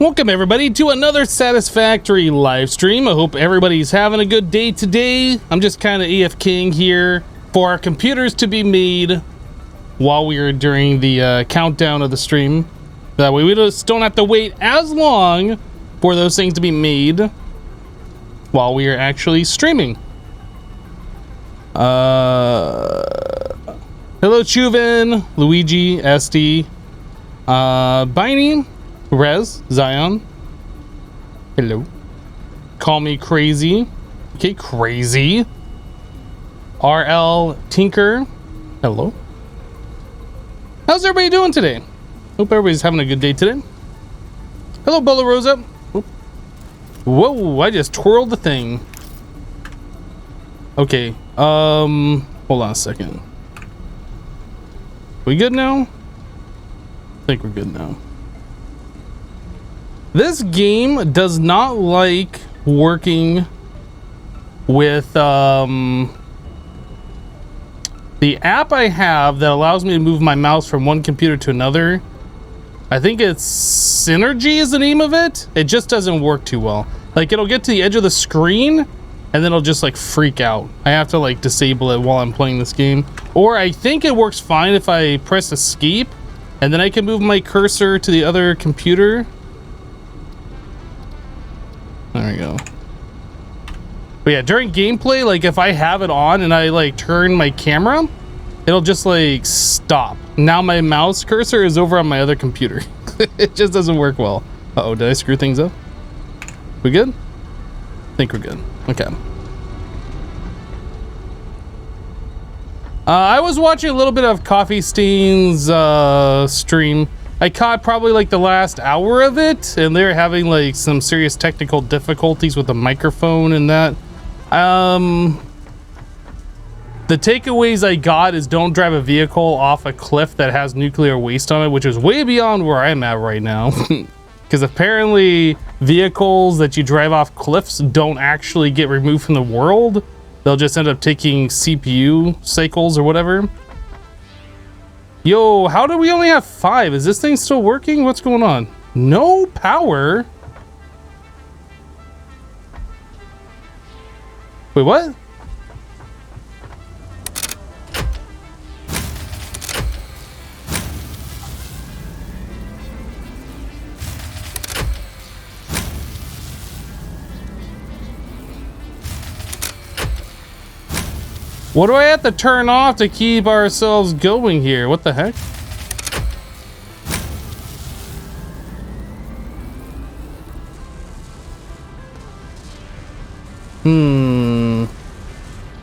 Welcome everybody to another Satisfactory live stream. I hope everybody's having a good day today. I'm just kind of AFKing here for our computers to be made while we are during the countdown of the stream. That way we just don't have to wait as long for those things to be made while we are actually streaming. Hello Chuven, Luigi, SD, Biney, Rez, Zion. Hello. Call me crazy. Okay, crazy. RL Tinker. Hello. How's everybody doing today? Hope everybody's having a good day today. Hello, Bola Rosa. Oop. Whoa, I just twirled the thing. Okay, hold on a second. We good now? I think we're good now. This game does not like working with the app I have that allows me to move my mouse from one computer to another. I think it's Synergy is the name of it. It just doesn't work too well. Like it'll get to the edge of the screen and then it'll just like freak out. I have to like disable it while I'm playing this game. Or I think it works fine if I press escape and then I can move my cursor to the other computer. There we go. But yeah, during gameplay, like if I have it on and I like turn my camera, it'll just like stop. Now my mouse cursor is over on my other computer. It just doesn't work well. Uh-oh, did I screw things up? We good? I think we're good. Okay. I was watching a little bit of Coffee Stain's stream. I caught probably like the last hour of it, and they're having like some serious technical difficulties with the microphone and that. The takeaways I got is don't drive a vehicle off a cliff that has nuclear waste on it, which is way beyond where I'm at right now. Because apparently vehicles that you drive off cliffs don't actually get removed from the world. They'll just end up taking CPU cycles or whatever. Yo, how do we only have 5? Is this thing still working? What's going on? No power? Wait, what? What do I have to turn off to keep ourselves going here? What the heck?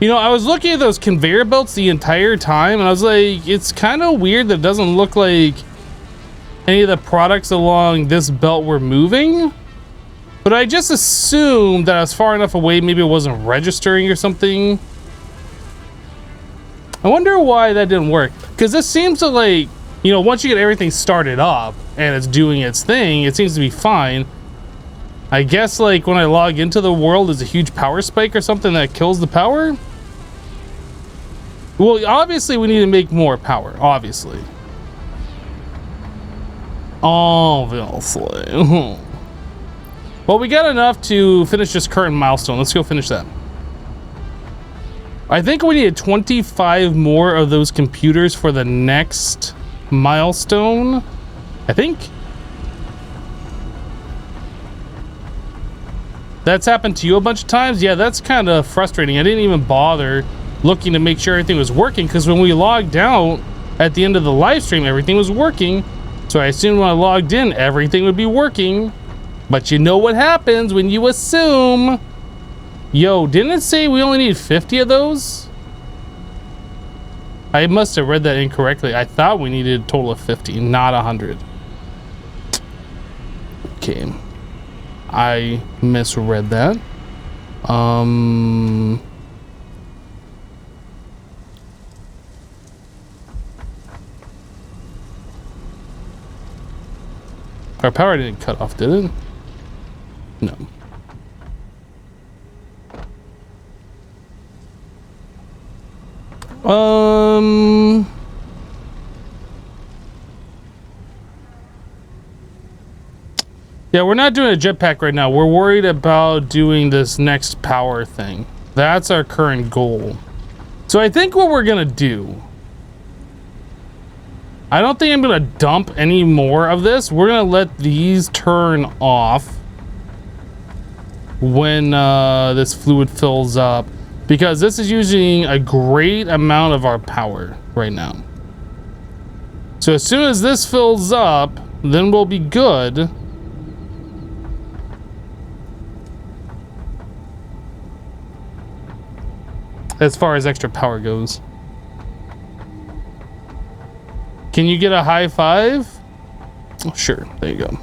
You know, I was looking at those conveyor belts the entire time, and I was like, it's kind of weird that it doesn't look like any of the products along this belt were moving. But I just assumed that I was far enough away, maybe it wasn't registering or something. I wonder why that didn't work, because this seems to like, you know, once you get everything started up and it's doing its thing, it seems to be fine. I guess like when I log into the world, there's a huge power spike or something that kills the power. Well, obviously we need to make more power, obviously. Obviously. Well, we got enough to finish this current milestone. Let's go finish that. I think we needed 25 more of those computers for the next milestone. I think. That's happened to you a bunch of times? Yeah, that's kind of frustrating. I didn't even bother looking to make sure everything was working, because when we logged out at the end of the live stream, everything was working. So I assumed when I logged in, everything would be working. But you know what happens when you assume. Yo, didn't it say we only need 50 of those? I must have read that incorrectly. I thought we needed a total of 50, not 100. Okay. I misread that. Our power didn't cut off, did it? No. Yeah, we're not doing a jetpack right now. We're worried about doing this next power thing. That's our current goal. So I think what we're gonna do, I don't think I'm gonna dump any more of this. We're gonna let these turn off when this fluid fills up, because this is using a great amount of our power right now. So as soon as this fills up, then we'll be good. As far as extra power goes. Can you get a high five? Oh, sure, there you go.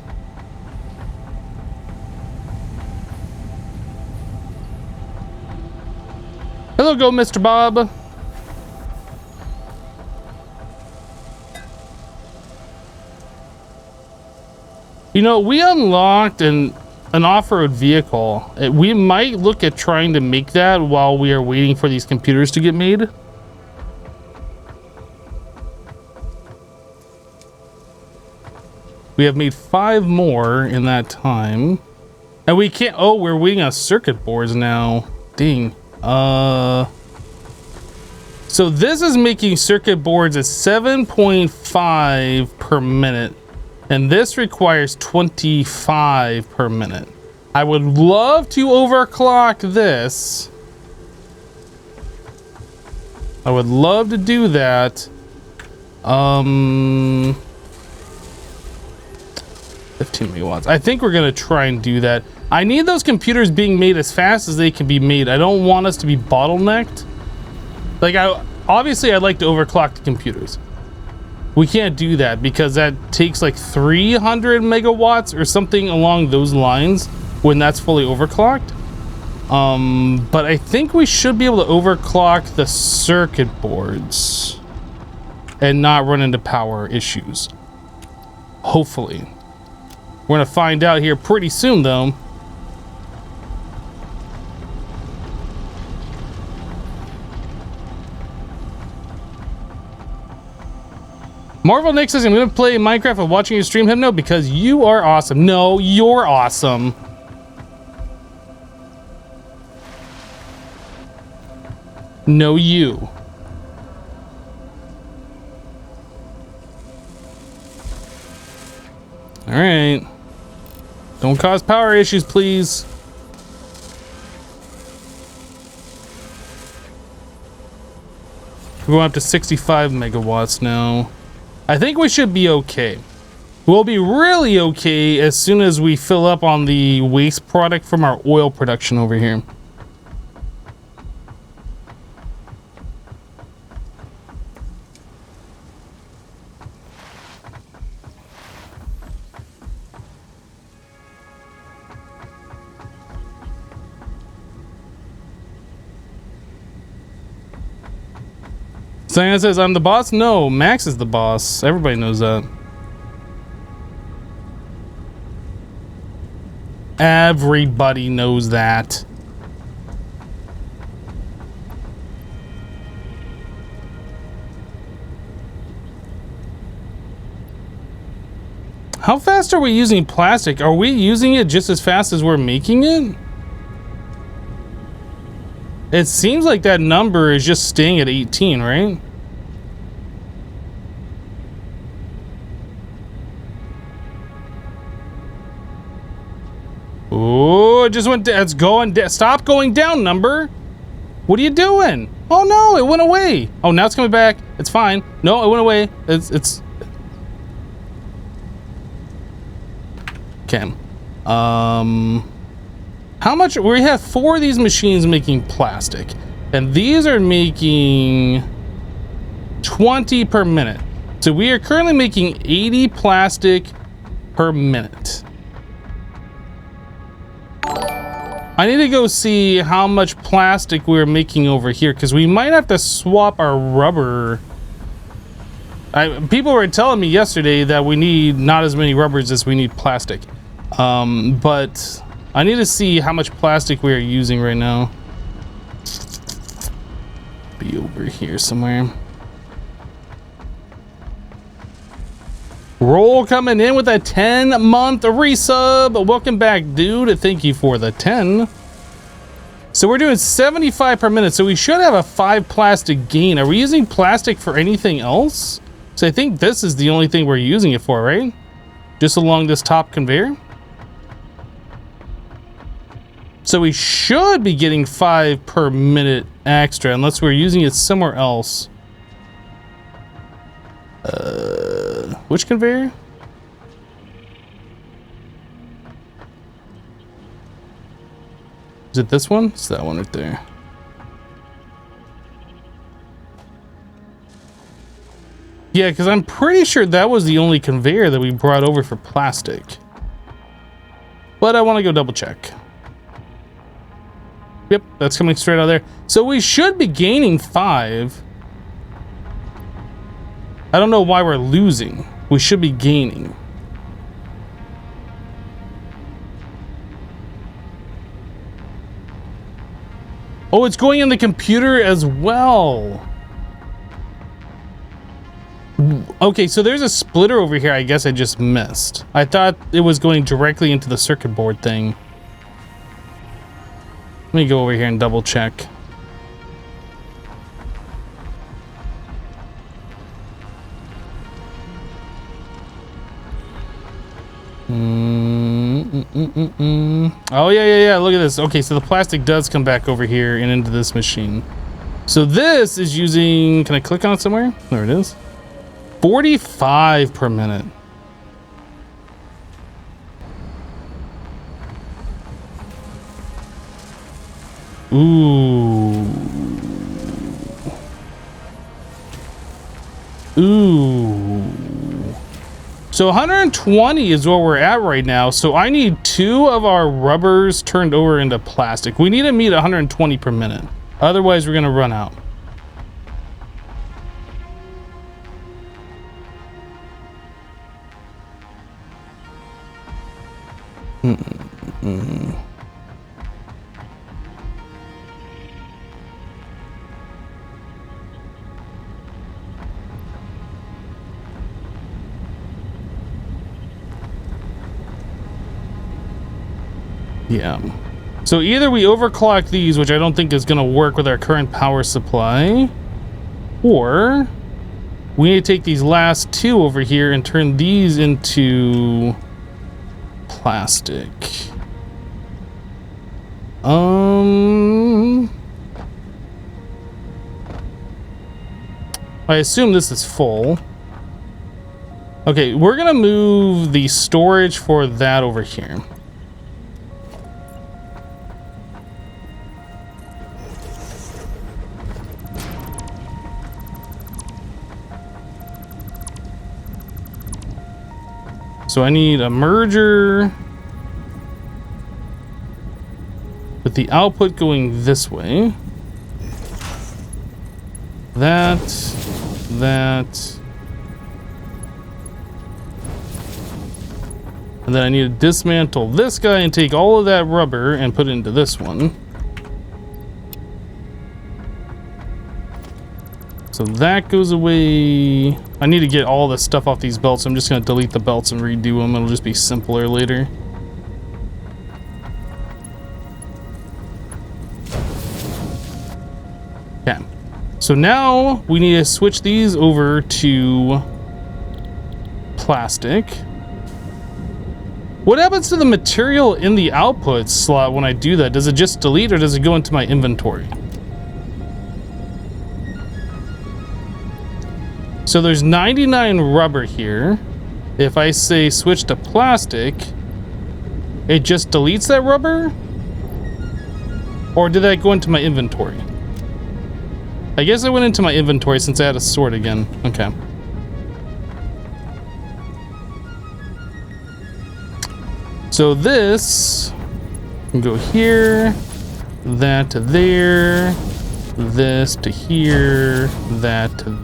Hello, go, Mr. Bob. You know, we unlocked an off-road vehicle. We might look at trying to make that while we are waiting for these computers to get made. We have made 5 more in that time. And we can't, oh, we're waiting on circuit boards now. Dang. So this is making circuit boards at 7.5 per minute. And this requires 25 per minute. I would love to overclock this. I would love to do that. 15 megawatts. I think we're gonna try and do that. I need those computers being made as fast as they can be made. I don't want us to be bottlenecked. Like, obviously I'd like to overclock the computers. We can't do that because that takes like 300 megawatts or something along those lines when that's fully overclocked. But I think we should be able to overclock the circuit boards and not run into power issues. Hopefully. We're gonna find out here pretty soon though. Marvel Nick says, I'm gonna play Minecraft while watching your stream, Hypno, because you are awesome. No, you're awesome. No, you. All right. Don't cause power issues, please. We're going up to 65 megawatts now. I think we should be okay. We'll be really okay as soon as we fill up on the waste product from our oil production over here. Diana says, I'm the boss? No, Max is the boss. Everybody knows that. Everybody knows that. How fast are we using plastic? Are we using it just as fast as we're making it? It seems like that number is just staying at 18, right? Oh, it just went. It's going. Stop going down, number. What are you doing? Oh no, it went away. Oh, now it's coming back. It's fine. No, it went away. It's. Okay. How much? We have 4 of these machines making plastic, and these are making 20 per minute. So we are currently making 80 plastic per minute. I need to go see how much plastic we're making over here, because we might have to swap our rubber. People were telling me yesterday that we need not as many rubbers as we need plastic. But I need to see how much plastic we are using right now. Be over here somewhere. Roll coming in with a 10-month resub. Welcome back, dude. Thank you for the 10. So we're doing 75 per minute. So we should have a 5 plastic gain. Are we using plastic for anything else? So I think this is the only thing we're using it for, right? Just along this top conveyor. So we should be getting 5 per minute extra unless we're using it somewhere else. Which conveyor? Is it this one? It's that one right there. Yeah, because I'm pretty sure that was the only conveyor that we brought over for plastic. But I want to go double check. Yep, that's coming straight out of there. So we should be gaining 5. I don't know why we're losing. We should be gaining. Oh, it's going in the computer as well. Okay, so there's a splitter over here I guess I just missed. I thought it was going directly into the circuit board thing. Let me go over here and double check. Oh yeah, look at this. Okay, so the plastic does come back over here and into this machine. So this is using, can I click on it somewhere? There it is. 45 per minute. Ooh. So 120 is where we're at right now. So I need 2 of our rubbers turned over into plastic. We need to meet 120 per minute. Otherwise, we're going to run out. Yeah. So either we overclock these, which I don't think is going to work with our current power supply, or we need to take these last 2 over here and turn these into plastic. I assume this is full. Okay, we're going to move the storage for that over here. So I need a merger with the output going this way. That. And then I need to dismantle this guy and take all of that rubber and put it into this one. So that goes away. I need to get all this stuff off these belts. I'm just going to delete the belts and redo them. It'll just be simpler later. Okay. So now we need to switch these over to plastic. What happens to the material in the output slot when I do that? Does it just delete or does it go into my inventory? So there's 99 rubber here. If I say switch to plastic, it just deletes that rubber? Or did that go into my inventory? I guess it went into my inventory since I had to sort again. Okay. So this can go here, that to there, this to here, that to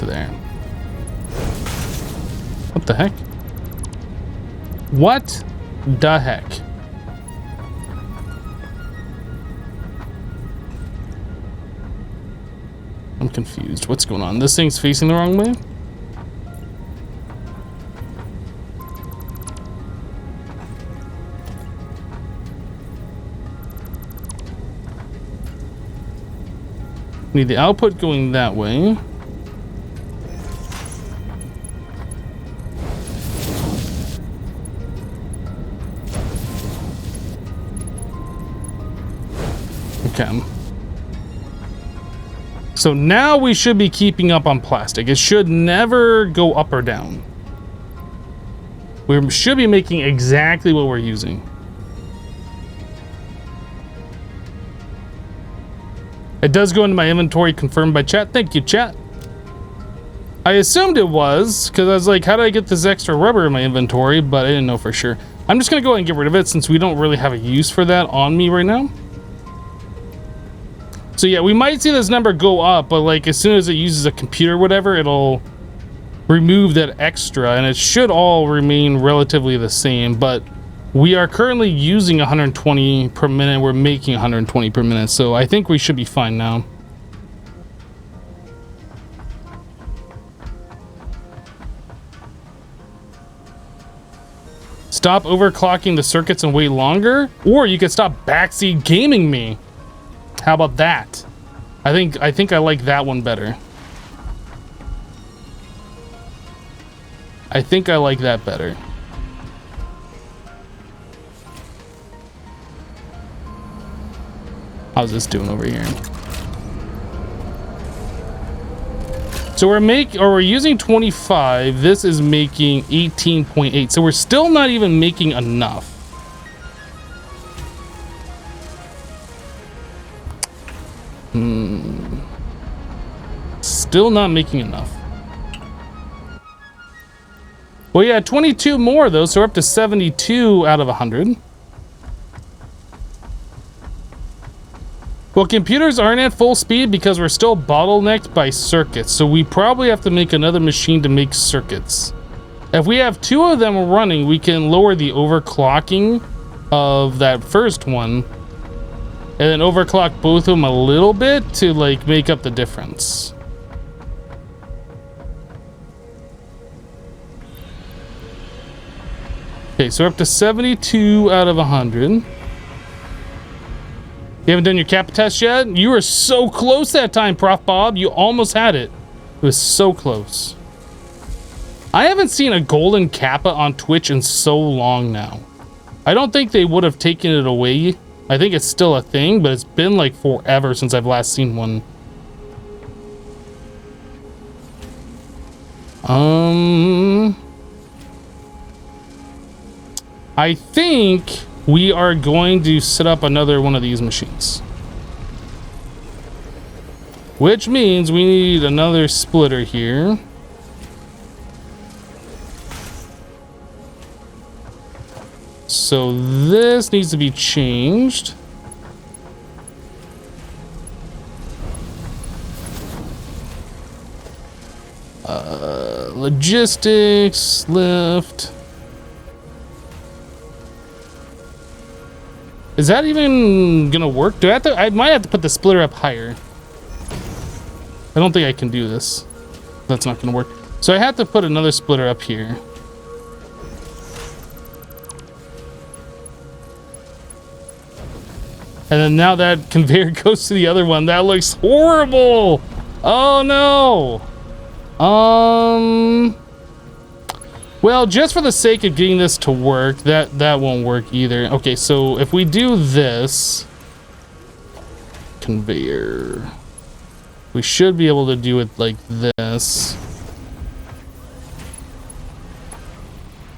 there. What the heck? What the heck? I'm confused. What's going on? This thing's facing the wrong way? Need the output going that way. Okay. So now we should be keeping up on plastic. It should never go up or down. We should be making exactly what we're using. It does go into my inventory, confirmed by chat. Thank you, chat. I assumed it was, because I was like, how did I get this extra rubber in my inventory? But I didn't know for sure. I'm just going to go ahead and get rid of it since we don't really have a use for that on me right now. So yeah, we might see this number go up, but like as soon as it uses a computer or whatever, it'll remove that extra, and it should all remain relatively the same. But we are currently using 120 per minute. We're making 120 per minute, so I think we should be fine now. Stop overclocking the circuits and wait longer, or you could stop backseat gaming me. How about that? I think I like that one better. I think I like that better. How's this doing over here? So we're using 25. This is making 18.8. So we're still not even making enough. Still not making enough. Well, yeah, 22 more though, so we're up to 72 out of 100. Well, computers aren't at full speed because we're still bottlenecked by circuits, so we probably have to make another machine to make circuits. If we have two of them running, we can lower the overclocking of that first one, and then overclock both of them a little bit to like make up the difference. Okay, so we're up to 72 out of 100. You haven't done your kappa test yet? You were so close that time, Prof. Bob. You almost had it. It was so close. I haven't seen a golden kappa on Twitch in so long now. I don't think they would have taken it away. I think it's still a thing, but it's been like forever since I've last seen one. I think we are going to set up another one of these machines. Which means we need another splitter here. So this needs to be changed. Logistics, lift. Is that even gonna work? Do I have to? I might have to put the splitter up higher. I don't think I can do this. That's not gonna work. So I have to put another splitter up here. And then now that conveyor goes to the other one. That looks horrible. Oh no. Well, just for the sake of getting this to work, that won't work either. Okay, so if we do this conveyor, we should be able to do it like this.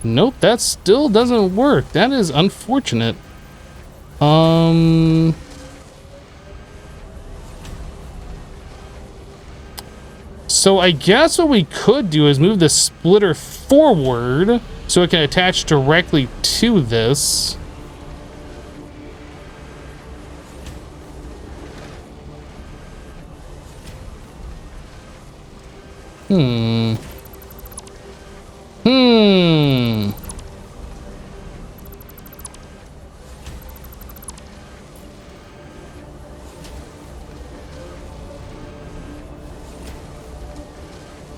Nope, that still doesn't work. That is unfortunate. So I guess what we could do is move the splitter forward so it can attach directly to this.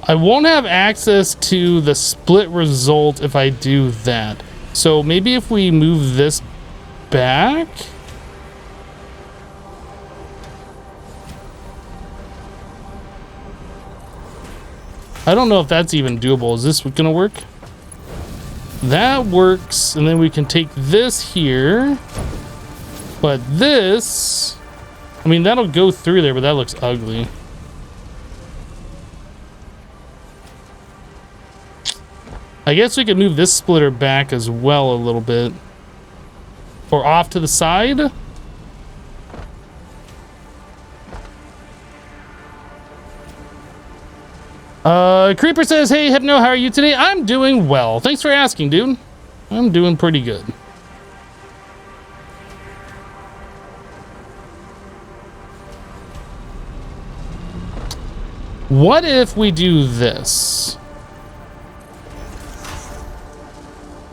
I won't have access to the split result if I do that. So maybe if we move this back. I don't know if that's even doable. Is this gonna work? That works, and then we can take this here. But this, I mean, that'll go through there, but that looks ugly. I guess we could move this splitter back as well a little bit. Or off to the side. Creeper says, hey, Hypno, how are you today? I'm doing well. Thanks for asking, dude. I'm doing pretty good. What if we do this?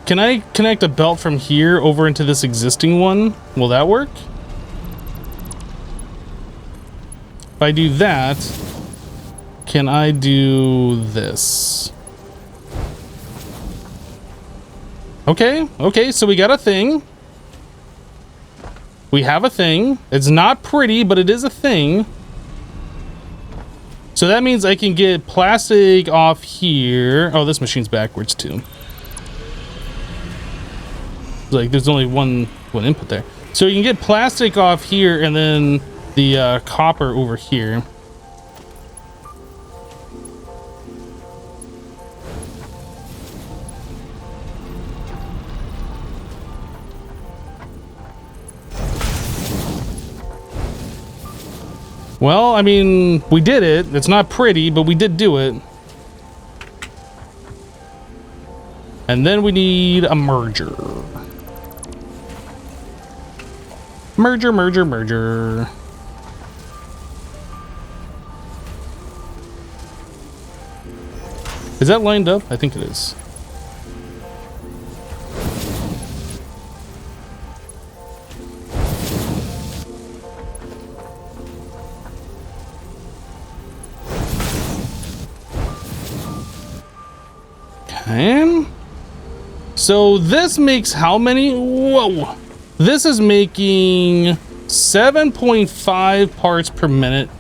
Can I connect a belt from here over into this existing one? Will that work? If I do that, can I do this? Okay, so we got a thing. We have a thing. It's not pretty, but it is a thing. So that means I can get plastic off here. Oh, this machine's backwards too. Like there's only one input there. So you can get plastic off here and then the copper over here. Well, I mean, we did it. It's not pretty, but we did do it. And then we need a merger. Merger. Is that lined up? I think it is. Okay. So this makes how many? Whoa. This is making 7.5 parts per minute,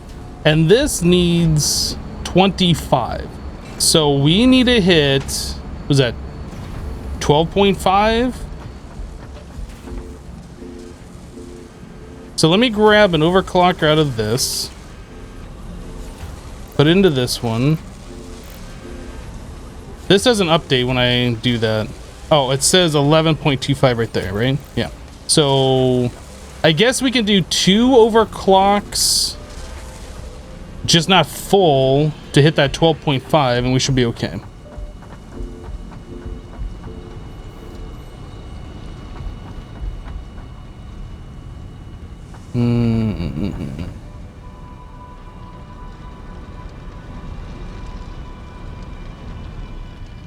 and this needs 25. So we need to hit, what was that 12.5? So let me grab an overclocker out of this, put it into this one. This doesn't update when I do that. Oh, it says 11.25 right there, right? Yeah. So I guess we can do 2 overclocks, just not full, to hit that 12.5, and we should be okay.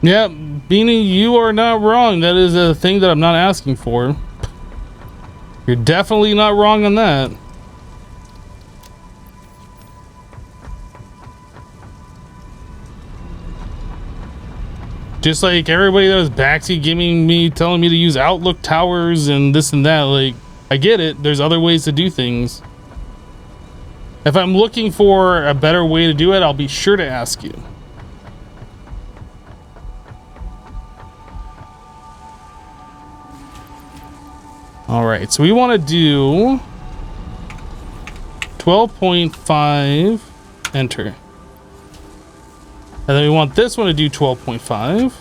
Yeah, Beanie, you are not wrong. That is a thing that I'm not asking for. You're definitely not wrong on that. Just like everybody that was backseat giving me, telling me to use Outlook towers and this and that, like, I get it. There's other ways to do things. If I'm looking for a better way to do it, I'll be sure to ask you. All right, so we want to do 12.5, enter. And then we want this one to do 12.5.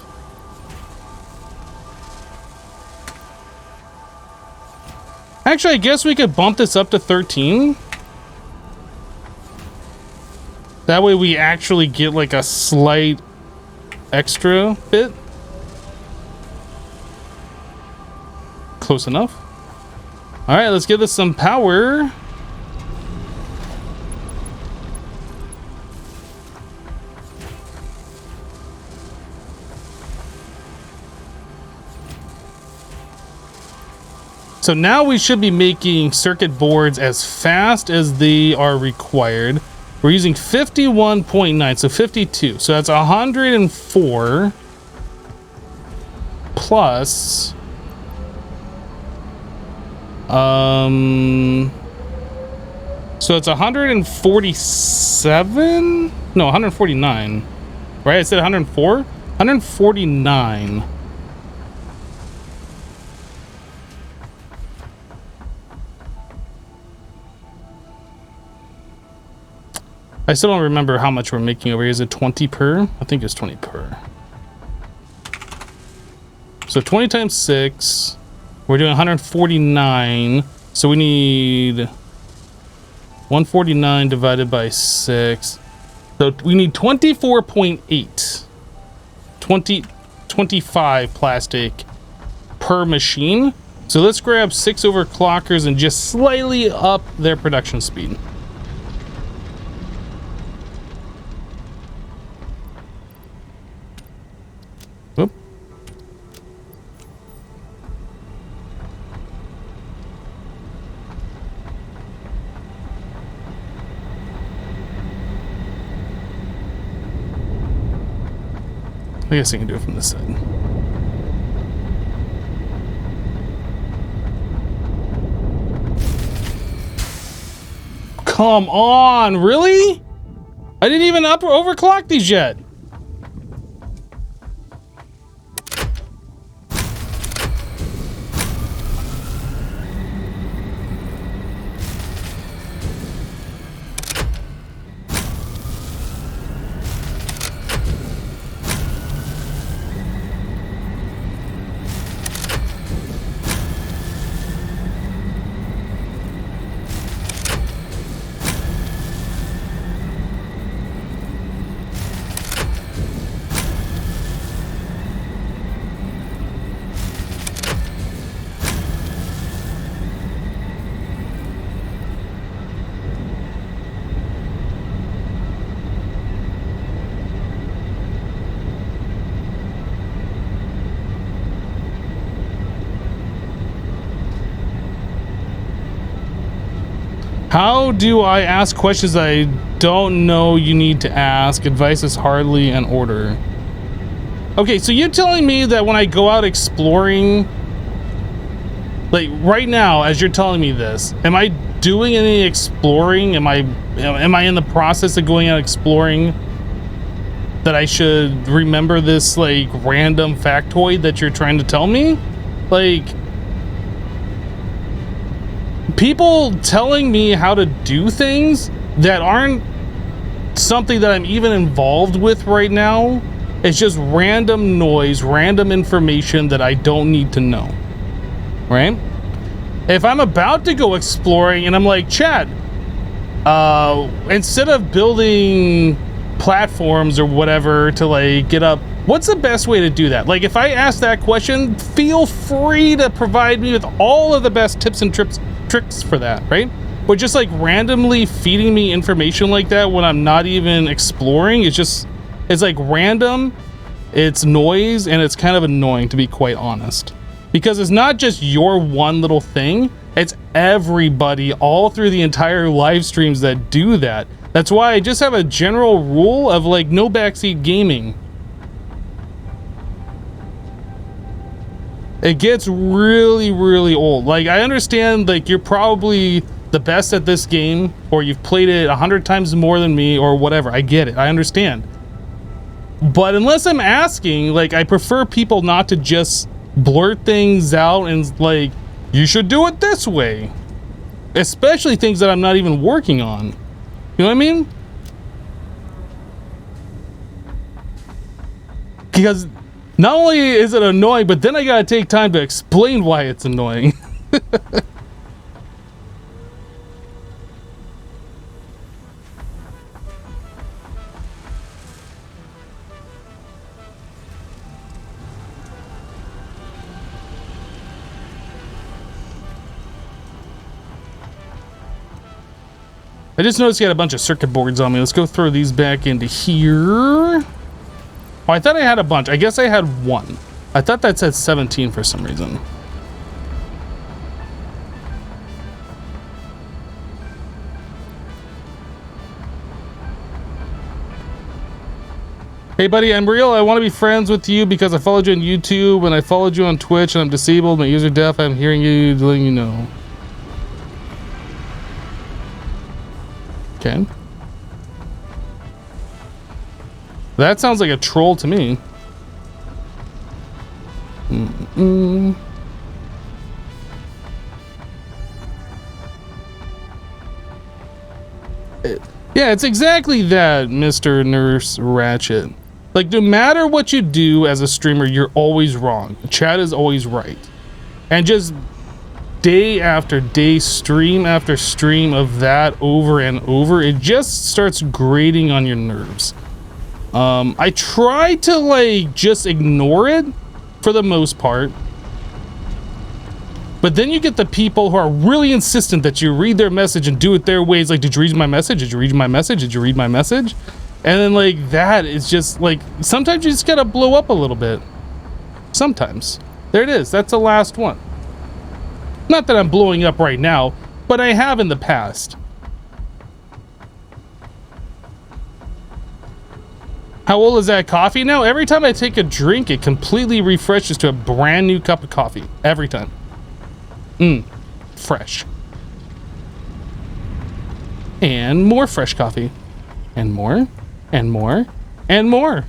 Actually, I guess we could bump this up to 13. That way we actually get like a slight extra bit. Close enough. All right, let's give this some power. So now we should be making circuit boards as fast as they are required. We're using 51.9, so 52. So that's 104 plus so it's 147? No, 149. right? I said 104? 149. I still don't remember how much we're making over here. Is it 20 per? I think it's 20 per. So 20 times 6. We're doing 149. So we need 149 divided by 6. So we need 24.8. 25 plastic per machine. So let's grab 6 overclockers and just slightly up their production speed. Oop. I guess I can do it from this side. Come on, really? I didn't even overclock these yet. How do I ask questions I don't know you need to ask? Advice is hardly in order. Okay, so you're telling me that when I go out exploring, like right now, as you're telling me this, am I doing any exploring? Am I in the process of going out exploring that I should remember this like random factoid that you're trying to tell me? Like, people telling me how to do things that aren't something that I'm even involved with right now. It's just random noise, random information that I don't need to know, right? If I'm about to go exploring and I'm like, Chad, instead of building platforms or whatever to like get up, what's the best way to do that? Like, if I ask that question, feel free to provide me with all of the best tips and tricks for that, right? But just like randomly feeding me information like that when I'm not even exploring, it's like random, it's noise, and it's kind of annoying, to be quite honest. Because it's not just your one little thing, it's everybody all through the entire live streams that do that. That's why I just have a general rule of like no backseat gaming. It gets really, really old. Like, I understand, like, you're probably the best at this game, or you've played it 100 times more than me, or whatever. I get it. I understand. But unless I'm asking, like, I prefer people not to just blurt things out and, like, you should do it this way. Especially things that I'm not even working on. You know what I mean? Because not only is it annoying, but then I gotta take time to explain why it's annoying. I just noticed you had a bunch of circuit boards on me. Let's go throw these back into here. Oh, I thought I had a bunch. I guess I had one. I thought that said 17 for some reason. Hey buddy, I'm real. I want to be friends with you because I followed you on YouTube and I followed you on Twitch and I'm disabled. My ears are deaf. I'm hearing you, letting you know. Okay. That sounds like a troll to me. Yeah, it's exactly that, Mr. Nurse Ratchet. Like, no matter what you do as a streamer, you're always wrong. Chat is always right. And just day after day, stream after stream of that over and over, it just starts grating on your nerves. I try to, like, just ignore it for the most part. But then you get the people who are really insistent that you read their message and do it their ways. Like, did you read my message? Did you read my message? Did you read my message? And then, like, that is just, like, sometimes you just gotta blow up a little bit. Sometimes. There it is. That's the last one. Not that I'm blowing up right now, but I have in the past. How old is that coffee now? Every time I take a drink, it completely refreshes to a brand new cup of coffee. Every time. Fresh. And more fresh coffee. And more. And more. And more.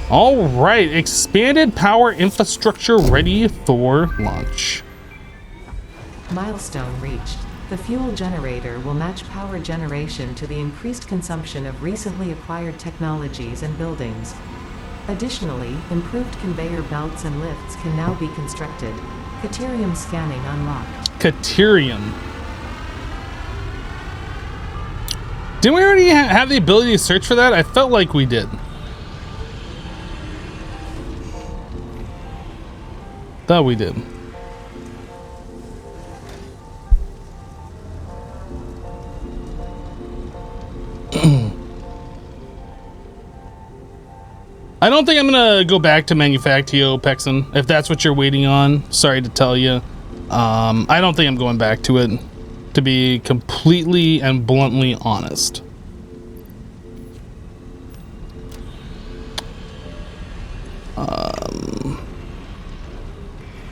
All right. Expanded power infrastructure ready for launch. Milestone reached. The fuel generator will match power generation to the increased consumption of recently acquired technologies and buildings. Additionally, improved conveyor belts and lifts can now be constructed. Caterium scanning unlocked. Caterium. Didn't we already have the ability to search for that? I felt like we did. Thought we did. I don't think I'm gonna go back to Manufactio, Pexon, if that's what you're waiting on. Sorry to tell you. I don't think I'm going back to it, to be completely and bluntly honest.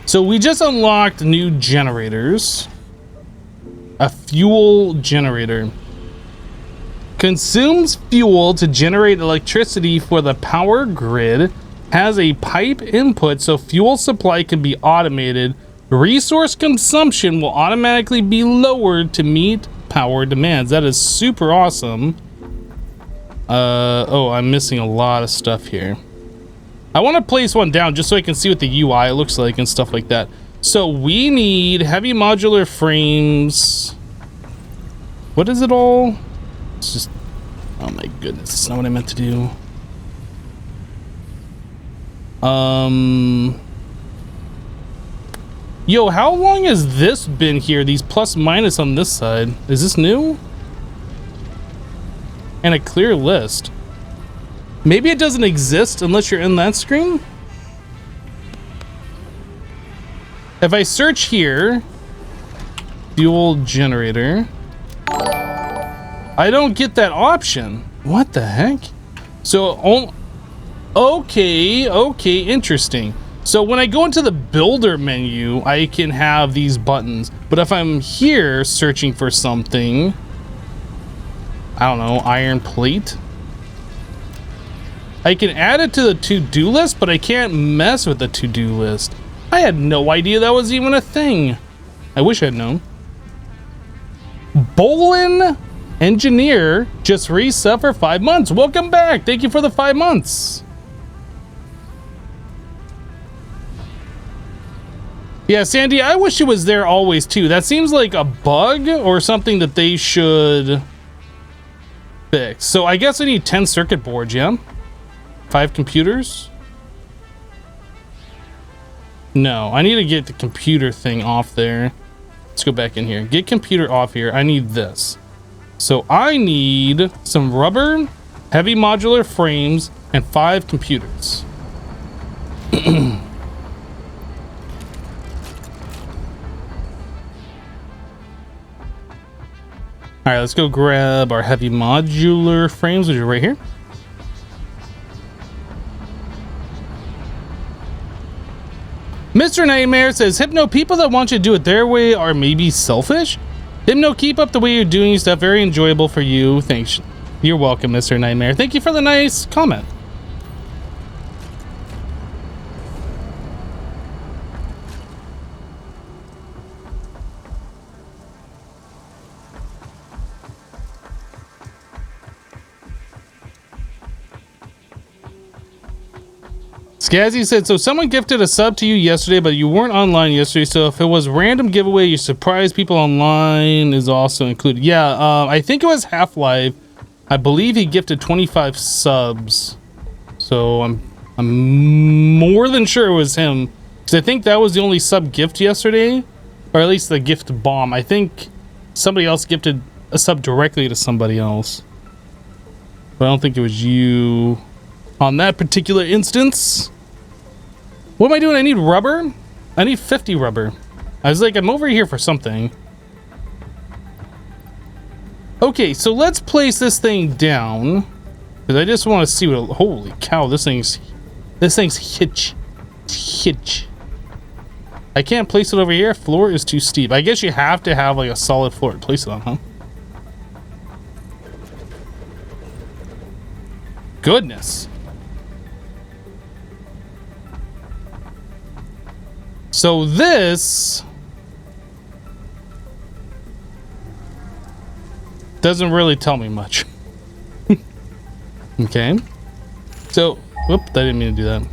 So we just unlocked new generators. A fuel generator. Consumes fuel to generate electricity for the power grid. Has a pipe input so fuel supply can be automated. Resource consumption will automatically be lowered to meet power demands. That is super awesome. Oh, I'm missing a lot of stuff here. I want to place one down just so I can see what the UI looks like and stuff like that. So we need heavy modular frames. What is it all? It's just, oh my goodness, that's not what I meant to do. Yo, how long has this been here? These plus minus on this side. Is this new? And a clear list. Maybe it doesn't exist unless you're in that screen. If I search here, fuel generator, I don't get that option. What the heck? So, okay, interesting. So when I go into the builder menu, I can have these buttons. But if I'm here searching for something, I don't know, iron plate, I can add it to the to-do list, but I can't mess with the to-do list. I had no idea that was even a thing. I wish I'd known. Bolin Engineer just reset for 5 months. Welcome back. Thank you for the 5 months. Yeah, Sandy, I wish it was there always too. That seems like a bug or something that they should fix. So I guess I need 10 circuit boards, yeah? 5 computers? No, I need to get the computer thing off there. Let's go back in here. Get computer off here. I need this. So I need some rubber, heavy modular frames, and 5 computers. All right, let's go grab our heavy modular frames, which are right here. Mr. Nightmare says, Hypno, people that want you to do it their way are maybe selfish. Hypno, keep up the way you're doing stuff. Very enjoyable for you. Thanks. You're welcome, Mr. Nightmare. Thank you for the nice comment. Scazzy said, so someone gifted a sub to you yesterday, but you weren't online yesterday, so if it was random giveaway, you surprise people online is also included. Yeah, I think it was Half-Life. I believe he gifted 25 subs. So I'm more than sure it was him. Because I think that was the only sub gift yesterday. Or at least the gift bomb. I think somebody else gifted a sub directly to somebody else. But I don't think it was you on that particular instance. What am I doing? I need rubber? I need 50 rubber. I was like, I'm over here for something. Okay, so let's place this thing down. Because I just want to see what... Holy cow, this thing's hitch. Hitch. I can't place it over here. Floor is too steep. I guess you have to have like a solid floor to place it on, huh? Goodness. So this doesn't really tell me much. Okay. So, whoop, I didn't mean to do that.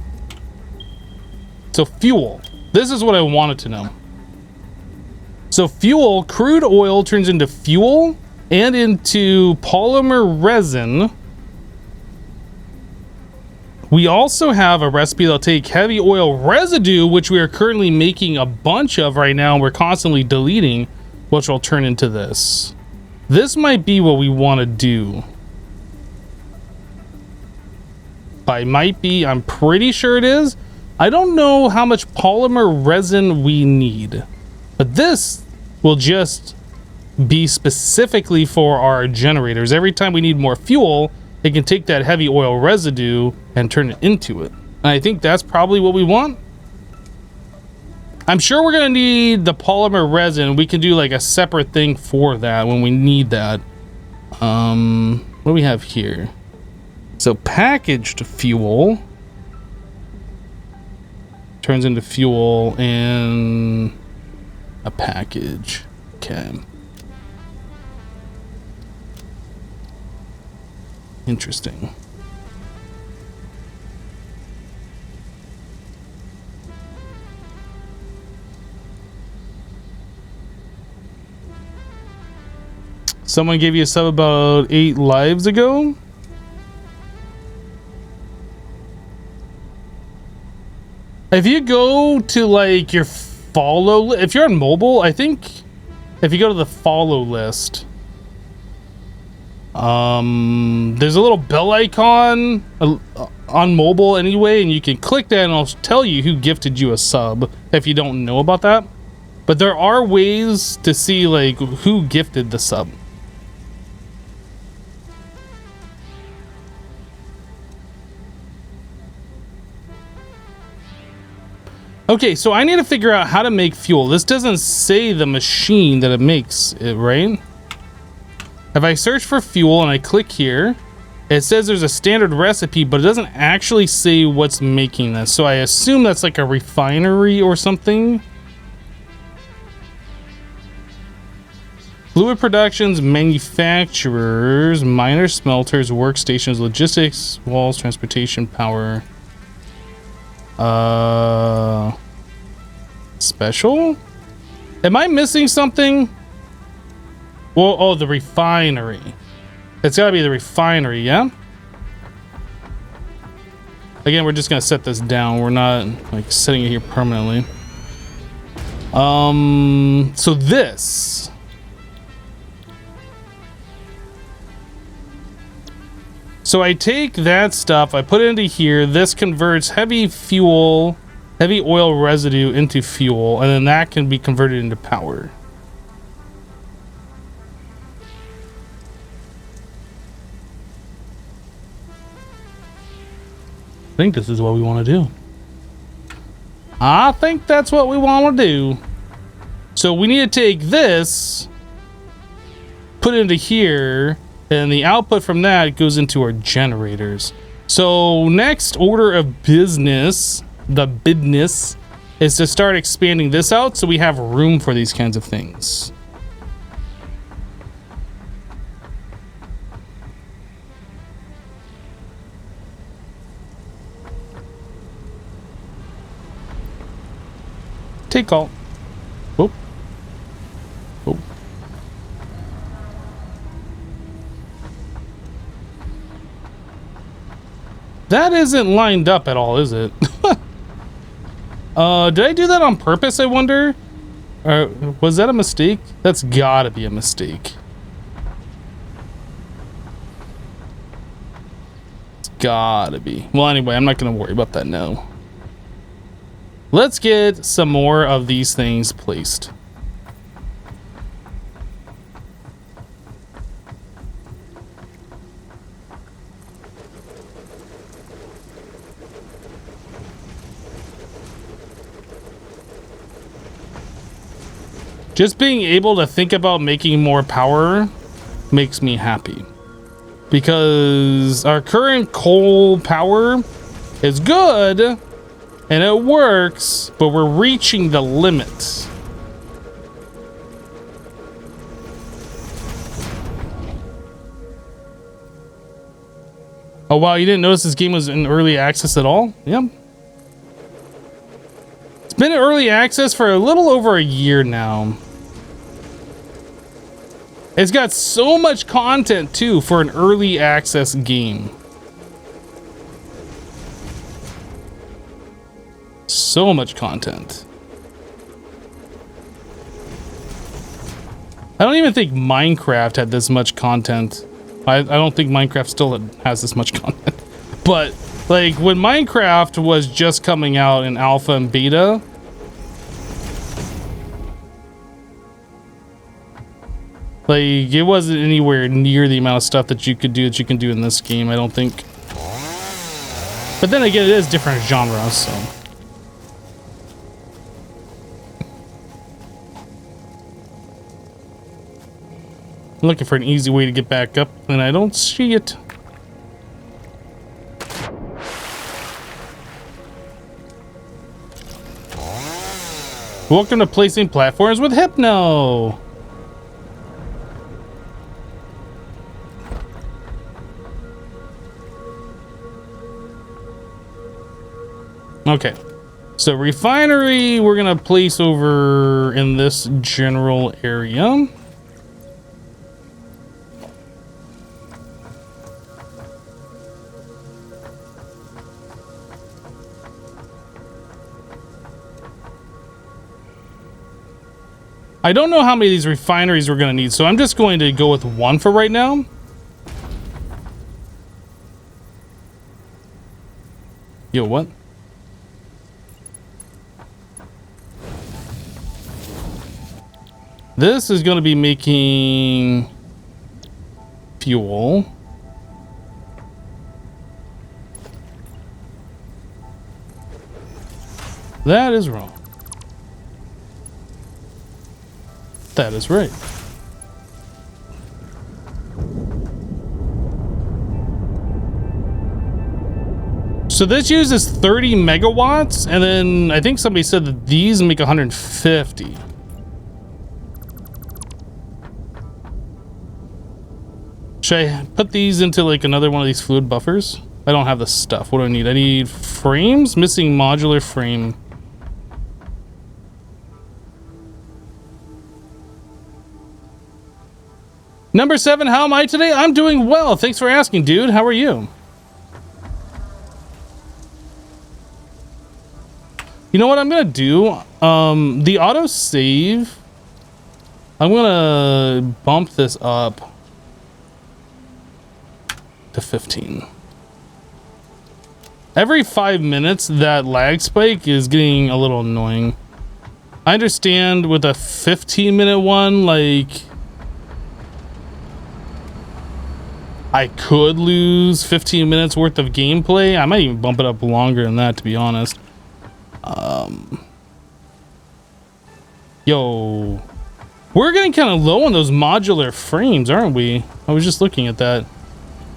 So fuel. This is what I wanted to know. So fuel, crude oil turns into fuel and into polymer resin. We also have a recipe that'll take heavy oil residue, which we are currently making a bunch of right now. We're constantly deleting, which will turn into this. This might be what we want to do. By might be, I'm pretty sure it is. I don't know how much polymer resin we need, but this will just be specifically for our generators. Every time we need more fuel, it can take that heavy oil residue and turn it into it. And I think that's probably what we want. I'm sure we're gonna need the polymer resin. We can do like a separate thing for that when we need that. What do we have here? So packaged fuel turns into fuel in a package. Okay. Interesting. Someone gave you a sub about 8 lives ago. If you go to like your follow, if you're on mobile, I think if you go to the follow list, there's a little bell icon on mobile anyway, and you can click that and it'll tell you who gifted you a sub if you don't know about that. But there are ways to see like who gifted the sub. Okay, so I need to figure out how to make fuel. This doesn't say the machine that it makes it, right? If I search for fuel and I click here, it says there's a standard recipe, but it doesn't actually say what's making this. So I assume that's like a refinery or something. Fluid productions, manufacturers, miners, smelters, workstations, logistics, walls, transportation, power. Special? Am I missing something? Well, oh, the refinery. It's gotta be the refinery, yeah? Again, we're just gonna set this down. We're not like setting it here permanently. So this. So I take that stuff, I put it into here. This converts heavy fuel, heavy oil residue into fuel, and then that can be converted into power. I think this is what we want to do. I think that's what we want to do. So we need to take this put it into here, and the output from that goes into our generators. So next order of business, the business, is to start expanding this out so we have room for these kinds of things. Take call. Whoop. Whoop. That isn't lined up at all, is it? Did I do that on purpose, I wonder? Or was that a mistake? That's gotta be a mistake. It's gotta be. Well, anyway, I'm not gonna worry about that now. Let's get some more of these things placed. Just being able to think about making more power makes me happy. Because our current coal power is good and it works, but we're reaching the limit. Oh wow, you didn't notice this game was in early access at all? Yep. It's been in early access for a little over a year now. It's got so much content too for an early access game. So much content. I don't even think Minecraft had this much content. I don't think Minecraft still has this much content. But like when Minecraft was just coming out in alpha and beta, like it wasn't anywhere near the amount of stuff that you can do in this game, I don't think. But then again, it is different genres, so. I'm looking for an easy way to get back up, and I don't see it. Welcome to placing platforms with Hypno. Okay, so refinery we're gonna place over in this general area. I don't know how many of these refineries we're gonna need, so I'm just going to go with one for right now. Yo, what? This is going to be making fuel. That is wrong. That is right. So this uses 30 megawatts, and then I think somebody said that these make 150. Should I put these into like another one of these fluid buffers? I don't have the stuff. What do I need? I need frames. Missing modular frame. Number 7, how am I today? I'm doing well. Thanks for asking, dude. How are you? You know what I'm gonna do? The auto save. I'm gonna bump this up to 15. Every 5 minutes, that lag spike is getting a little annoying. I understand with a 15-minute one, like, I could lose 15 minutes worth of gameplay. I might even bump it up longer than that, to be honest. Yo, We're getting kind of low on those modular frames, aren't we? I was just looking at that.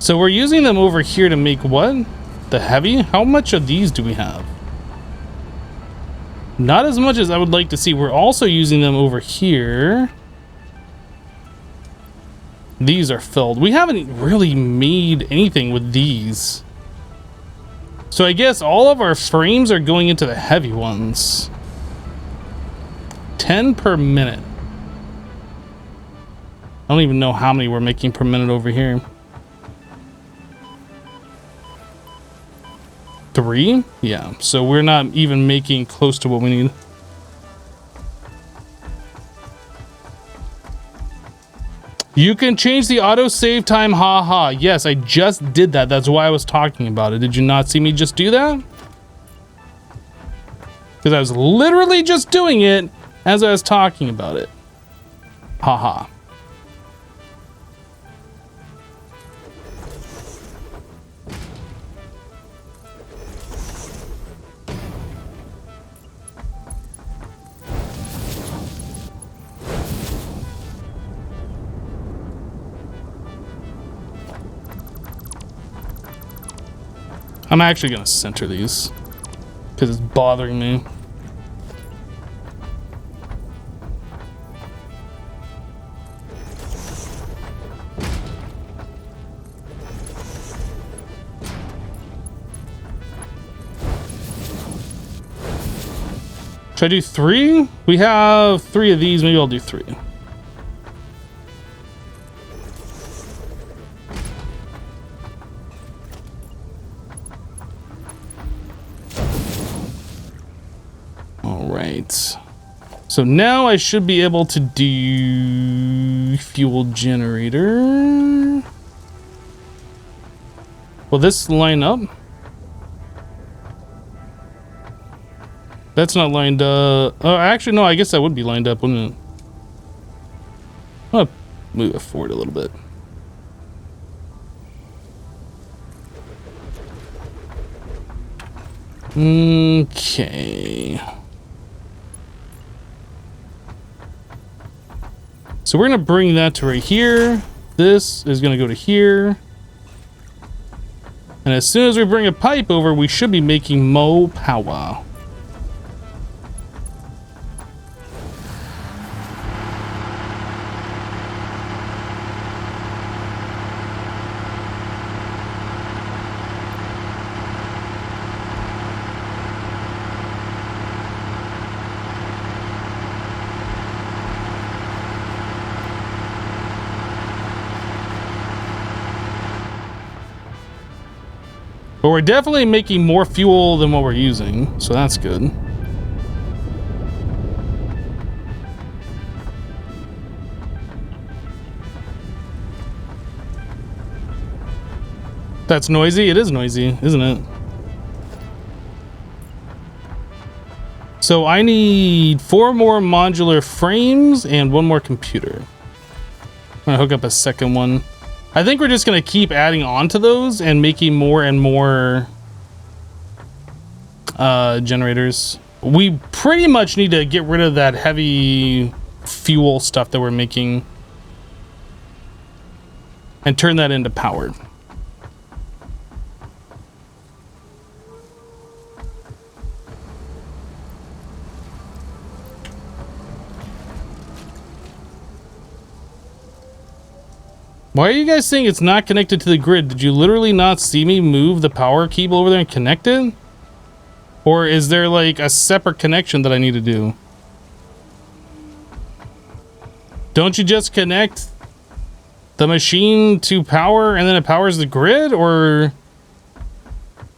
So we're using them over here to make what? The heavy? How much of these do we have? Not as much as I would like to see. We're also using them over here. These are filled. We haven't really made anything with these. So I guess all of our frames are going into the heavy ones. 10 per minute. I don't even know how many we're making per minute over here. 3? Yeah, so we're not even making close to what we need. You can change the auto save time, haha. Yes, I just did that. That's why I was talking about it. Did you not see me just do that? Because I was literally just doing it as I was talking about it. Haha. I'm actually gonna center these because it's bothering me. Should I do 3? We have 3 of these. Maybe I'll do 3. So now I should be able to do fuel generator. Will this line up? That's not lined up. Oh, actually, no, I guess that would be lined up, wouldn't it? I'll move it forward a little bit. Okay. So we're gonna bring that to right here. This is gonna go to here. And as soon as we bring a pipe over, we should be making more power. But we're definitely making more fuel than what we're using, so that's good. That's noisy? It is noisy, isn't it? So I need 4 more modular frames and 1 more computer. I'm gonna hook up a second one. I think we're just gonna keep adding on to those and making more and more generators. We pretty much need to get rid of that heavy fuel stuff that we're making and turn that into power. Why are you guys saying it's not connected to the grid? Did you literally not see me move the power cable over there and connect it? Or is there like a separate connection that I need to do? Don't you just connect the machine to power and then it powers the grid? Or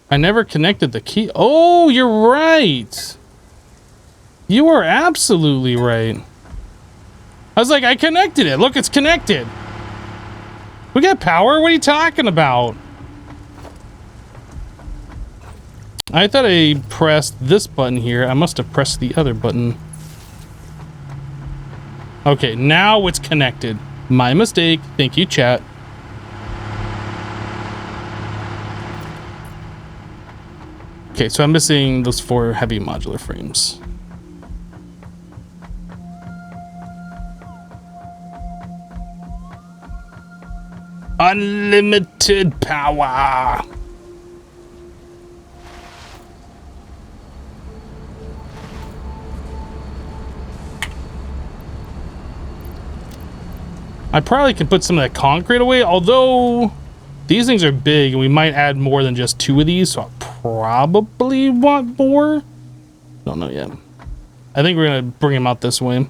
I never connected the key. Oh, you're right. You are absolutely right. I was like, I connected it. Look, it's connected. We got power? What are you talking about? I thought I pressed this button here. I must have pressed the other button. Okay, now it's connected. My mistake. Thank you, chat. Okay, so I'm missing those 4 heavy modular frames. Unlimited power. I probably could put some of that concrete away, although these things are big and we might add more than just 2 of these, so I'll probably want more. Don't know yet. I think we're gonna bring them out this way.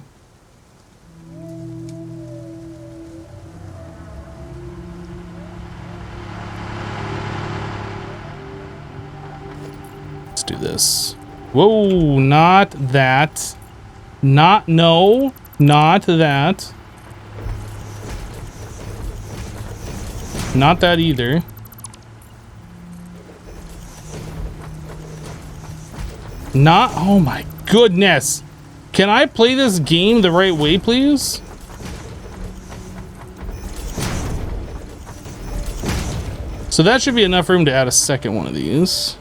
Let's do this. Whoa, not that. Not that. Not that either. Not, oh my goodness. Can I play this game the right way, please? So that should be enough room to add a second one of these.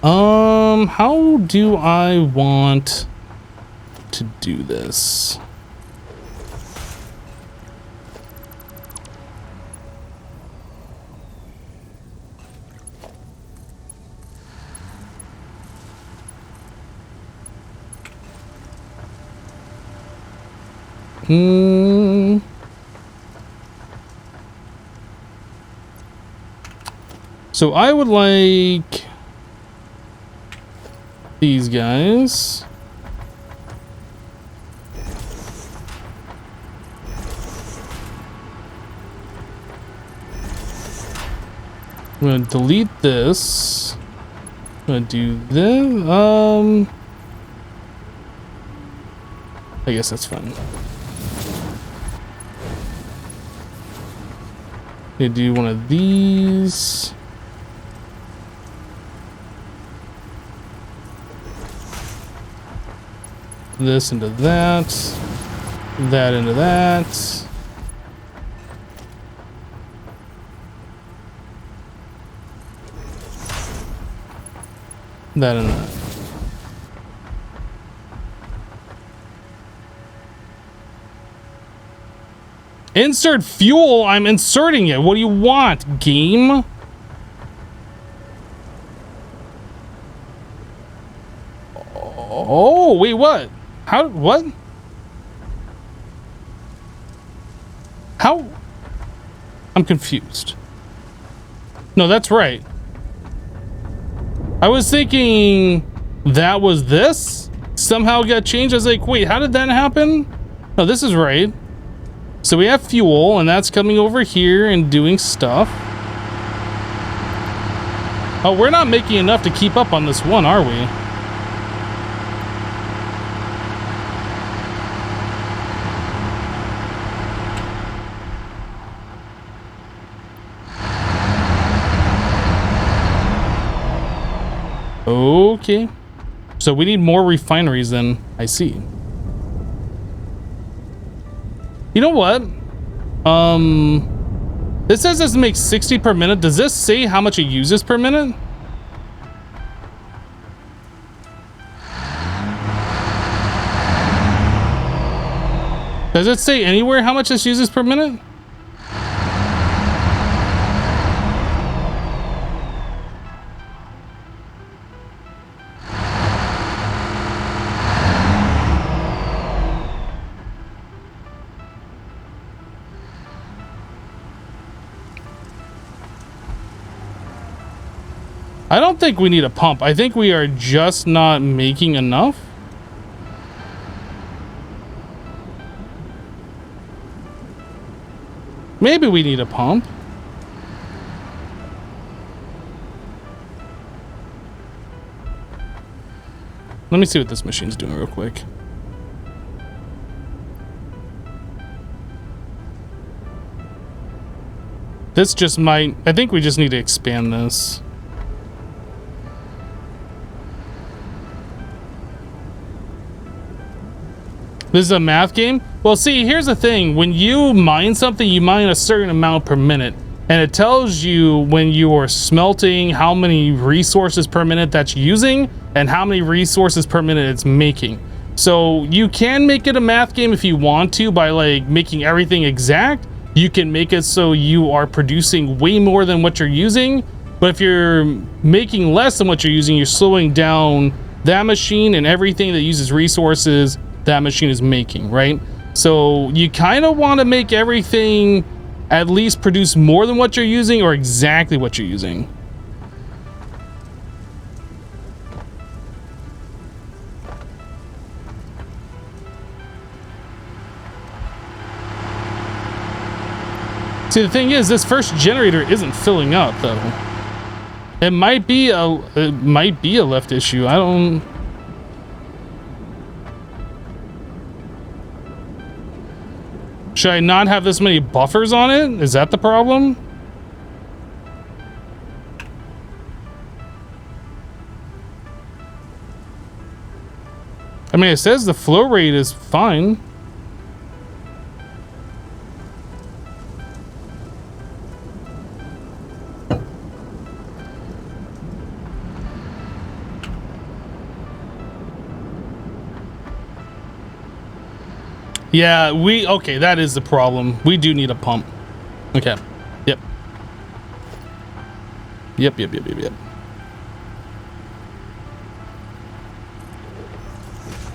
How do I want to do this? So I would like these guys. I'm gonna delete this. I'm gonna do this. I guess that's fine. Gonna do one of these. This into that. That into that. That and that. Insert fuel. I'm inserting it. What do you want, game? Oh, wait, what? How? What? How? I'm confused. No, that's right. I was thinking that was this. Somehow got changed. I was like, wait, how did that happen? No, this is right. So we have fuel, and that's coming over here and doing stuff. Oh, we're not making enough to keep up on this one, are we? Okay. So we need more refineries then. I see. You know what? This says this makes 60 per minute. Does this say how much it uses per minute? Does it say anywhere how much this uses per minute? I don't think we need a pump. I think we are just not making enough. Maybe we need a pump. Let me see what this machine's doing real quick. This just might... I think we just need to expand this. This is a math game? Well, see, here's the thing. When you mine something, you mine a certain amount per minute. And it tells you when you are smelting how many resources per minute that's using and how many resources per minute it's making. So you can make it a math game if you want to by like making everything exact. You can make it so you are producing way more than what you're using. But if you're making less than what you're using, you're slowing down that machine and everything that uses resources that machine is making, right? So you kind of want to make everything at least produce more than what you're using or exactly what you're using. See, the thing is, this first generator isn't filling up, though. It might be a lift issue. I don't. Should I not have this many buffers on it? Is that the problem? I mean, it says the flow rate is fine. Yeah, okay, that is the problem. We do need a pump. Okay. Yep. Yep.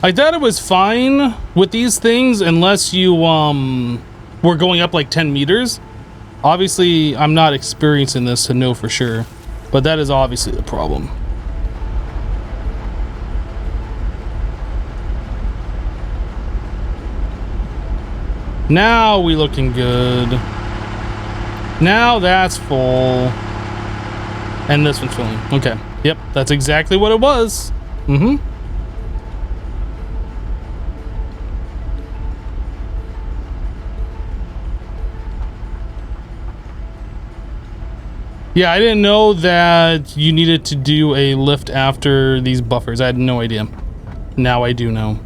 I thought it was fine with these things unless you were going up like 10 meters. Obviously, I'm not experiencing this to know for sure, but that is obviously the problem. Now we looking good. Now that's full. And this one's filling. Okay. Yep, that's exactly what it was. Mm-hmm. Yeah, I didn't know that you needed to do a lift after these buffers. I had no idea. Now I do know.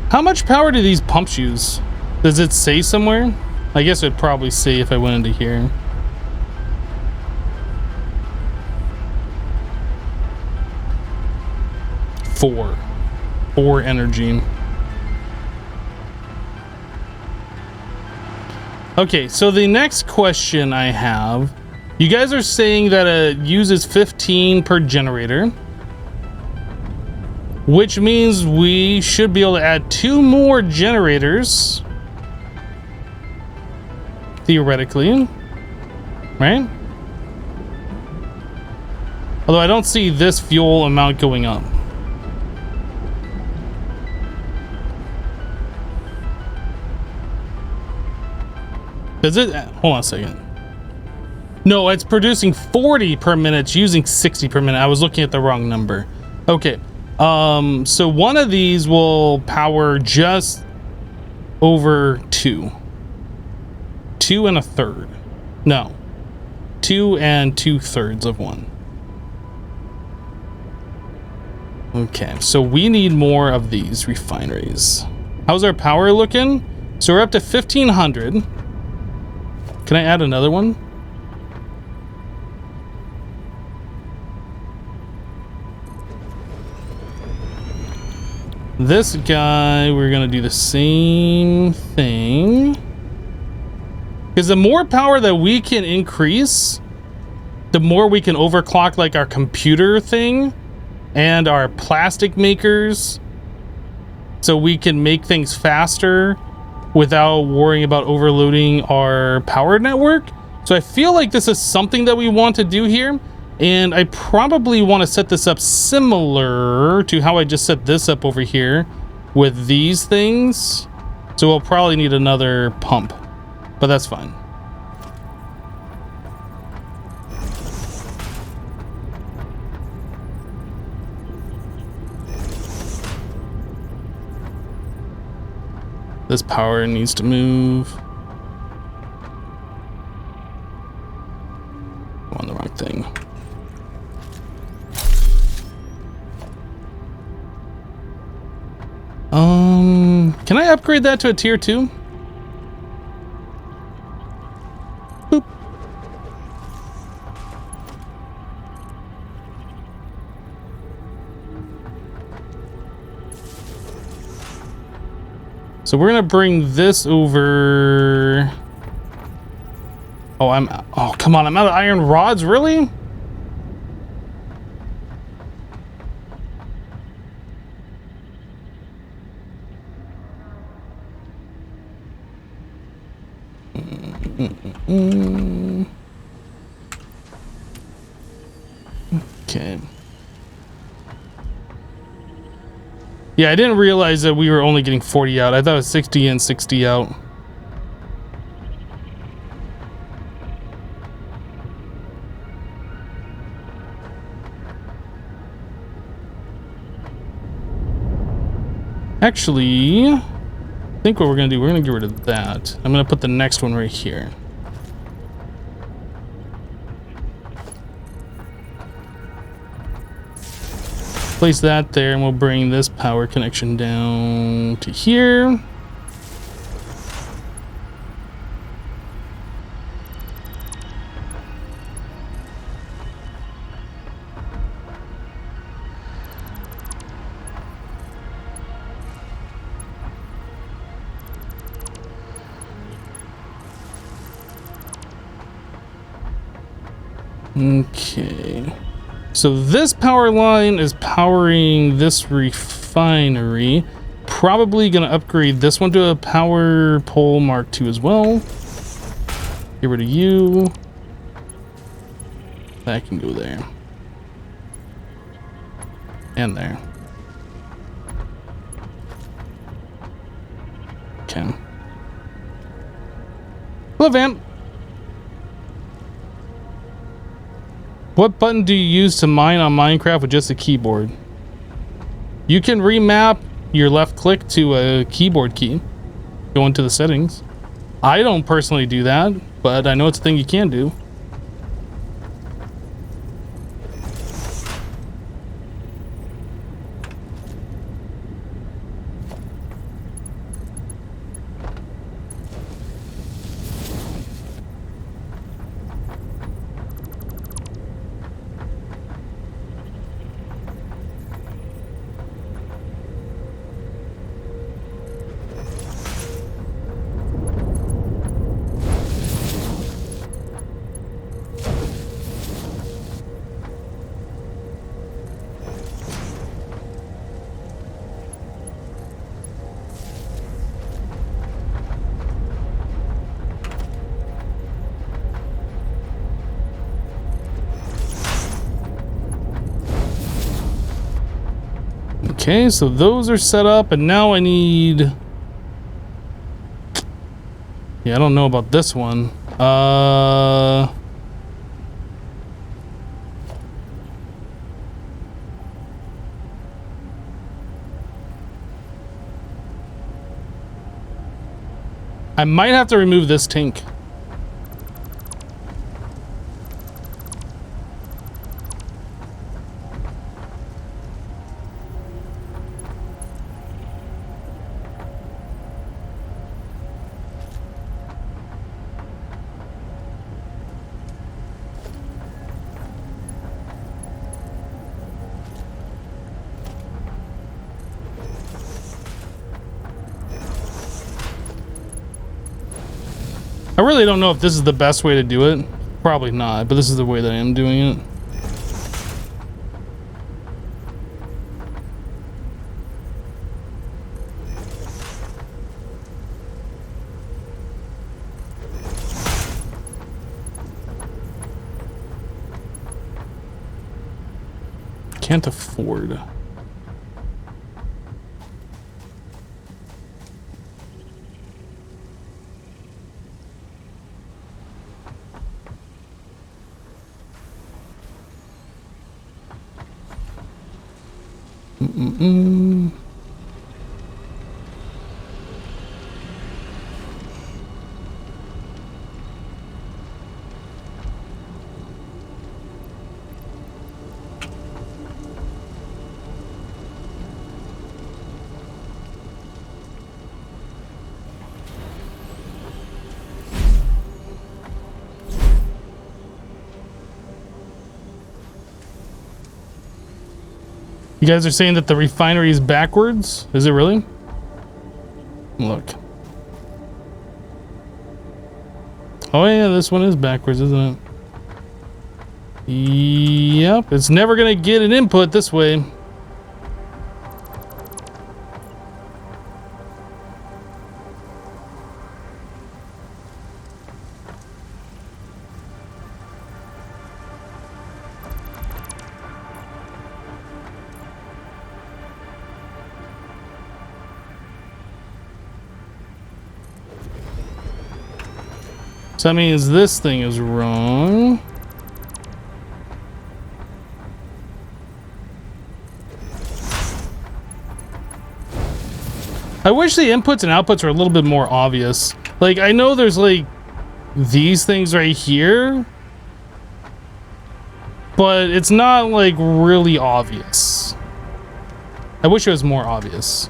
How much power do these pumps use? Does it say somewhere? I guess it would probably say if I went into here. Four energy. Okay, so the next question I have, you guys are saying that it uses 15 per generator, which means we should be able to add 2 more generators, theoretically, right? Although I don't see this fuel amount going up. Does it? Hold on a second. No, it's producing 40 per minute. It's using 60 per minute. I was looking at the wrong number. Okay. So one of these will power just over 2. 2 1/3. No. 2 2/3 of 1. Okay, so we need more of these refineries. How's our power looking? So we're up to 1500. Can I add another one? This guy, we're gonna do the same thing. Because the more power that we can increase, the more we can overclock like our computer thing and our plastic makers. So we can make things faster without worrying about overloading our power network. So I feel like this is something that we want to do here. And I probably want to set this up similar to how I just set this up over here with these things. So we'll probably need another pump, but that's fine. This power needs to move. I'm on the wrong thing. Can I upgrade that to a tier 2? Boop. So we're gonna bring this over. Oh, come on, I'm out of iron rods, really? Okay. Yeah, I didn't realize that we were only getting 40 out. I thought it was 60 in, 60 out. Actually, I think what we're gonna do, we're gonna get rid of that. I'm gonna put the next one right here. Place that there, and we'll bring this power connection down to here. Okay. So this power line is powering this refinery. Probably gonna upgrade this one to a power pole Mark II as well. Get rid of you. That can go there. And there. Okay. Hello, Vamp. What button do you use to mine on Minecraft with just a keyboard? You can remap your left click to a keyboard key. Go into the settings. I don't personally do that, but I know it's a thing you can do. Okay, so those are set up, and now I need... Yeah, I don't know about this one. I might have to remove this tank. I really don't know if this is the best way to do it. Probably not, but this is the way that I am doing it. Can't afford. You guys are saying that the refinery is backwards? Is it really? Look. Oh yeah, this one is backwards, isn't it? Yep, it's never gonna get an input this way. So that means this thing is wrong. I wish the inputs and outputs were a little bit more obvious. Like, I know there's like these things right here, but it's not like really obvious. I wish it was more obvious.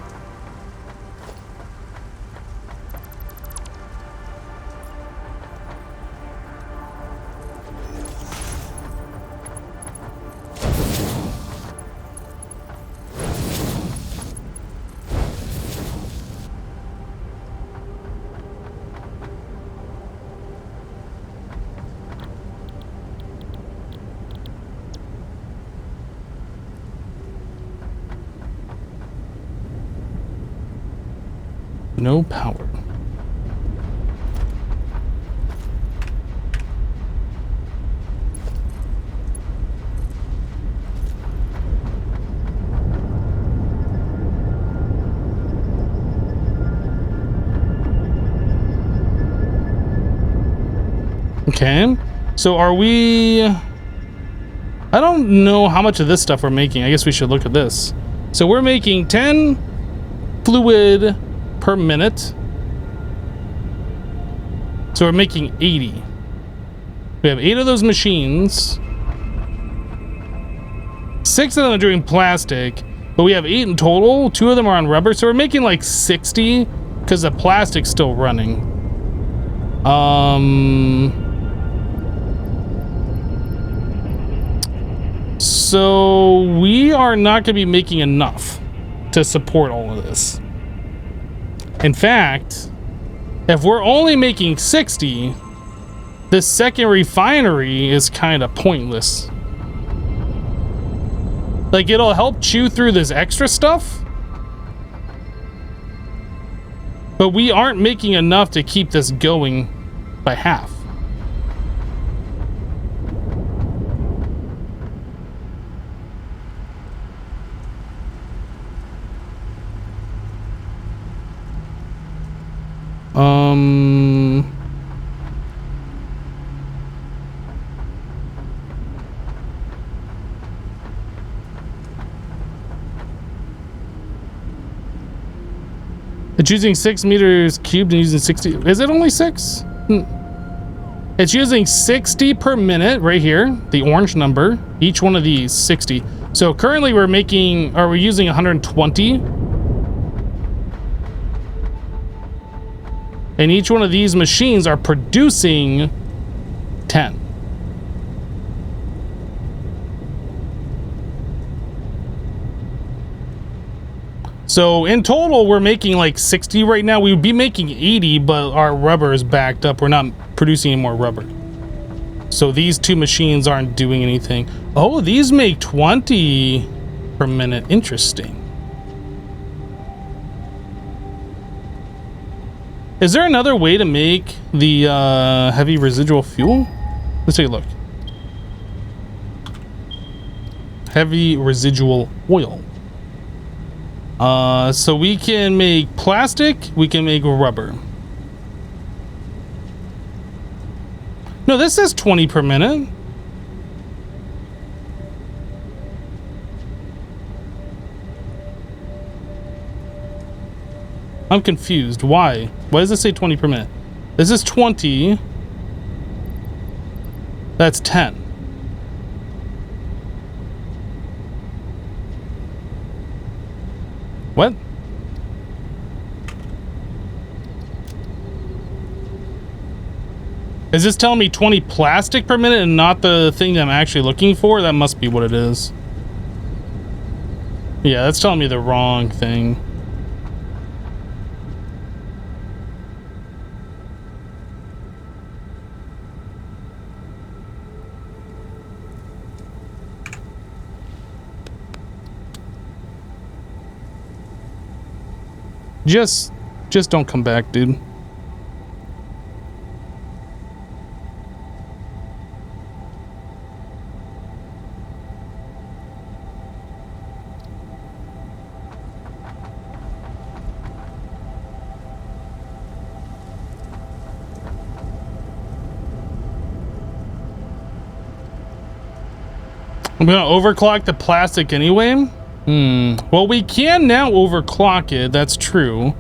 No power. Okay, so are we... I don't know how much of this stuff we're making. I guess we should look at this. So we're making 10 fluid per minute. So we're making 80. We have 8 of those machines. 6 of them are doing plastic, but we have 8 in total. 2 of them are on rubber, so we're making like 60 because the plastic's still running. So we are not going to be making enough to support all of this. In fact, if we're only making 60, this second refinery is kind of pointless. Like, it'll help chew through this extra stuff, but we aren't making enough to keep this going by half. It's using 6 meters cubed and using 60. Is it only 6? It's using 60 per minute right here, the orange number. Each one of these 60. So currently we're using 120. And each one of these machines are producing 10. So in total, we're making like 60 right now. We would be making 80, but our rubber is backed up. We're not producing any more rubber. So these 2 machines aren't doing anything. Oh, these make 20 per minute. Interesting. Is there another way to make the heavy residual fuel? Let's take a look. Heavy residual oil. So we can make plastic, we can make rubber. No, this says 20 per minute. I'm confused. Why? Why does it say 20 per minute? This is 20. That's 10. What? Is this telling me 20 plastic per minute and not the thing that I'm actually looking for? That must be what it is. Yeah, that's telling me the wrong thing. Just don't come back, dude. I'm gonna overclock the plastic anyway. Well, we can now overclock it. That's true.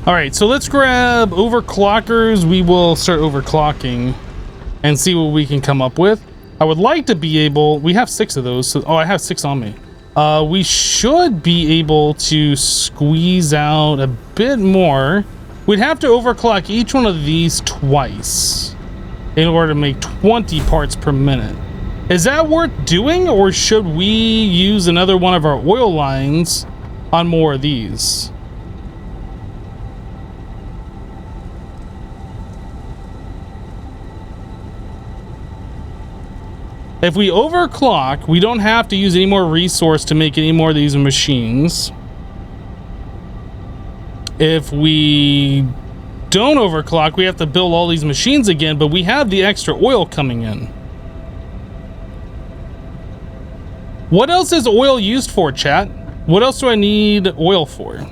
All right, so let's grab overclockers. We will start overclocking and see what we can come up with. I would like to be able, we have 6 of those. So, oh, I have 6 on me. We should be able to squeeze out a bit more. We'd have to overclock each one of these twice in order to make 20 parts per minute. Is that worth doing, or should we use another one of our oil lines on more of these? If we overclock, we don't have to use any more resource to make any more of these machines. If we don't overclock, we have to build all these machines again, but we have the extra oil coming in. What else is oil used for, chat? What else do I need oil for?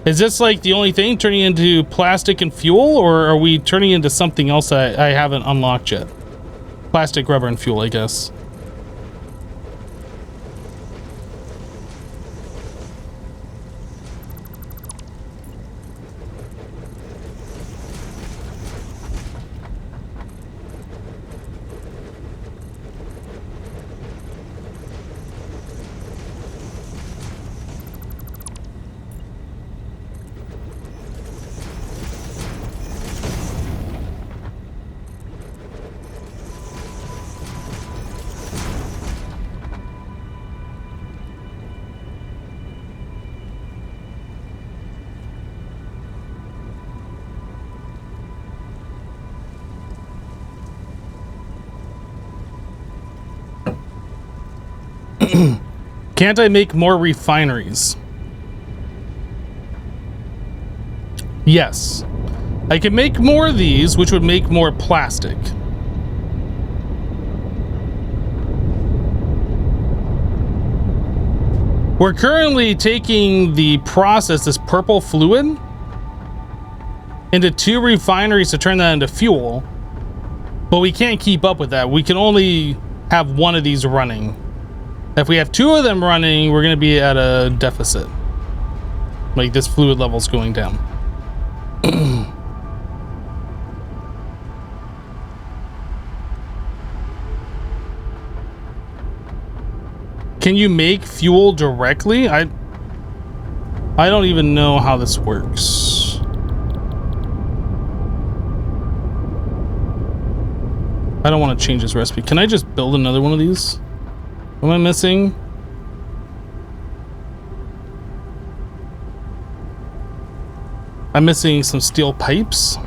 Is this like the only thing, turning into plastic and fuel, or are we turning into something else that I haven't unlocked yet? Plastic, rubber, and fuel, I guess. Can't I make more refineries? Yes. I can make more of these, which would make more plastic. We're currently taking the process, this purple fluid, into 2 refineries to turn that into fuel. But we can't keep up with that. We can only have 1 of these running. If we have 2 of them running, we're going to be at a deficit. Like, this fluid level's going down. Can you make fuel directly? I don't even know how this works. I don't want to change this recipe. Can I just build another one of these? What am I missing? I'm missing some steel pipes.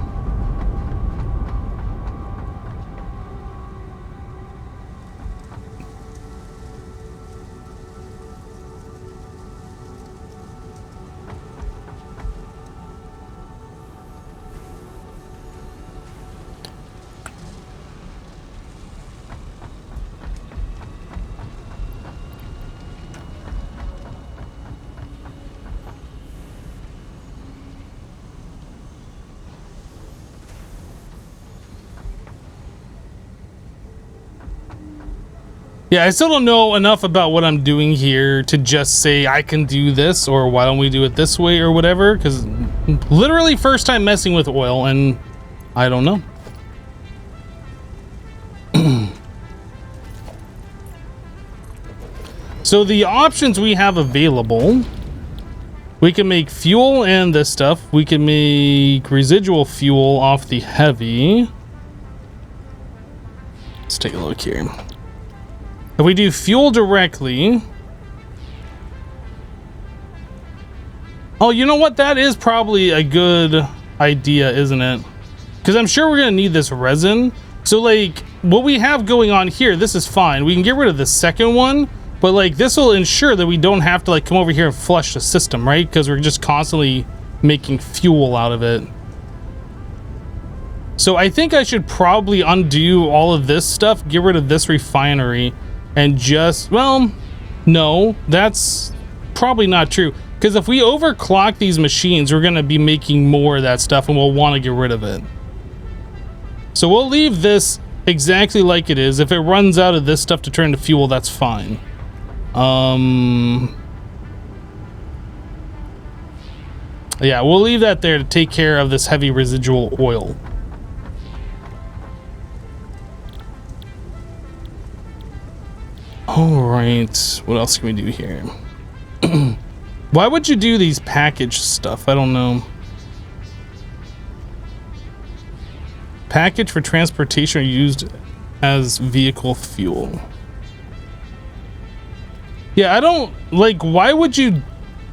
Yeah, I still don't know enough about what I'm doing here to just say I can do this, or why don't we do it this way or whatever, because literally first time messing with oil and I don't know. So the options we have available, we can make fuel and this stuff. We can make residual fuel off the heavy. Let's take a look here. If we do fuel directly... Oh, you know what? That is probably a good idea, isn't it? Because I'm sure we're going to need this resin. So, like, what we have going on here, this is fine. We can get rid of the second one. But, like, this will ensure that we don't have to, like, come over here and flush the system, right? Because we're just constantly making fuel out of it. So I think I should probably undo all of this stuff, get rid of this refinery, and just, well, no, that's probably not true. Because if we overclock these machines, we're going to be making more of that stuff, and we'll want to get rid of it. So we'll leave this exactly like it is. If it runs out of this stuff to turn into fuel, that's fine. Yeah, we'll leave that there to take care of this heavy residual oil. All right, what else can we do here? Why would you do these package stuff? I don't know. Package for transportation are used as vehicle fuel. Yeah, I don't like, why would you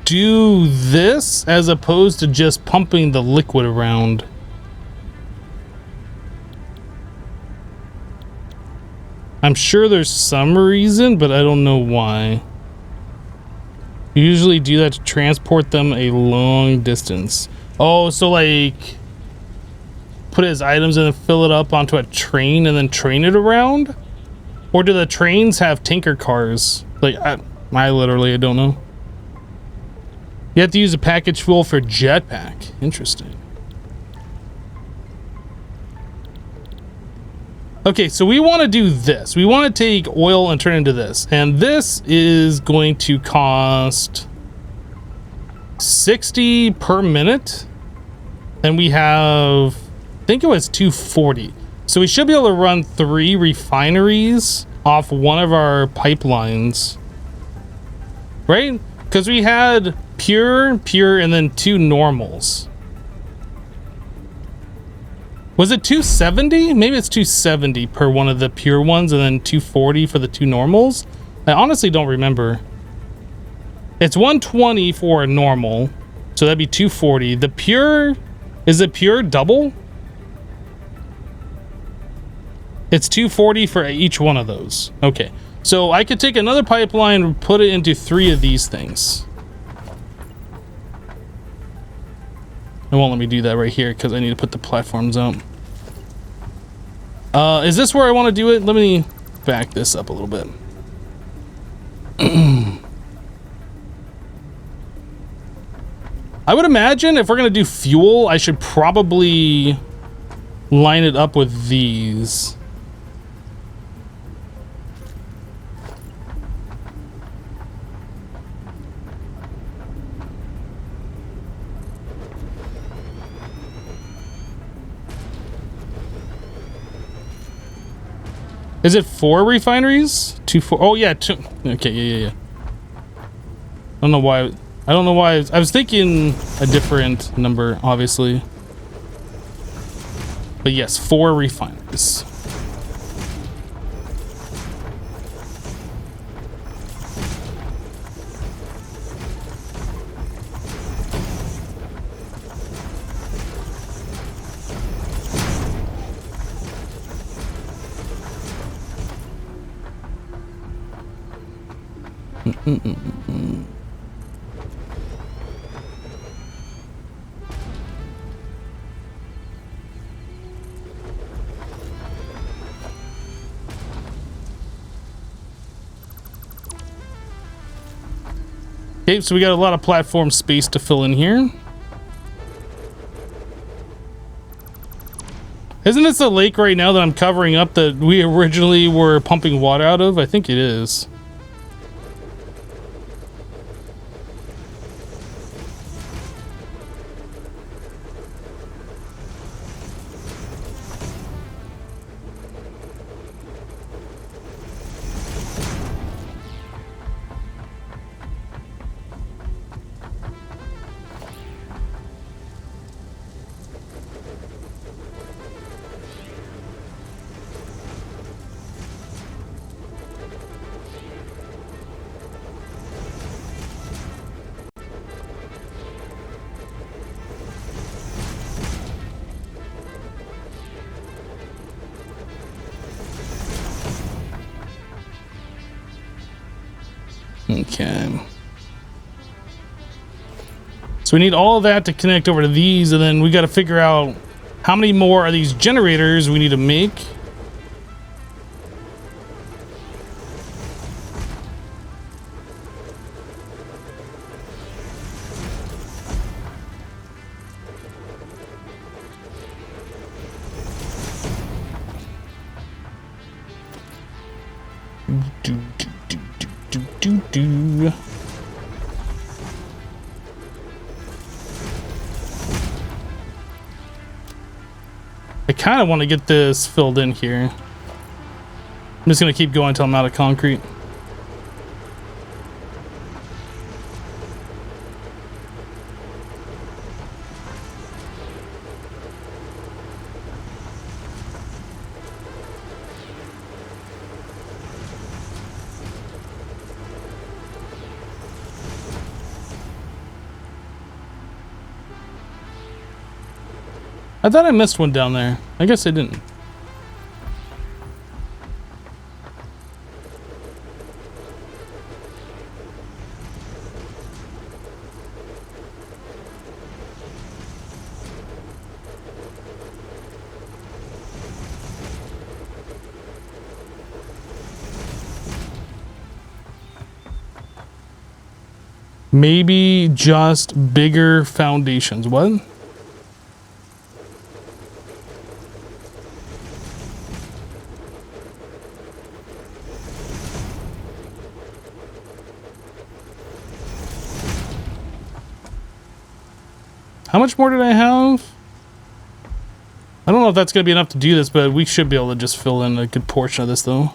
do this as opposed to just pumping the liquid around? I'm sure there's some reason, but I don't know why. You usually do that to transport them a long distance. Oh, so like put his items and then fill it up onto a train and then train it around? Or do the trains have tanker cars? Like, I literally, I don't know. You have to use a package fuel for jetpack. Interesting. Okay, so we want to do this. We want to take oil and turn it into this. And this is going to cost 60 per minute. And we have, I think it was 240. So we should be able to run 3 refineries off one of our pipelines. Right? Because we had pure, and then 2 normals. Was it 270? Maybe it's 270 per one of the pure ones and then 240 for the 2 normals. I honestly don't remember. It's 120 for a normal, so that'd be 240. The pure, is it pure double? It's 240 for each one of those. Okay, so I could take another pipeline and put it into 3 of these things. It won't let me do that right here because I need to put the platforms out. Is this where I want to do it? Let me back this up a little bit. I would imagine if we're going to do fuel, I should probably line it up with these. Is it 4 refineries? 2, 4. Oh yeah, 2. Okay, yeah. I don't know why. I was thinking a different number, obviously. But yes, 4 refineries. Okay, so we got a lot of platform space to fill in here. Isn't this the lake right now that I'm covering up that we originally were pumping water out of? I think it is. Okay. So we need all of that to connect over to these, and then we got to figure out how many more are these generators we need to make. Do. I kind of want to get this filled in here. I'm just going to keep going until I'm out of concrete. I thought I missed one down there. I guess I didn't. Maybe just bigger foundations. What? How much more did I have? I don't know if that's going to be enough to do this, but we should be able to just fill in a good portion of this, though.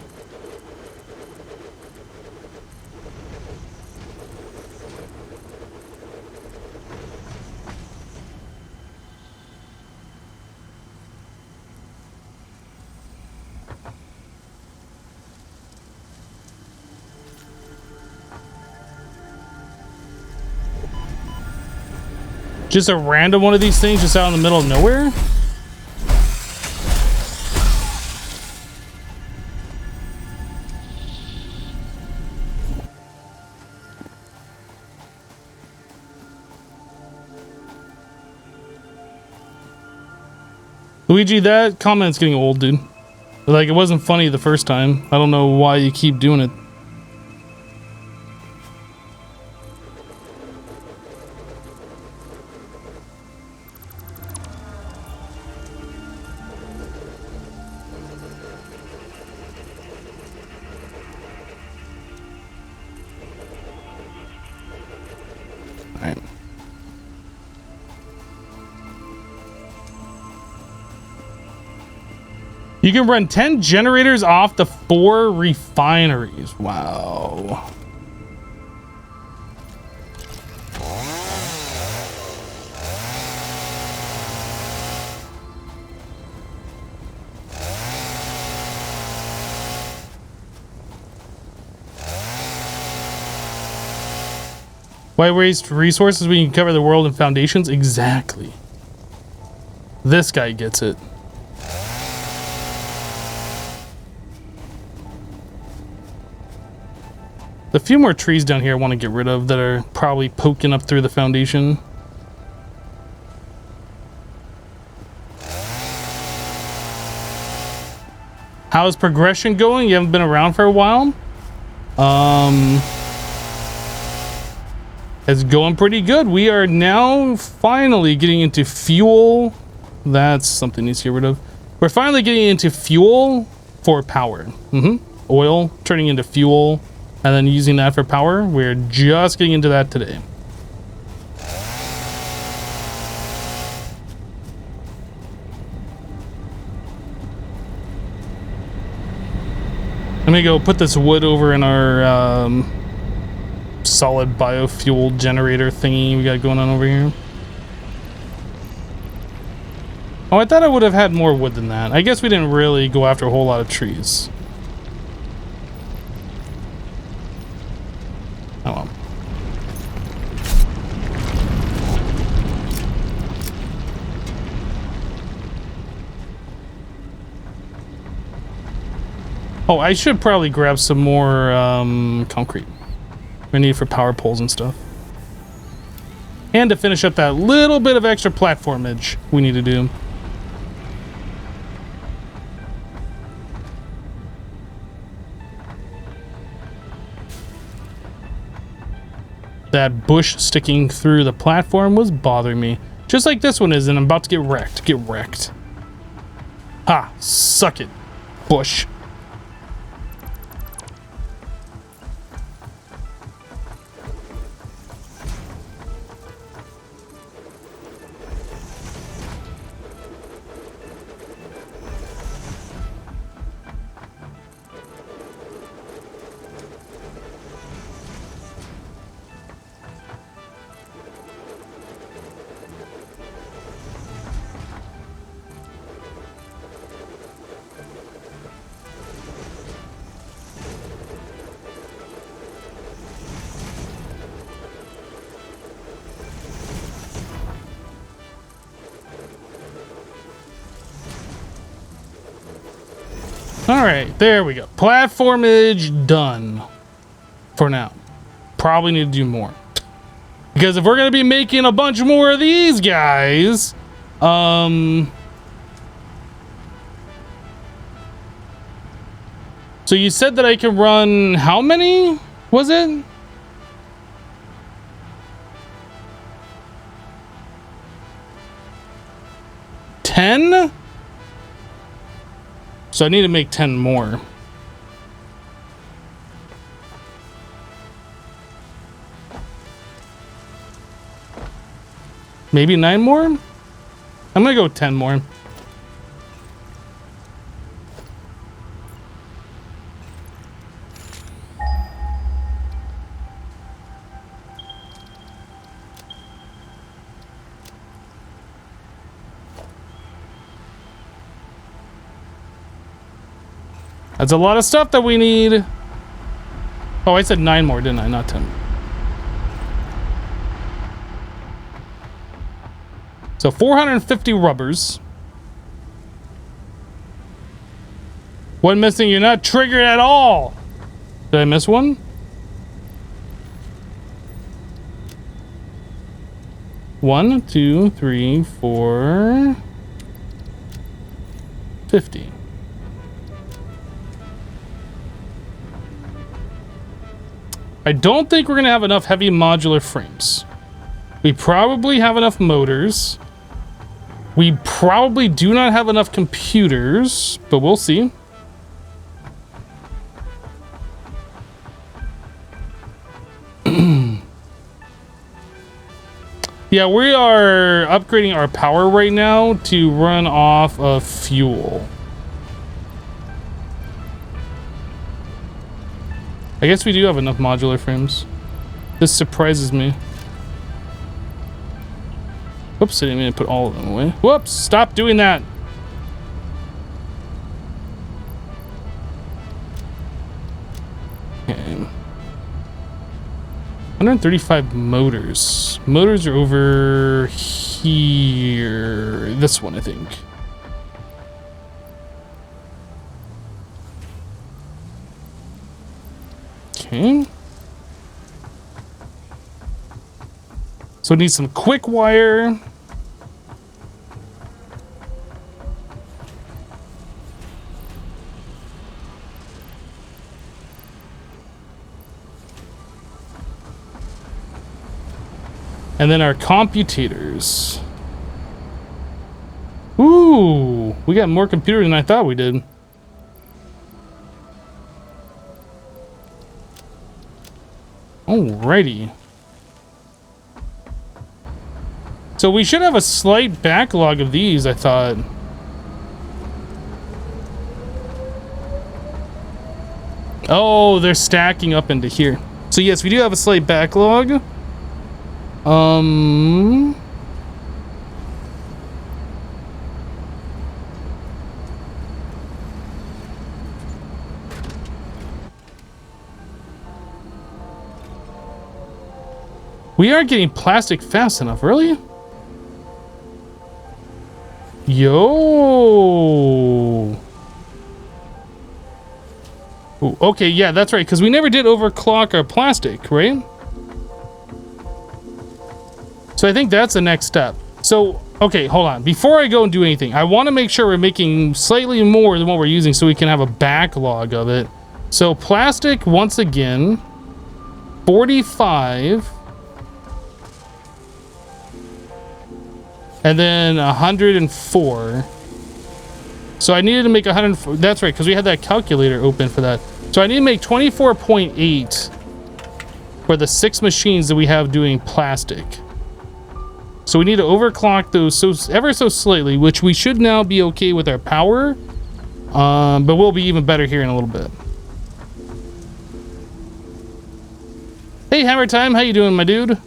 Just a random one of these things just out in the middle of nowhere? Luigi, that comment's getting old, dude. Like, it wasn't funny the first time. I don't know why you keep doing it. You can run 10 generators off the 4 refineries. Wow. Why waste resources when you can cover the world in foundations? Exactly. This guy gets it. The few more trees down here I want to get rid of that are probably poking up through the foundation. How's progression going? You haven't been around for a while? It's going pretty good. We are now finally getting into fuel. That's something needs to get rid of. We're finally getting into fuel for power. Oil turning into fuel and then using that for power. We're just getting into that today. Let me go put this wood over in our solid biofuel generator thingy we got going on over here. Oh, I thought I would have had more wood than that. I guess we didn't really go after a whole lot of trees. Oh well. Oh, I should probably grab some more concrete. We need for power poles and stuff. And to finish up that little bit of extra platformage we need to do. That bush sticking through the platform was bothering me. Just like this one is, and I'm about to get wrecked. Get wrecked. Ha! Suck it, bush. All right, there we go. Platformage done for now. Probably need to do more. Because if we're going to be making a bunch more of these guys, so you said that I can run how many? Was it? $10? So I need to make 10 more. Maybe 9 more? I'm gonna go 10 more. That's a lot of stuff that we need. Oh, I said 9 more, didn't I? Not 10. So 450 rubbers. One missing, you're not triggered at all. Did I miss one? One, 2, 3, 4, 50. I don't think we're gonna have enough heavy modular frames. We probably have enough motors. We probably do not have enough computers, but we'll see. Yeah, we are upgrading our power right now to run off of fuel. I guess we do have enough modular frames. This surprises me. Whoops, I didn't mean to put all of them away. Whoops, stop doing that. Okay. 135 motors. Motors are over here. This one, I think. Okay. So it needs some quick wire. And then our computators. Ooh, we got more computers than I thought we did. Alrighty. So we should have a slight backlog of these, I thought. Oh, they're stacking up into here. So yes, we do have a slight backlog. We aren't getting plastic fast enough, really? Yo. Ooh, okay, yeah, that's right, because we never did overclock our plastic, right? So I think that's the next step. So, okay, hold on. Before I go and do anything, I want to make sure we're making slightly more than what we're using so we can have a backlog of it. So plastic, once again, 45. And then 104. So I needed to make 104. That's right, because we had that calculator open for that. So I need to make 24.8 for the 6 machines that we have doing plastic. So we need to overclock those so ever so slightly, which we should now be okay with our power. But we'll be even better here in a little bit. Hey, Hammer Time, how you doing, my dude?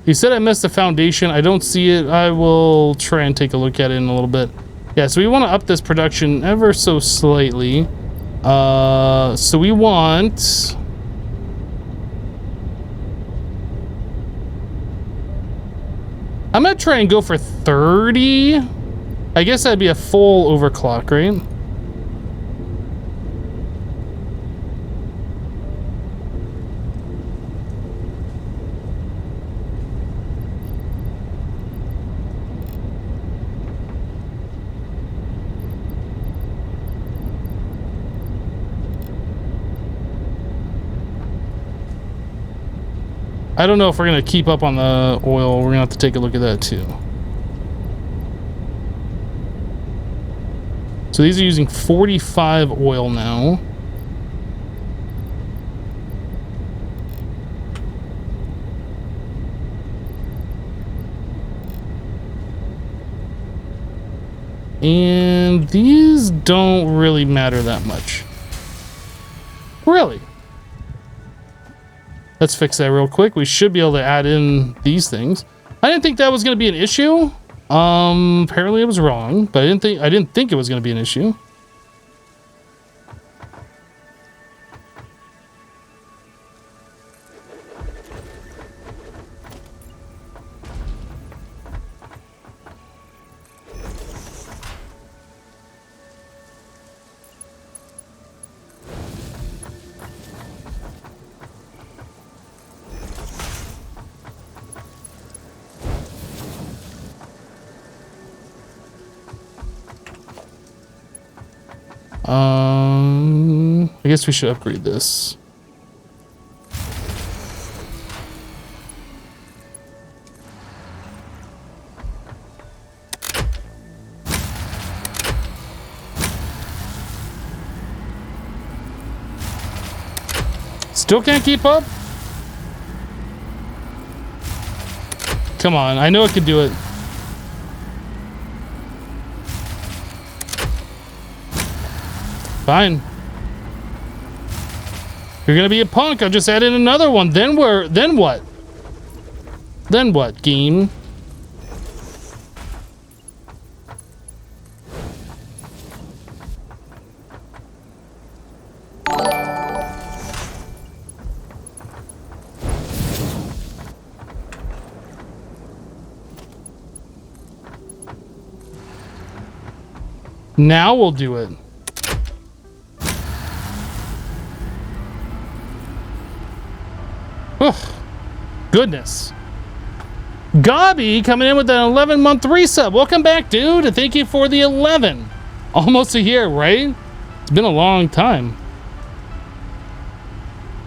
He said I missed the foundation. I don't see it. I will try and take a look at it in a little bit. Yeah, so we want to up this production ever so slightly. So we want... I'm going to try and go for 30. I guess that'd be a full overclock, right? I don't know if we're going to keep up on the oil. We're going to have to take a look at that too. So these are using 45 oil now. And these don't really matter that much. Really? Let's fix that real quick. We should be able to add in these things. I didn't think that was going to be an issue. Apparently I was wrong, but I didn't think it was going to be an issue. I guess we should upgrade this. Still can't keep up? Come on, I know it could do it. Fine. You're gonna be a punk. I'll just add in another one. Then what? Then what, game? Now we'll do it. Oh, goodness. Gobby coming in with an 11-month resub. Welcome back, dude. And thank you for the 11. Almost a year, right? It's been a long time.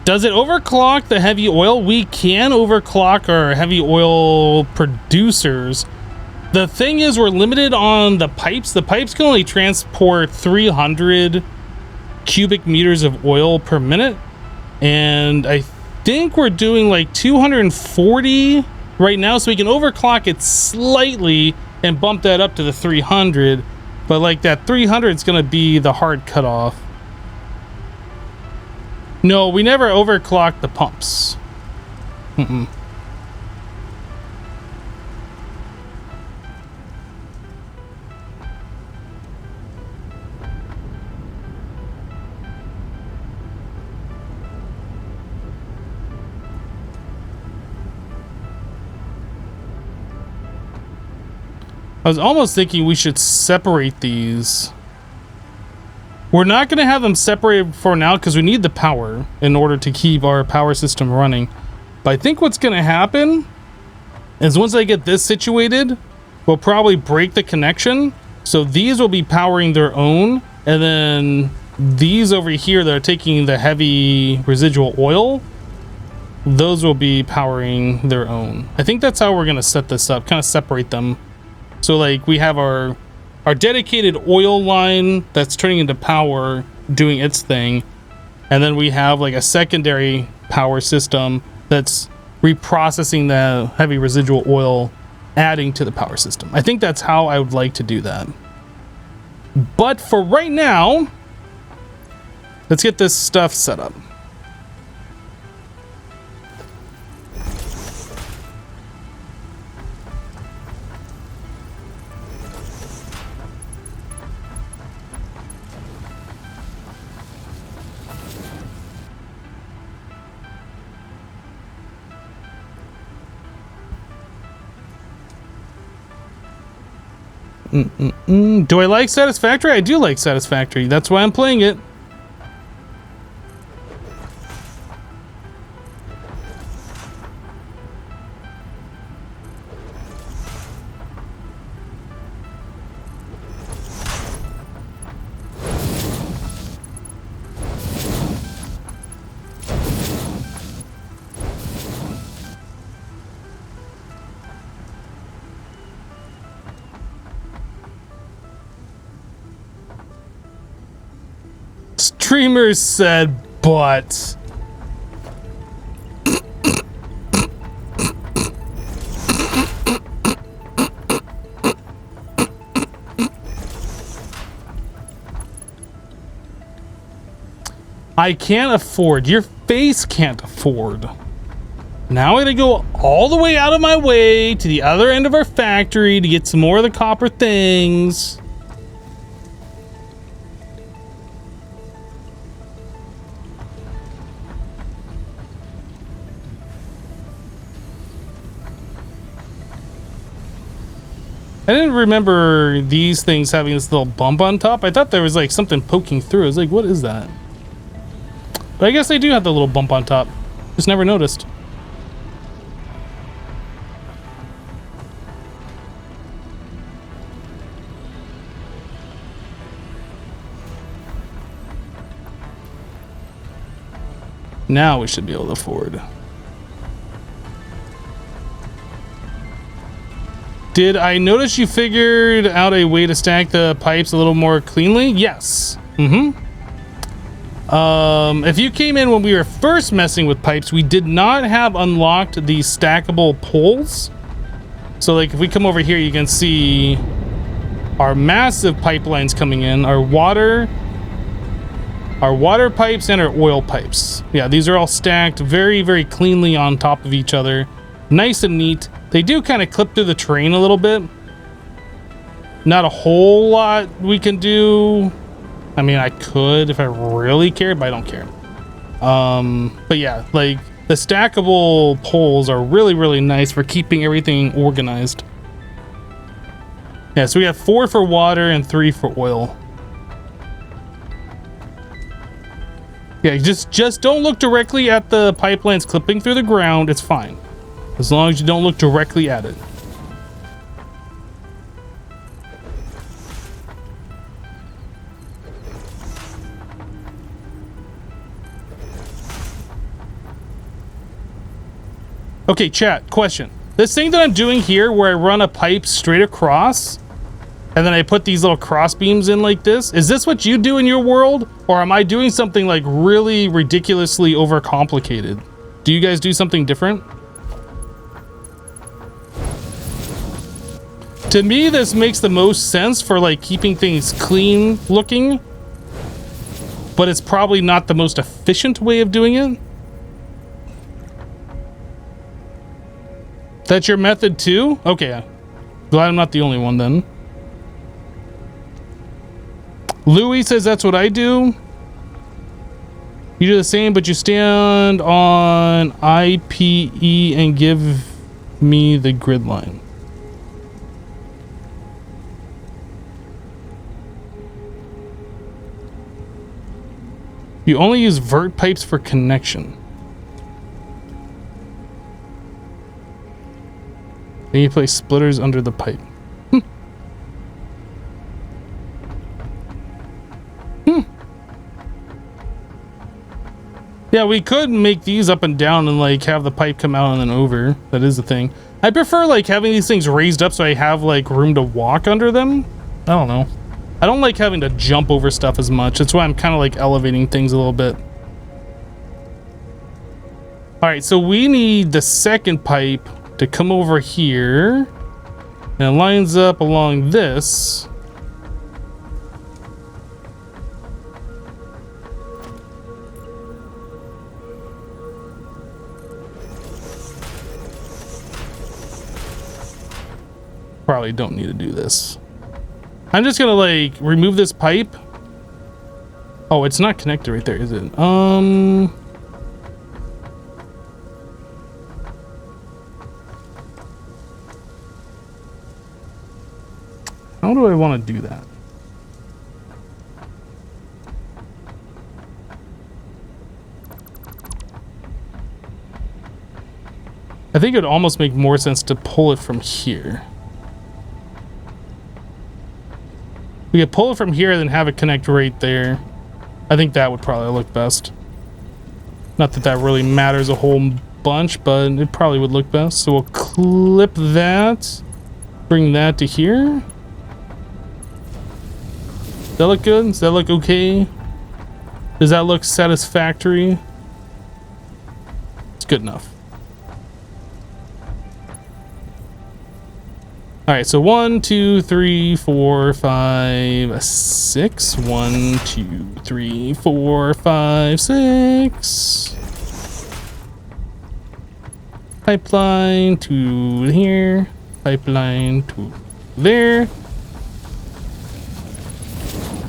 Does it overclock the heavy oil? We can overclock our heavy oil producers. The thing is, we're limited on the pipes. The pipes can only transport 300 cubic meters of oil per minute. And I think we're doing like 240 right now. So we can overclock it slightly and bump that up to the 300. But like that 300 is going to be the hard cutoff. No, we never overclocked the pumps. Mm-mm. I was almost thinking we should separate these. We're not going to have them separated for now because we need the power in order to keep our power system running. But I think what's going to happen is once I get this situated, we'll probably break the connection. So these will be powering their own. And then these over here that are taking the heavy residual oil, those will be powering their own. I think that's how we're going to set this up, kind of separate them. So like we have our dedicated oil line that's turning into power doing its thing, and then we have like a secondary power system that's reprocessing the heavy residual oil, adding to the power system. I think that's how I would like to do that. But for right now, let's get this stuff set up. Do I like Satisfactory? I do like Satisfactory. That's why I'm playing it. Streamers said, but I can't afford. Your face can't afford. Now I gotta go all the way out of my way to the other end of our factory to get some more of the copper things. I didn't remember these things having this little bump on top. I thought there was like something poking through. I was like, what is that? But I guess they do have the little bump on top. Just never noticed. Now we should be able to afford. Did I notice you figured out a way to stack the pipes a little more cleanly? Yes. If you came in when we were first messing with pipes, we did not have unlocked the stackable poles. So like if we come over here, you can see our massive pipelines coming in, our water pipes and our oil pipes. Yeah, these are all stacked very, very cleanly on top of each other. Nice and neat. They do kind of clip through the terrain a little bit. Not a whole lot we can do. I mean, I could if I really cared, but I don't care. But yeah, like the stackable poles are really, really nice for keeping everything organized. Yeah, so we have 4 for water and 3 for oil. Yeah, just don't look directly at the pipelines clipping through the ground. It's fine. As long as you don't look directly at it. Okay, chat, question. This thing that I'm doing here where I run a pipe straight across and then I put these little cross beams in like this, is this what you do in your world? Or am I doing something like really ridiculously overcomplicated? Do you guys do something different? To me, this makes the most sense for like keeping things clean looking, but it's probably not the most efficient way of doing it. That's your method too? Okay. Glad I'm not the only one then. Louis says that's what I do. You do the same, but you stand on IPE and give me the grid line. You only use vert pipes for connection. Then you place splitters under the pipe. Yeah, we could make these up and down and like have the pipe come out and then over. That is the thing. I prefer like having these things raised up so I have like room to walk under them. I don't know. I don't like having to jump over stuff as much. That's why I'm kind of like elevating things a little bit. All right, so we need the second pipe to come over here and it lines up along this. Probably don't need to do this. I'm just gonna like remove this pipe. Oh, it's not connected right there, is it? How do I want to do that? I think it would almost make more sense to pull it from here. We could pull it from here and then have it connect right there. I think that would probably look best. Not that that really matters a whole bunch, but it probably would look best. So we'll clip that. Bring that to here. Does that look good? Does that look okay? Does that look satisfactory? It's good enough. All right, so 1, 2, 3, 4, 5, 6. 1, 2, 3, 4, 5, 6. Pipeline to here. Pipeline to there.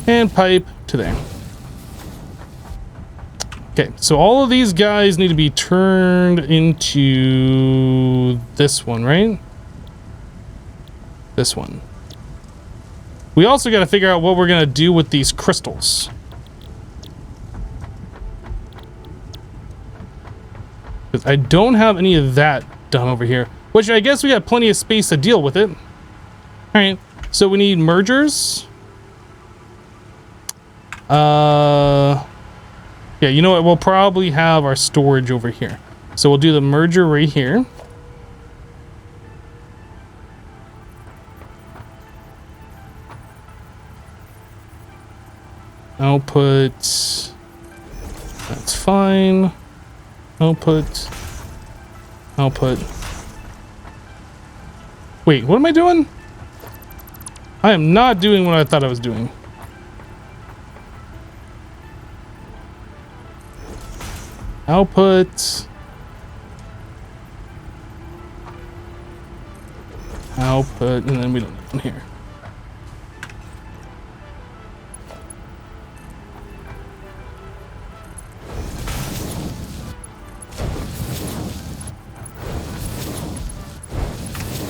And pipe to there. Okay, so all of these guys need to be turned into this one, right? This one. We also got to figure out what we're going to do with these crystals. Because I don't have any of that done over here. Which I guess we got plenty of space to deal with it. Alright, so we need mergers. Yeah, you know what? We'll probably have our storage over here. So we'll do the merger right here. Output. That's fine. Output. Output. Wait, what am I doing? I am not doing what I thought I was doing. Output. Output, and then we don't need one here.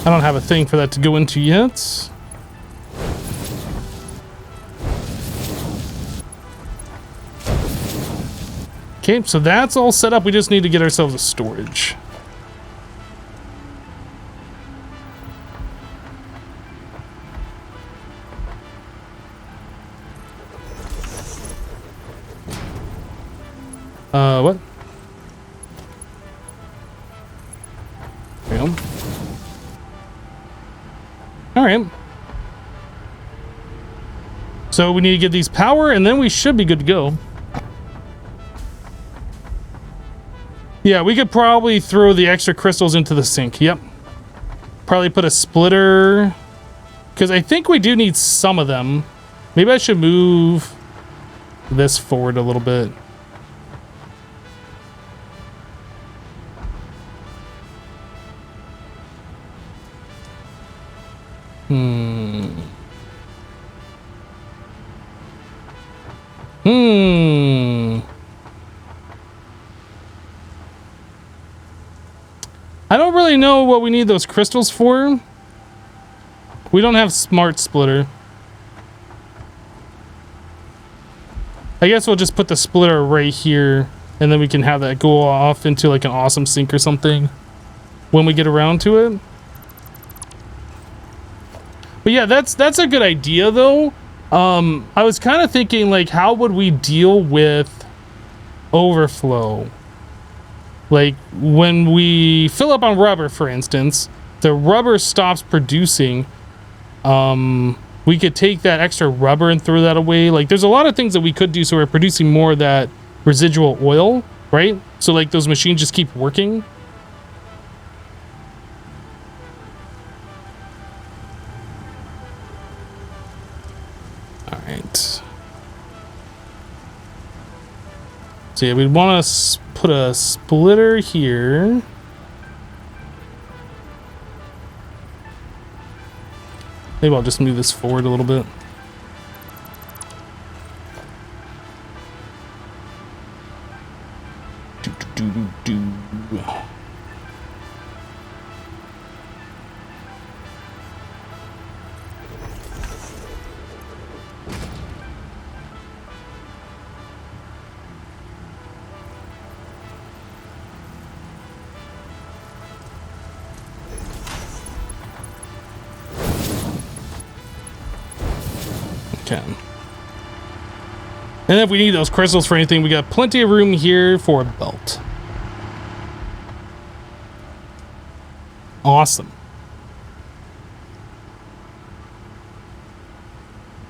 I don't have a thing for that to go into yet. Okay, so that's all set up. We just need to get ourselves a storage. What? right. So we need to get these power, and then we should be good to go. Yeah, we could probably throw the extra crystals into the sink. Yep. Probably put a splitter, because I think we do need some of them. Maybe I should move this forward a little bit. I don't really know what we need those crystals for. We don't have smart splitter. I guess we'll just put the splitter right here, and then we can have that go off into like an awesome sink or something when we get around to it. But yeah, that's a good idea though. I was kind of thinking, like, how would we deal with overflow? Like, when we fill up on rubber, for instance, the rubber stops producing. We could take that extra rubber and throw that away. Like, there's a lot of things that we could do so we're producing more of that residual oil, right? So, like, those machines just keep working. All right. So, yeah, we'd want to put a splitter here. Maybe I'll just move this forward a little bit. Okay. And if we need those crystals for anything, we got plenty of room here for a belt. Awesome.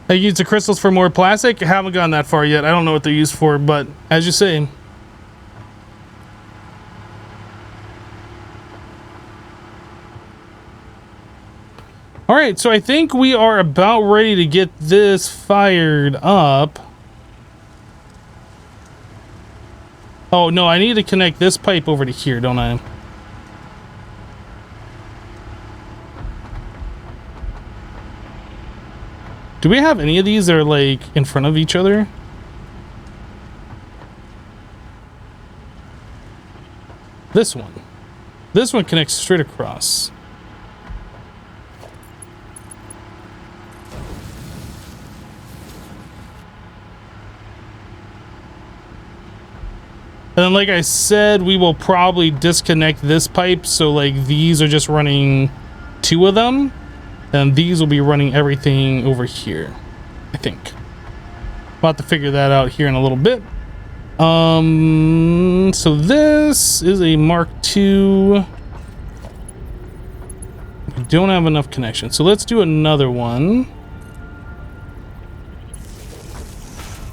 I use the crystals for more plastic. I haven't gone that far yet. I don't know what they're used for, but as you say. All right, so I think we are about ready to get this fired up. Oh, no, I need to connect this pipe over to here, don't I? Do we have any of these that are, like, in front of each other? This one. This one connects straight across. And then, like I said, we will probably disconnect this pipe, so like these are just running 2 of them, and these will be running everything over here, I think. We'll have to figure that out here in a little bit. So this is a Mark II. We don't have enough connection, so let's do another one.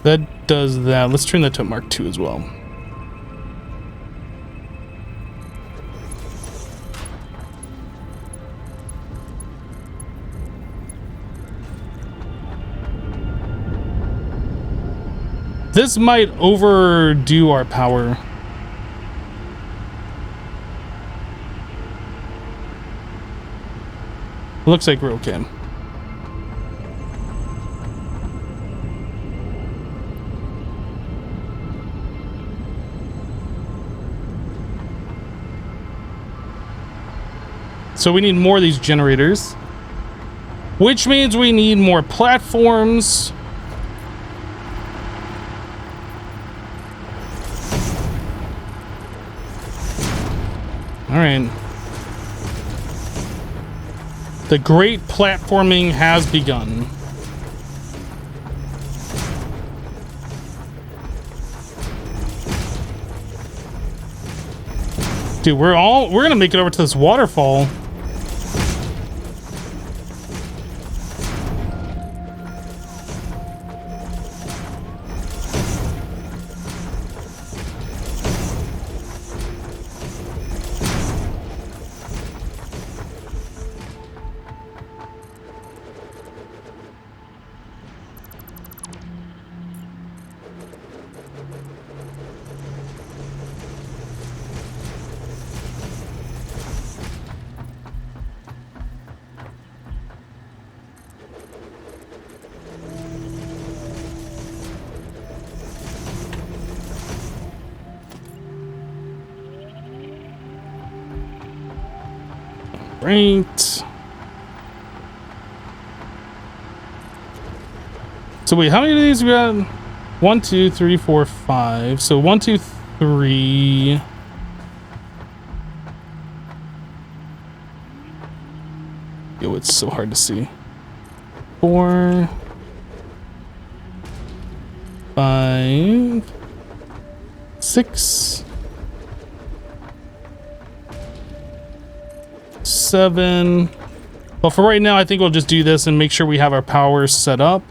That does that. Let's turn that to Mark II as well. This might overdo our power. Looks like we're okay. So we need more of these generators, which means we need more platforms. All right. The great platforming has begun. Dude, we're gonna make it over to this waterfall. Right. So wait, how many of these we got? 1, 2, 3, 4, 5. So 1, 2, 3. Yo, it's so hard to see. 4, 5, 6, 7. Well, for right now, I think we'll just do this and make sure we have our powers set up.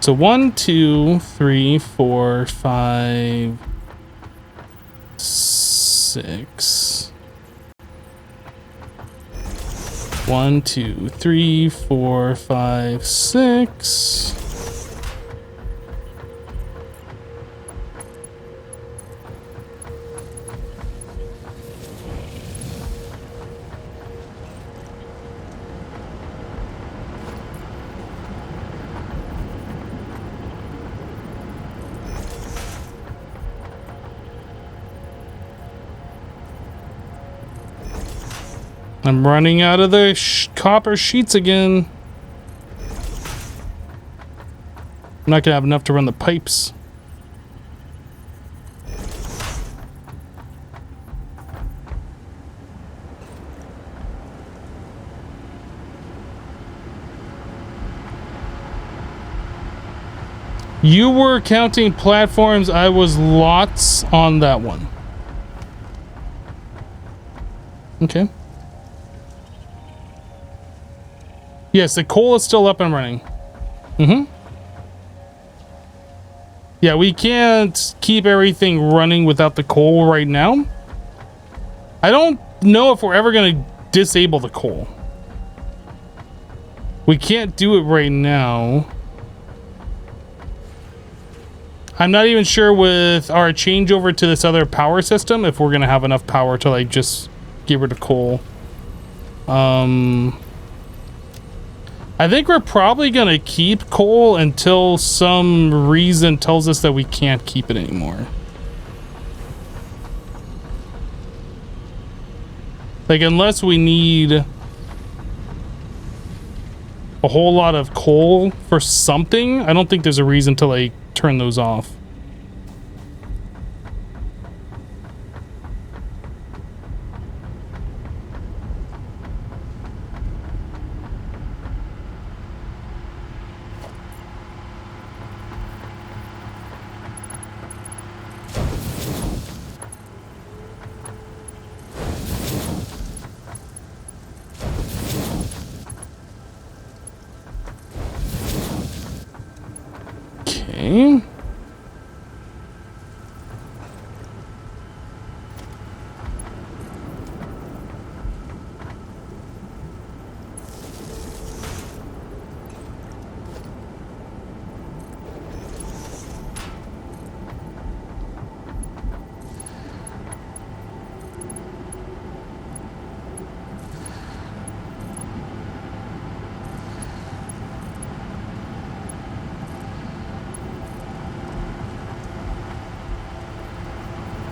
So 1, 2, 3, 4, 5, 6. 1, 2, 3, 4, 5, 6. I'm running out of the copper sheets again. I'm not gonna have enough to run the pipes. You were counting platforms. I was lots on that one. Okay. Yes, the coal is still up and running. Mm-hmm. Yeah, we can't keep everything running without the coal right now. I don't know if we're ever going to disable the coal. We can't do it right now. I'm not even sure with our changeover to this other power system if we're going to have enough power to like just get rid of coal. I think we're probably going to keep coal until some reason tells us that we can't keep it anymore. Like, unless we need a whole lot of coal for something, I don't think there's a reason to, like, turn those off. Okay.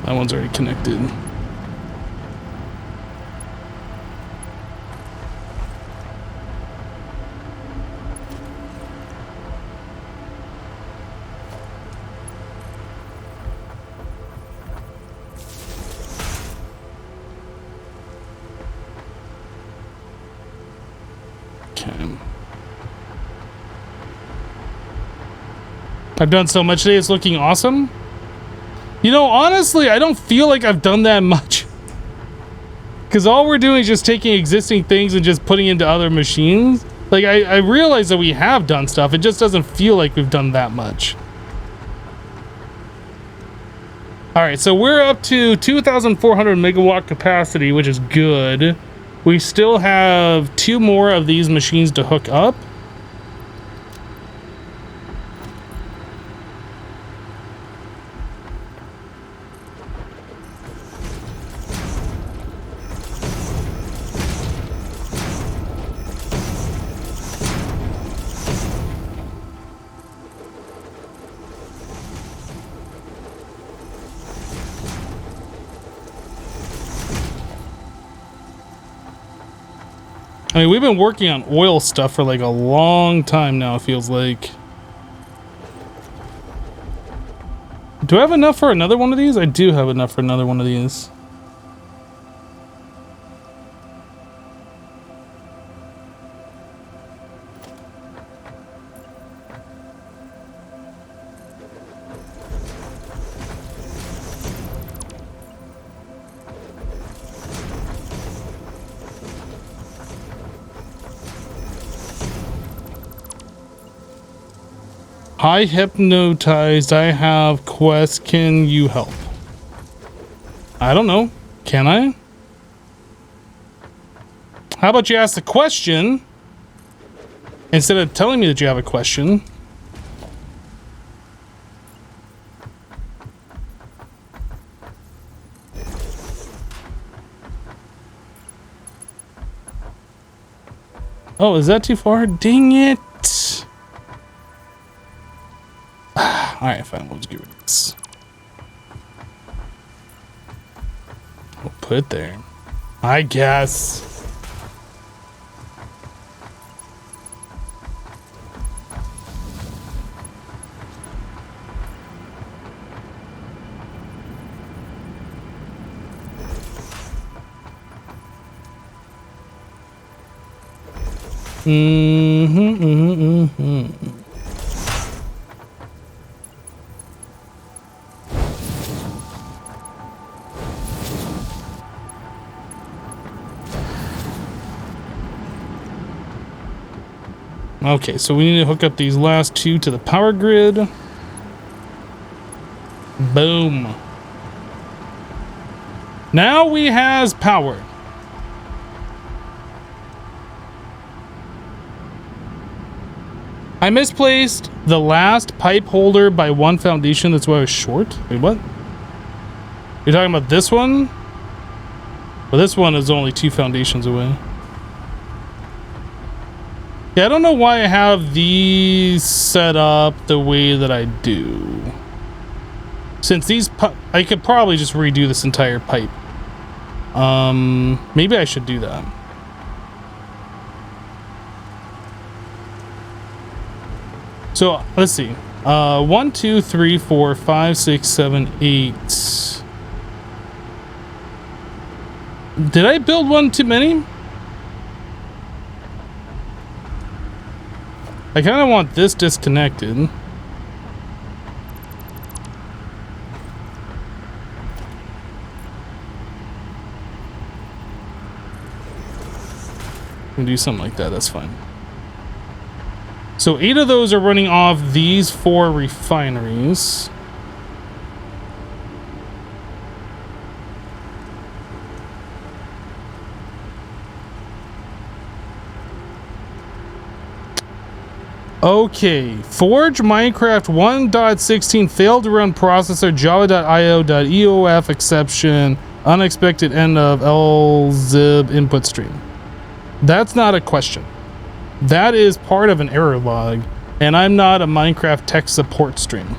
That one's already connected. Okay. I've done so much today, it's looking awesome. You know, honestly, I don't feel like I've done that much. Because all we're doing is just taking existing things and just putting into other machines. Like, I realize that we have done stuff. It just doesn't feel like we've done that much. Alright, so we're up to 2,400 megawatt capacity, which is good. We still have 2 more of these machines to hook up. I mean, we've been working on oil stuff for like a long time now, it feels like. Do I have enough for another one of these? I do have enough for another one of these. I hypnotized. I have quest. Can you help? I don't know. Can I? How about you ask the question instead of telling me that you have a question? Oh, is that too far? Dang it. Alright, fine. We'll just get rid of this. We'll put it there. I guess. Okay, so we need to hook up these last two to the power grid. Boom. Now we has power. I misplaced the last pipe holder by one foundation. That's why I was short. Wait, what? You're talking about this one? Well, this one is only 2 foundations away. Yeah, I don't know why I have these set up the way that I do. Since these, I could probably just redo this entire pipe. Maybe I should do that. So let's see. 1, 2, 3, 4, 5, 6, 7, 8. Did I build one too many? I kind of want this disconnected. I'm gonna do something like that. That's fine. So 8 of those are running off these 4 refineries. Okay, Forge Minecraft 1.16 failed to run processor java.io.eof exception unexpected end of lzib input stream. That's not a question. That is part of an error log, and I'm not a Minecraft tech support stream.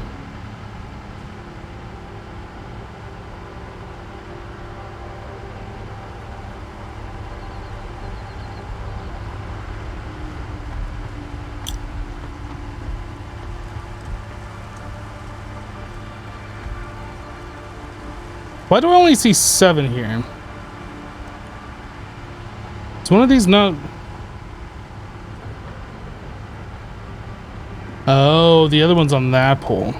Why do I only see 7 here? Is one of these not... Oh, the other one's on that pole.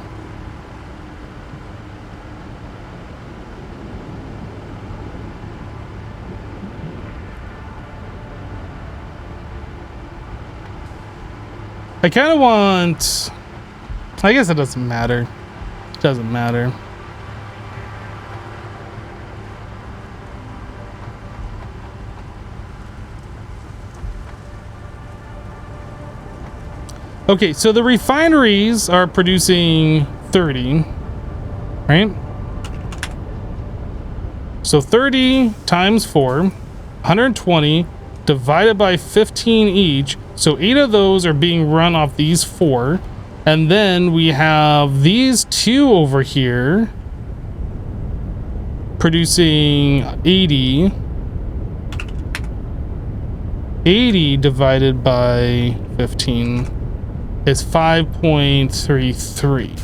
I kind of want... I guess it doesn't matter. It doesn't matter. Okay, so the refineries are producing 30, right? So 30 times 4, 120 divided by 15 each. So 8 of those are being run off these 4. And then we have these 2 over here producing 80. 80 divided by 15 is 5.33.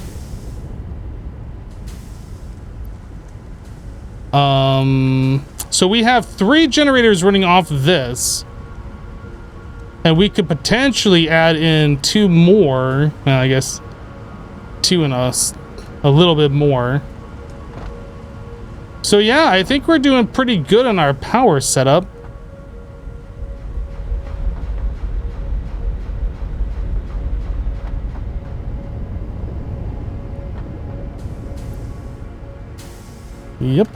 So we have 3 generators running off this, and we could potentially add in 2 more. I guess 2 and a little bit more. So yeah, I think we're doing pretty good on our power setup. Yep.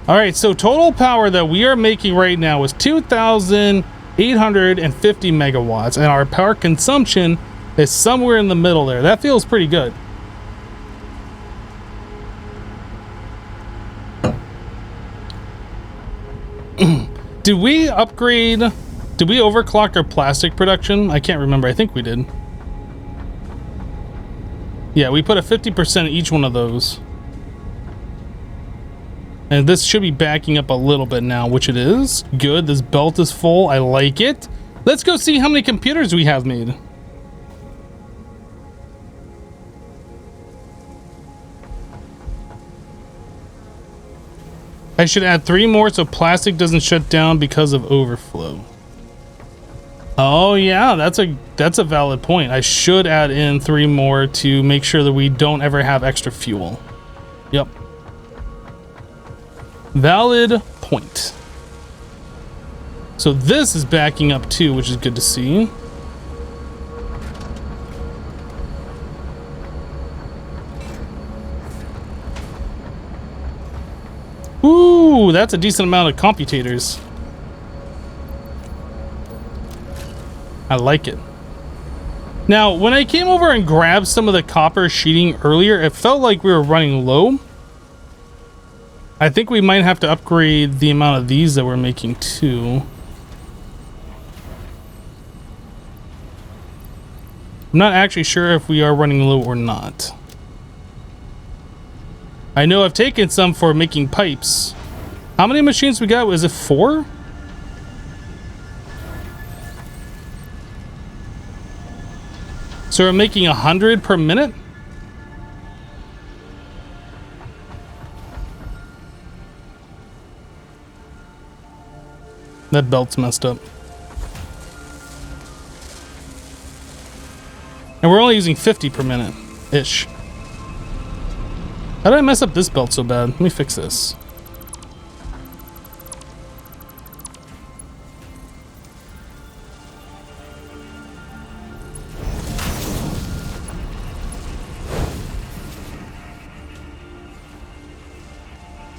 All right, so total power that we are making right now is 2,850 megawatts, and our power consumption is somewhere in the middle there. That feels pretty good. Did we upgrade? Did we overclock our plastic production? I can't remember. I think we did. Yeah, we put a 50% in each one of those. And this should be backing up a little bit now, which it is. Good. This belt is full. I like it. Let's go see how many computers we have made. I should add 3 more so plastic doesn't shut down because of overflow. Oh yeah, that's a valid point. I should add in 3 more to make sure that we don't ever have extra fuel. Yep. Valid point. So this is backing up too, which is good to see. Ooh, that's a decent amount of computators. I like it. Now, when I came over and grabbed some of the copper sheeting earlier, it felt like we were running low. I think we might have to upgrade the amount of these that we're making too. I'm not actually sure if we are running low or not. I know I've taken some for making pipes. How many machines we got? Was it 4? So we're making 100 per minute? That belt's messed up. And we're only using 50 per minute-ish. How did I mess up this belt so bad? Let me fix this.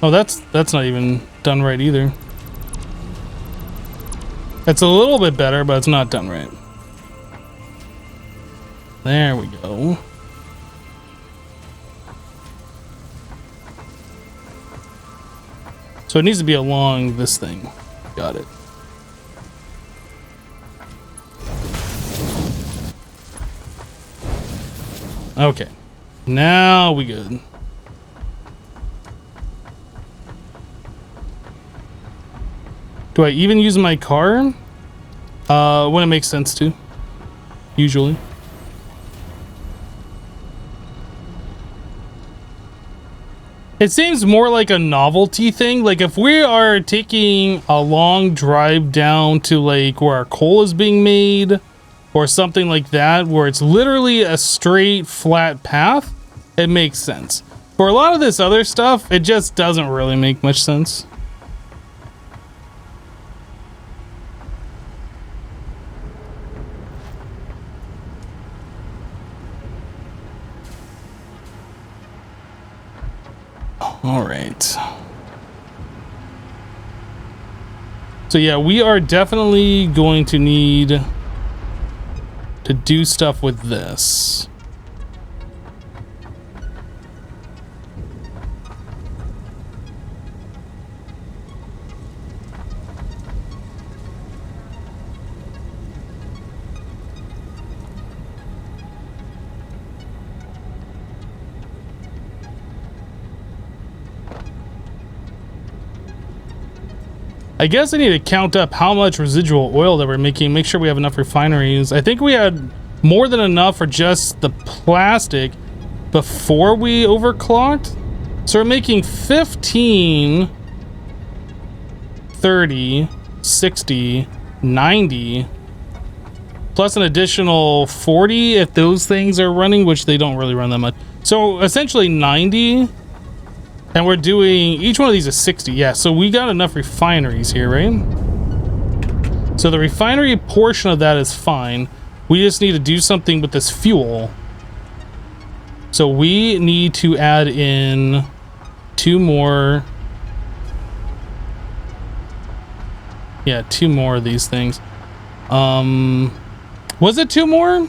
Oh, that's not even done right either. It's a little bit better, but it's not done right. There we go. So it needs to be along this thing. Got it. Okay. Now we good. Do I even use my car? When it makes sense to. Usually. It seems more like a novelty thing. Like if we are taking a long drive down to like where our coal is being made or something like that, where it's literally a straight flat path, it makes sense. For a lot of this other stuff, it just doesn't really make much sense. All right. So yeah, we are definitely going to need to do stuff with this. I guess I need to count up how much residual oil that we're making, make sure we have enough refineries. I think we had more than enough for just the plastic before we overclocked. So we're making 15, 30, 60, 90, plus an additional 40 if those things are running, which they don't really run that much. So essentially 90. And we're doing, each one of these is 60. Yeah, so we got enough refineries here, right? So the refinery portion of that is fine. We just need to do something with this fuel. So we need to add in 2 more. Yeah, 2 more of these things. Was it 2 more?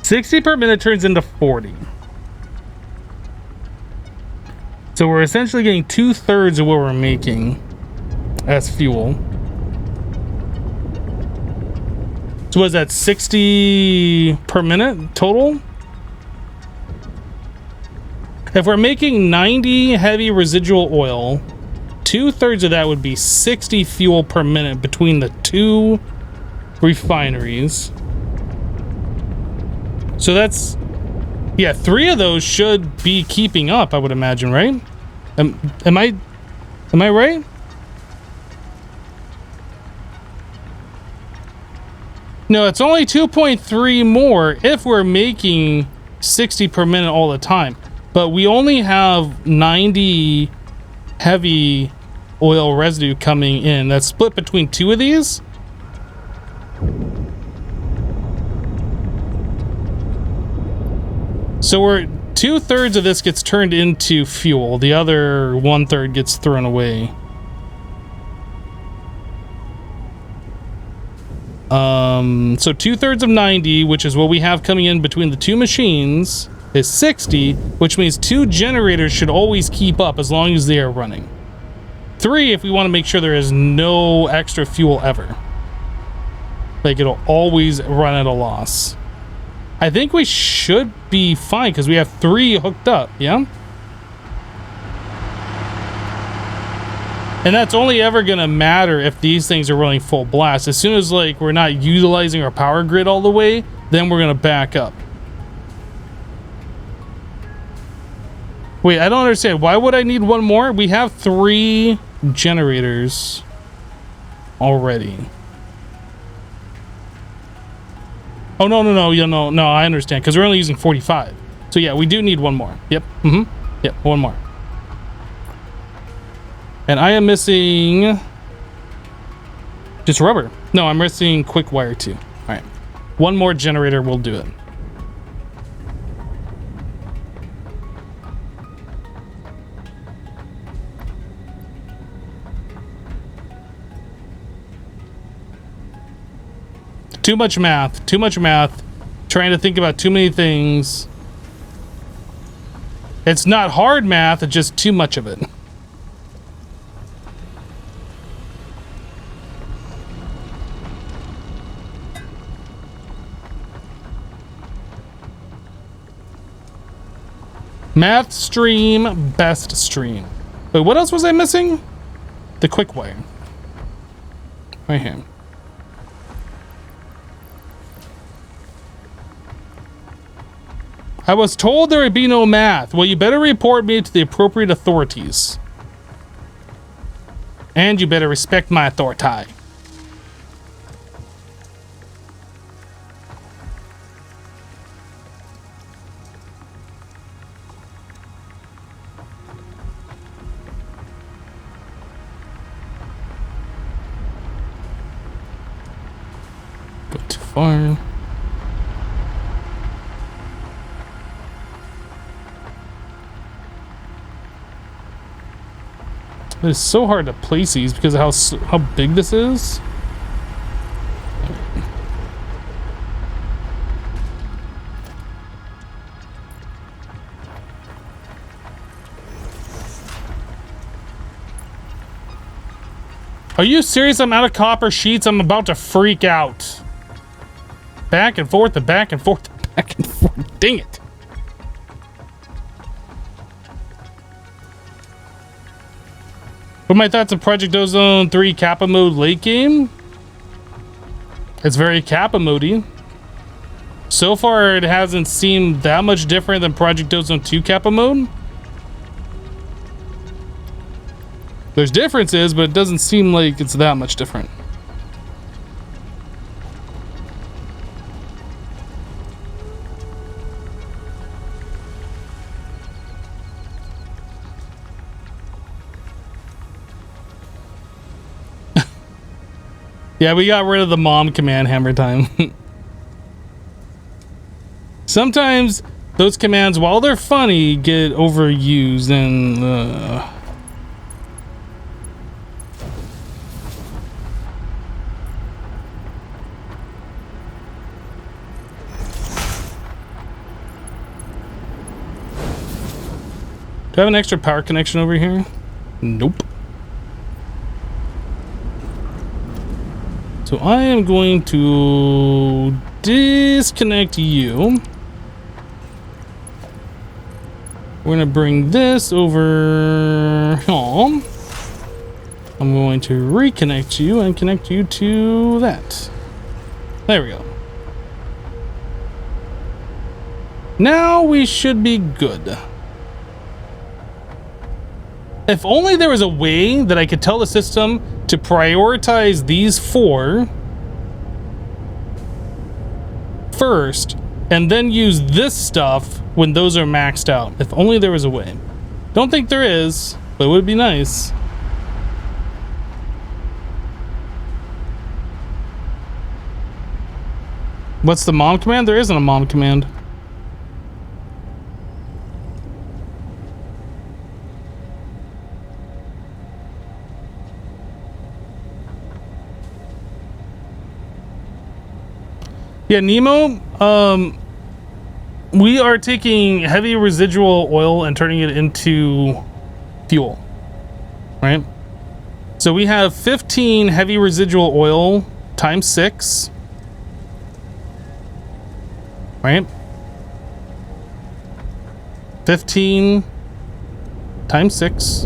$60 per minute turns into 40. So we're essentially getting 2/3 of what we're making as fuel. So was that 60 per minute total? If we're making 90 heavy residual oil, 2/3 of that would be 60 fuel per minute between the 2 refineries. So that's, yeah, 3 of those should be keeping up, I would imagine, right? Am I right? No, it's only 2.3 more if we're making 60 per minute all the time. But we only have 90 heavy oil residue coming in. That's split between 2 of these. So we're 2/3 of this gets turned into fuel. The other 1/3 gets thrown away. So 2/3 of 90, which is what we have coming in between the 2 machines, is 60, which means 2 generators should always keep up as long as they are running. 3 if we want to make sure there is no extra fuel ever. Like, it'll always run at a loss. I think we should be fine because we have 3 hooked up, yeah? And that's only ever going to matter if these things are running full blast. As soon as, like, we're not utilizing our power grid all the way, then we're going to back up. Wait, I don't understand. Why would I need 1 more? We have 3 generators already. Oh, no, I understand, because we're only using 45. So yeah, we do need 1 more. Yep, yep, 1 more. And I am missing just rubber. No, I'm missing quick wire too. All right, 1 more generator will do it. Too much math, trying to think about too many things. It's not hard math, it's just too much of it. Math stream, best stream. Wait, what else was I missing? The quick wire. Right here. I was told there would be no math. Well, you better report me to the appropriate authorities. And you better respect my authority. Go too far. It's so hard to place these because of how big this is. Are you serious? I'm out of copper sheets. I'm about to freak out. Back and forth and back and forth and back and forth. Dang it. What are my thoughts on Project Ozone 3 Kappa mode late game? It's very Kappa modey. So far, it hasn't seemed that much different than Project Ozone 2 Kappa mode. There's differences, but it doesn't seem like it's that much different. Yeah, we got rid of the mom command hammer time. Sometimes those commands, while they're funny, get overused and... Do I have an extra power connection over here? Nope. So I am going to disconnect you. We're gonna bring this over home. I'm going to reconnect you and connect you to that. There we go. Now we should be good. If only there was a way that I could tell the system to prioritize these 4 first and then use this stuff when those are maxed out. If only there was a way. Don't think there is, but it would be nice. What's the mom command? There isn't a mom command. Yeah, Nemo, we are taking heavy residual oil and turning it into fuel, right? So we have 15 heavy residual oil times 6, right? 15 times 6.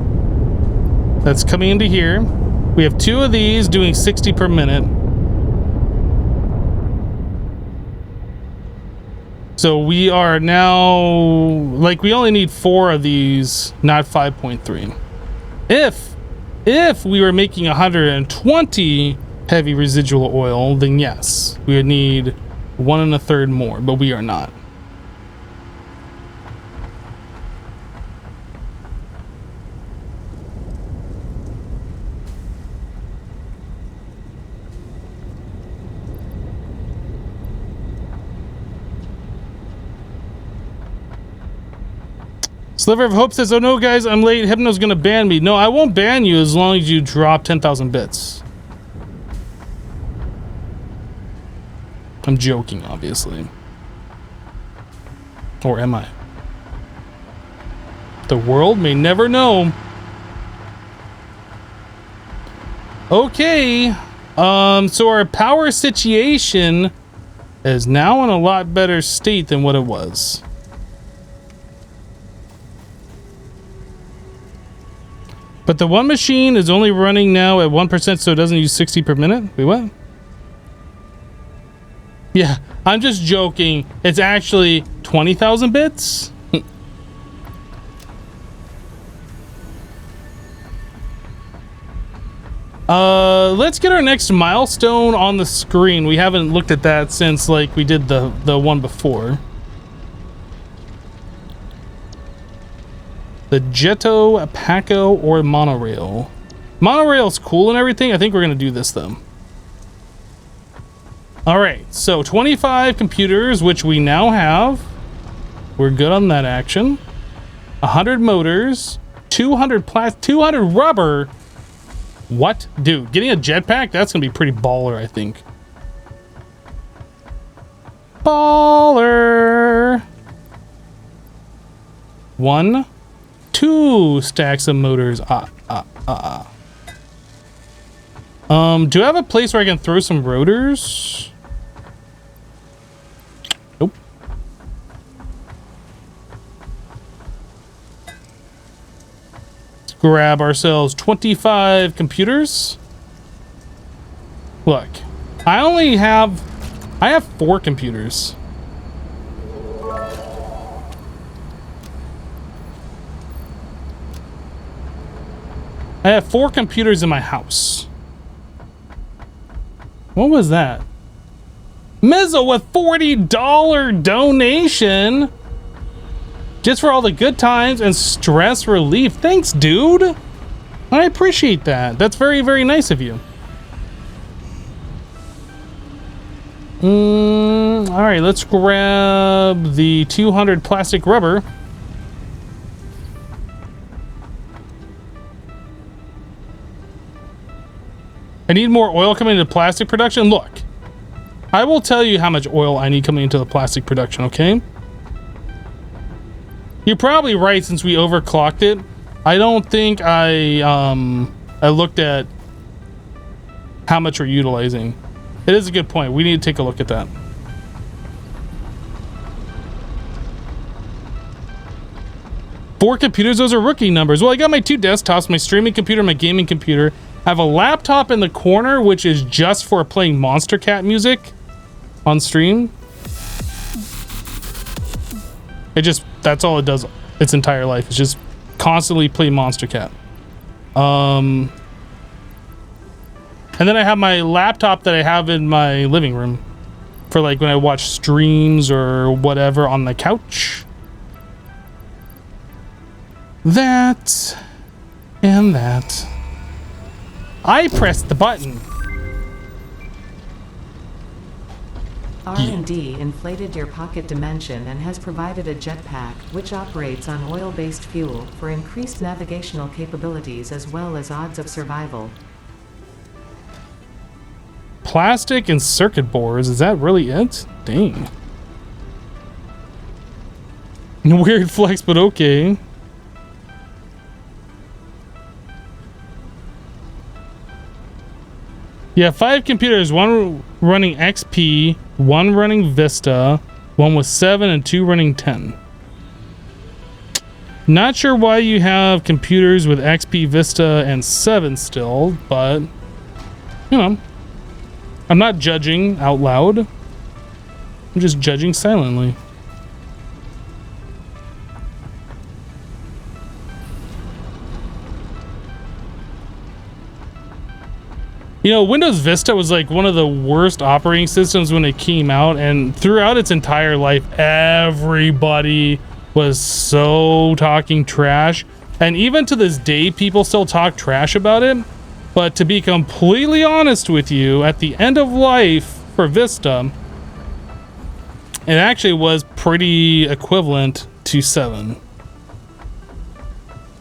That's coming into here. We have 2 of these doing 60 per minute. So we are now, like, we only need 4 of these, not 5.3. If we were making 120 heavy residual oil, then yes, we would need 1 1/3 more, but we are not. Sliver of Hope says, oh no guys, I'm late. Hypno's gonna ban me. No, I won't ban you as long as you drop 10,000 bits. I'm joking, obviously. Or am I? The world may never know. Okay. So our power situation is now in a lot better state than what it was. But the one machine is only running now at 1%, so it doesn't use 60 per minute? Wait, what? Yeah, I'm just joking. It's actually 20,000 bits? Let's get our next milestone on the screen. We haven't looked at that since, like, we did the one before. The Jetto, Paco, or Monorail. Monorail's cool and everything. I think we're going to do this, though. Alright, so 25 computers, which we now have. We're good on that action. 100 motors. 200 rubber. What? Dude, getting a jetpack? That's going to be pretty baller, I think. Baller! 1, 2 stacks of motors. Do I have a place where I can throw some rotors? Nope. Let's grab ourselves 25 computers. Look, I have 4 computers. I have 4 computers in my house. What was that? Mizzo with $40 donation. Just for all the good times and stress relief. Thanks, dude. I appreciate that. That's very, very nice of you. All right, let's grab the 200 plastic rubber. I need more oil coming into plastic production. Look, I will tell you how much oil I need coming into the plastic production, okay? You're probably right since we overclocked it. I don't think I looked at how much we're utilizing. It is a good point. We need to take a look at that. Four computers, those are rookie numbers. Well, I got my 2 desktops, my streaming computer, my gaming computer. I have a laptop in the corner, which is just for playing Monster Cat music on stream. That's all it does its entire life. It's just constantly play Monster Cat. And then I have my laptop that I have in my living room for like when I watch streams or whatever on the couch. That and that. I pressed the button. R&D inflated your pocket dimension and has provided a jetpack, which operates on oil-based fuel, for increased navigational capabilities as well as odds of survival. Plastic and circuit boards, is that really it? Dang. Weird flex, but okay. Yeah, 5 computers, 1 running XP, 1 running Vista, 1 with 7, and 2 running 10. Not sure why you have computers with XP, Vista, and 7 still, but, you know, I'm not judging out loud. I'm just judging silently. You know, Windows Vista was like one of the worst operating systems when it came out, and throughout its entire life, everybody was so talking trash. And even to this day, people still talk trash about it. But to be completely honest with you, at the end of life for Vista, it actually was pretty equivalent to 7.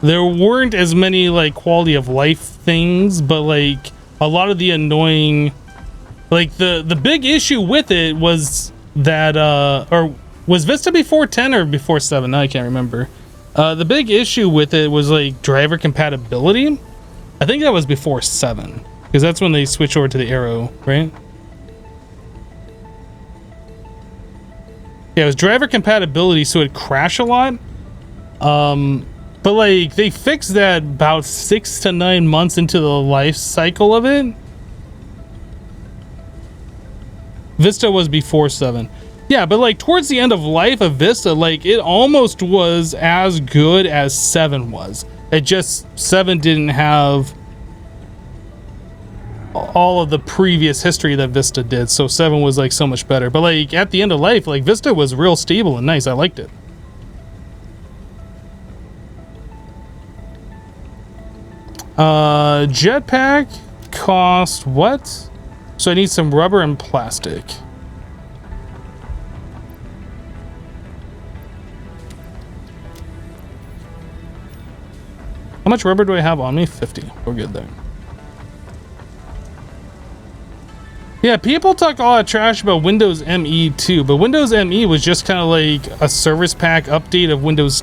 There weren't as many like quality of life things, but like a lot of the annoying, like the big issue with it was that or was Vista before 10 or before 7? I can't remember. The big issue with it was like driver compatibility. I think that was before 7, because that's when they switched over to the Arrow, right? Yeah, it was driver compatibility, so it'd crash a lot. But like they fixed that about 6 to 9 months into the life cycle of it. Vista was before 7. Yeah, but like towards the end of life of Vista, like it almost was as good as 7 was. It just 7 didn't have all of the previous history that Vista did, so 7 was like so much better. But like at the end of life, like Vista was real stable and nice. I liked it. Jetpack cost what? So I need some rubber and plastic. How much rubber do I have on me? 50. We're good there. Yeah, people talk a lot of trash about Windows ME too, but Windows ME was just kind of like a service pack update of Windows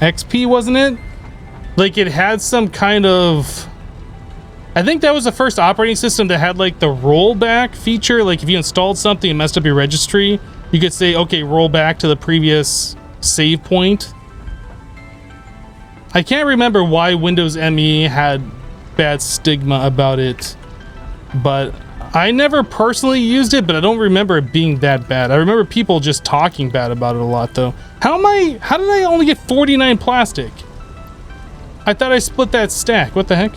XP, wasn't it? Like it had some kind of I think that was the first operating system that had like the rollback feature. Like if you installed something and messed up your registry, you could say, okay, roll back to the previous save point. I can't remember why Windows ME had bad stigma about it, but I never personally used it, but I don't remember it being that bad. I remember people just talking bad about it a lot though. How did I only get 49 plastic? I thought I split that stack. What the heck?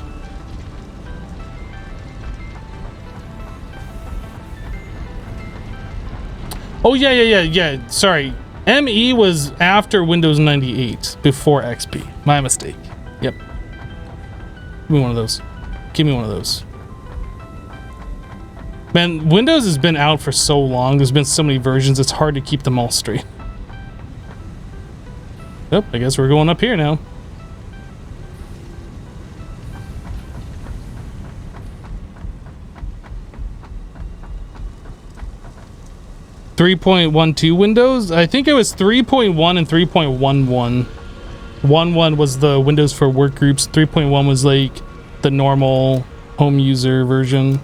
Oh, yeah. Sorry. ME was after Windows 98, before XP. My mistake. Yep. Give me one of those. Give me one of those. Man, Windows has been out for so long. There's been so many versions, it's hard to keep them all straight. Yep, I guess we're going up here now. .12 Windows? I think it was 3.1 and 3.11. 1.1 was the Windows for work groups. 3.1 was like the normal home user version.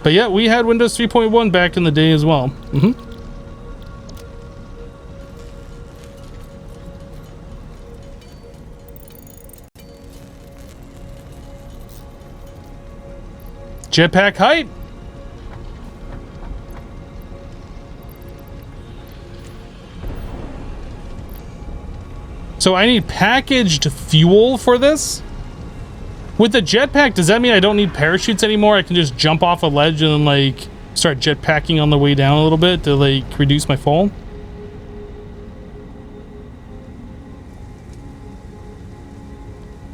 But yeah, we had Windows 3.1 back in the day as well. Jetpack height. So I need packaged fuel for this? With the jetpack, does that mean I don't need parachutes anymore? I can just jump off a ledge and like start jetpacking on the way down a little bit to like reduce my fall?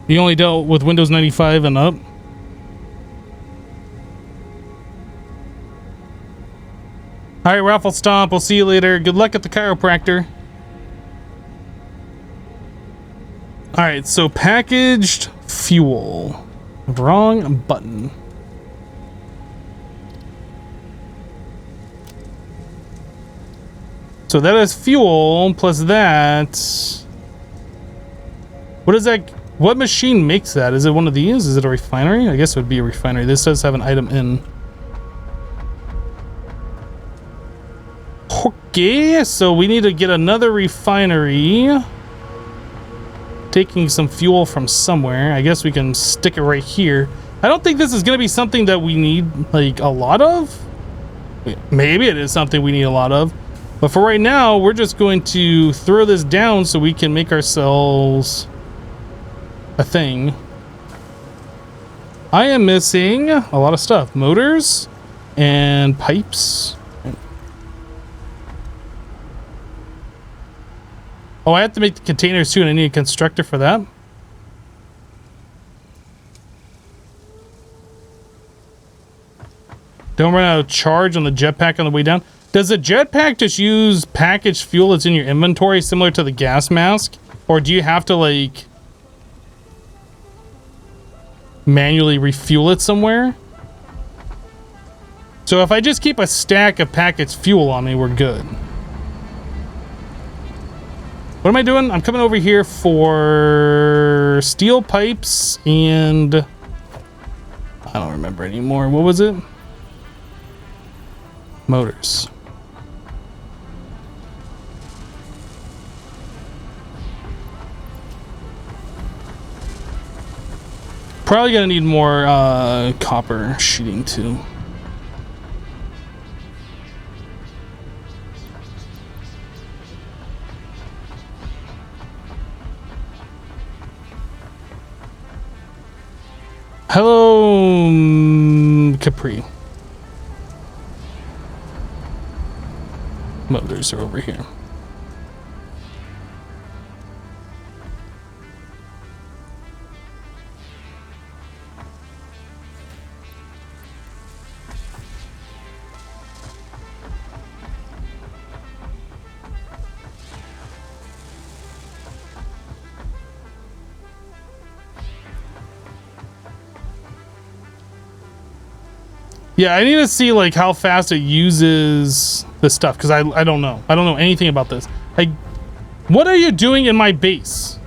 You only dealt with Windows 95 and up? Alright, Raffle Stomp, we'll see you later. Good luck at the chiropractor. Alright, so packaged fuel. Wrong button. So that is fuel plus that. What is that? What machine makes that? Is it one of these? Is it a refinery? I guess it would be a refinery. This does have an item in. Okay, so we need to get another refinery. Taking some fuel from somewhere. I guess we can stick it right here. I don't think this is going to be something that we need like a lot of. Maybe it is something we need a lot of. But for right now, we're just going to throw this down so we can make ourselves a thing. I am missing a lot of stuff. Motors and pipes. Oh, I have to make the containers too, and I need a constructor for that. Don't run out of charge on the jetpack on the way down. Does the jetpack just use packaged fuel that's in your inventory, similar to the gas mask? Or do you have to, like, manually refuel it somewhere? So if I just keep a stack of packaged fuel on me, we're good. What am I doing? I'm coming over here for steel pipes and I don't remember anymore. What was it? Motors. Probably gonna need more copper sheeting too. Hello, Capri. Motors are over here. Yeah, I need to see like how fast it uses this stuff because I don't know. I don't know anything about this. What are you doing in my base?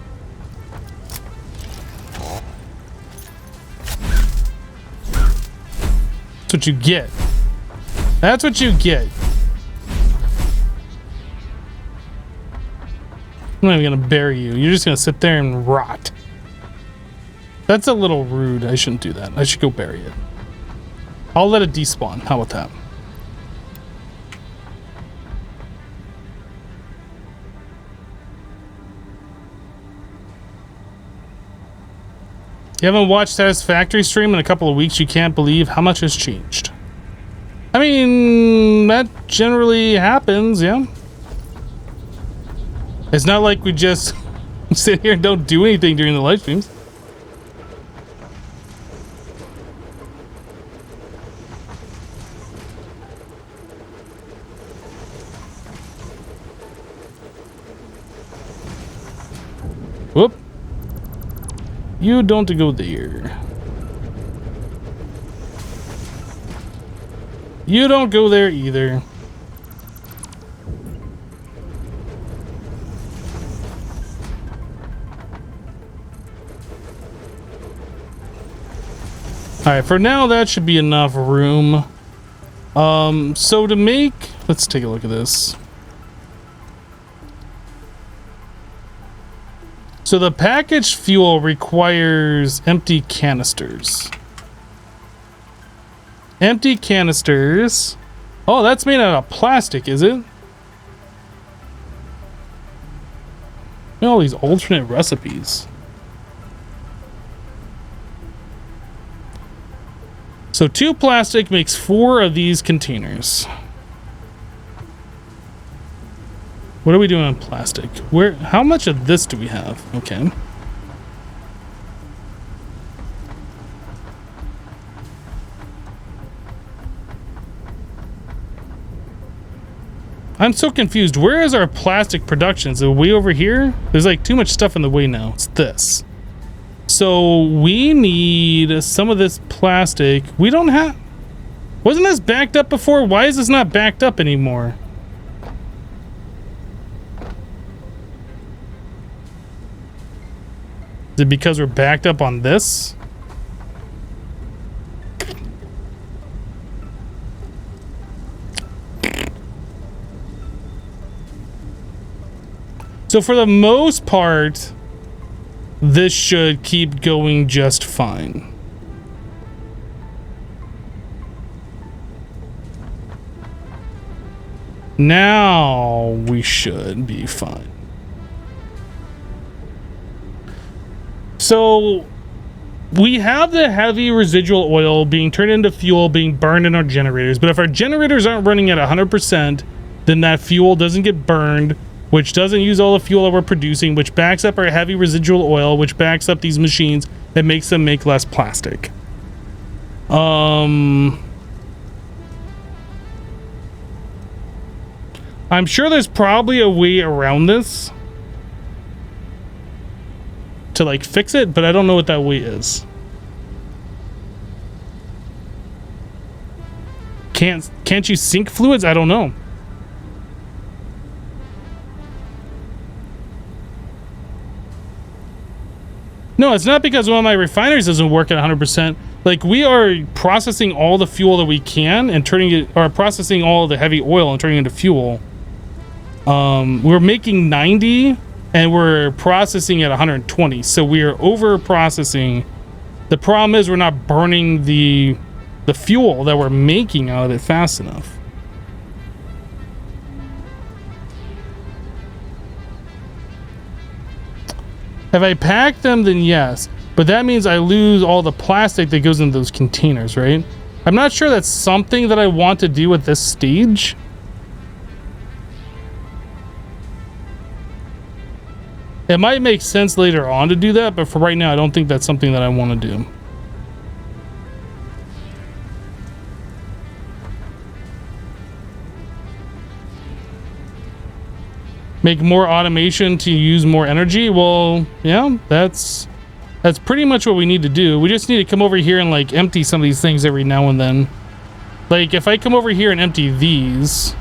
That's what you get. That's what you get. I'm not even gonna bury you. You're just gonna sit there and rot. That's a little rude. I shouldn't do that. I should go bury it. I'll let it despawn. How about that? You haven't watched Satisfactory stream in a couple of weeks. You can't believe how much has changed. I mean, that generally happens, yeah. It's not like we just sit here and don't do anything during the live streams. Whoop. You don't go there. You don't go there either. Alright, for now that should be enough room. So to make... Let's take a look at this. So the packaged fuel requires empty canisters. Empty canisters. Oh, that's made out of plastic, is it? Look at all these alternate recipes. So 2 plastic makes 4 of these containers. What are we doing on plastic? Where? How much of this do we have? Okay. I'm so confused. Where is our plastic production? Is it way over here? There's like too much stuff in the way now. It's this. So we need some of this plastic. We don't have... Wasn't this backed up before? Why is this not backed up anymore? Is it because we're backed up on this? So for the most part, this should keep going just fine. Now we should be fine. So we have the heavy residual oil being turned into fuel being burned in our generators, but if our generators aren't running at 100%, then that fuel doesn't get burned, which doesn't use all the fuel that we're producing, which backs up our heavy residual oil, which backs up these machines and makes them make less plastic. I'm sure there's probably a way around this to like fix it, but I don't know what that way is. Can't you sink fluids? I don't know. No, it's not because one of my refineries doesn't work at 100%. Like, we are processing all the fuel that we can and turning it, or processing all the heavy oil and turning it into fuel. We're making 90 and we're processing at 120, so we are over processing. The problem is we're not burning the fuel that we're making out of it fast enough. If I pack them, then yes, but that means I lose all the plastic that goes into those containers, right? I'm not sure that's something that I want to do at this stage. It might make sense later on to do that, but for right now, I don't think that's something that I want to do. Make more automation to use more energy? Well, yeah, that's pretty much what we need to do. We just need to come over here and like empty some of these things every now and then. Like if I come over here and empty these,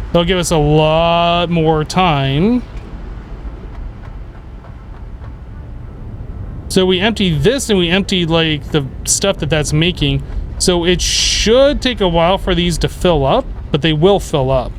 that'll give us a lot more time. So we empty this and we empty like the stuff that's making. So it should take a while for these to fill up, but they will fill up.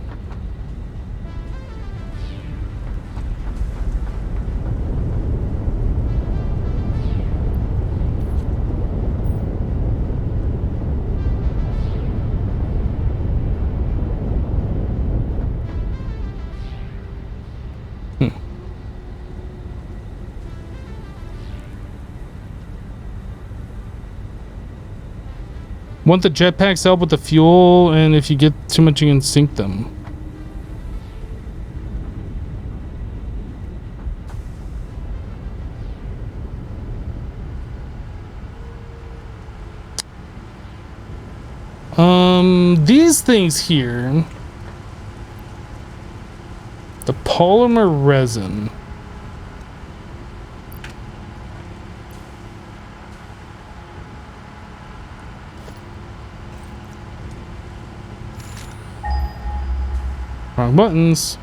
Want the jetpacks help with the fuel, and if you get too much, you can sink them. These things here, the polymer resin. Wrong buttons.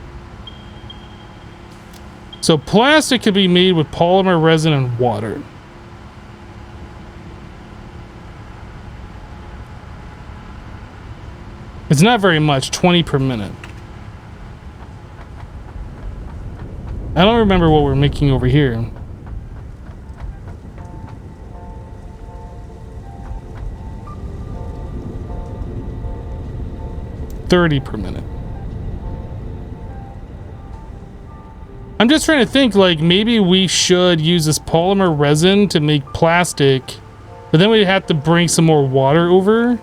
So plastic can be made with polymer resin and water. It's not very much, 20 per minute. I don't remember what we're making over here. $30 per minute. I'm just trying to think, like, maybe we should use this polymer resin to make plastic, but then we'd have to bring some more water over.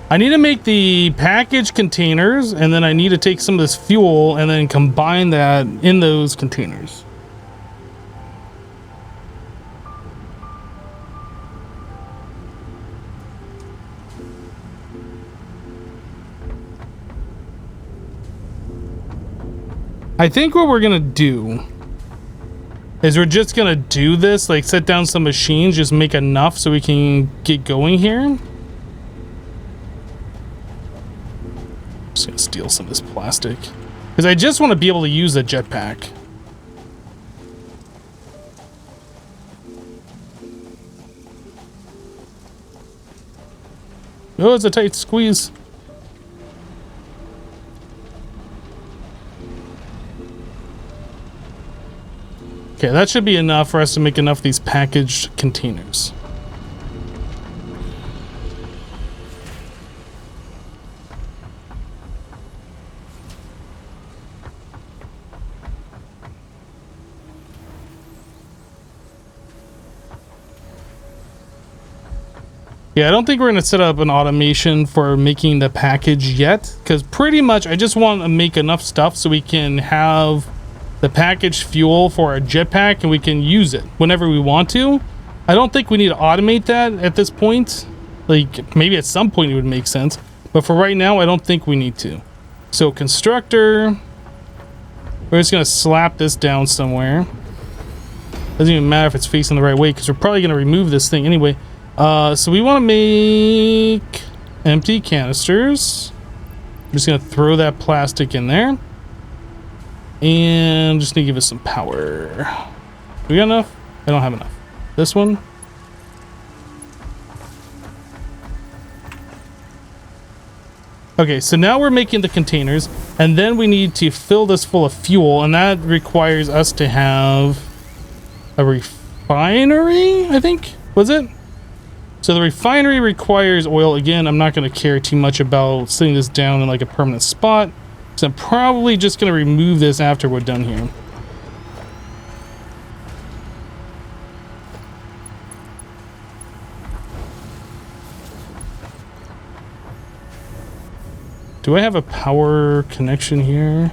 I need to make the package containers, and then I need to take some of this fuel and then combine that in those containers. I think what we're gonna do is we're just gonna do this, like set down some machines, just make enough so we can get going here. Just gonna steal some of this plastic because I just want to be able to use a jetpack. Oh, it's a tight squeeze. Okay, that should be enough for us to make enough of these packaged containers. Yeah, I don't think we're going to set up an automation for making the package yet, because pretty much I just want to make enough stuff so we can have the packaged fuel for our jetpack and we can use it whenever we want to. I don't think we need to automate that at this point. Like, maybe at some point it would make sense, but for right now, I don't think we need to. So, constructor, we're just going to slap this down somewhere. Doesn't even matter if it's facing the right way, because we're probably going to remove this thing anyway. So we want to make empty canisters. I'm just going to throw that plastic in there. And just need to give it some power. Do we got enough? I don't have enough. This one. Okay, so now we're making the containers, and then we need to fill this full of fuel, and that requires us to have a refinery, I think? Was it? So the refinery requires oil. Again, I'm not going to care too much about sitting this down in like a permanent spot. So I'm probably just going to remove this after we're done here. Do I have a power connection here?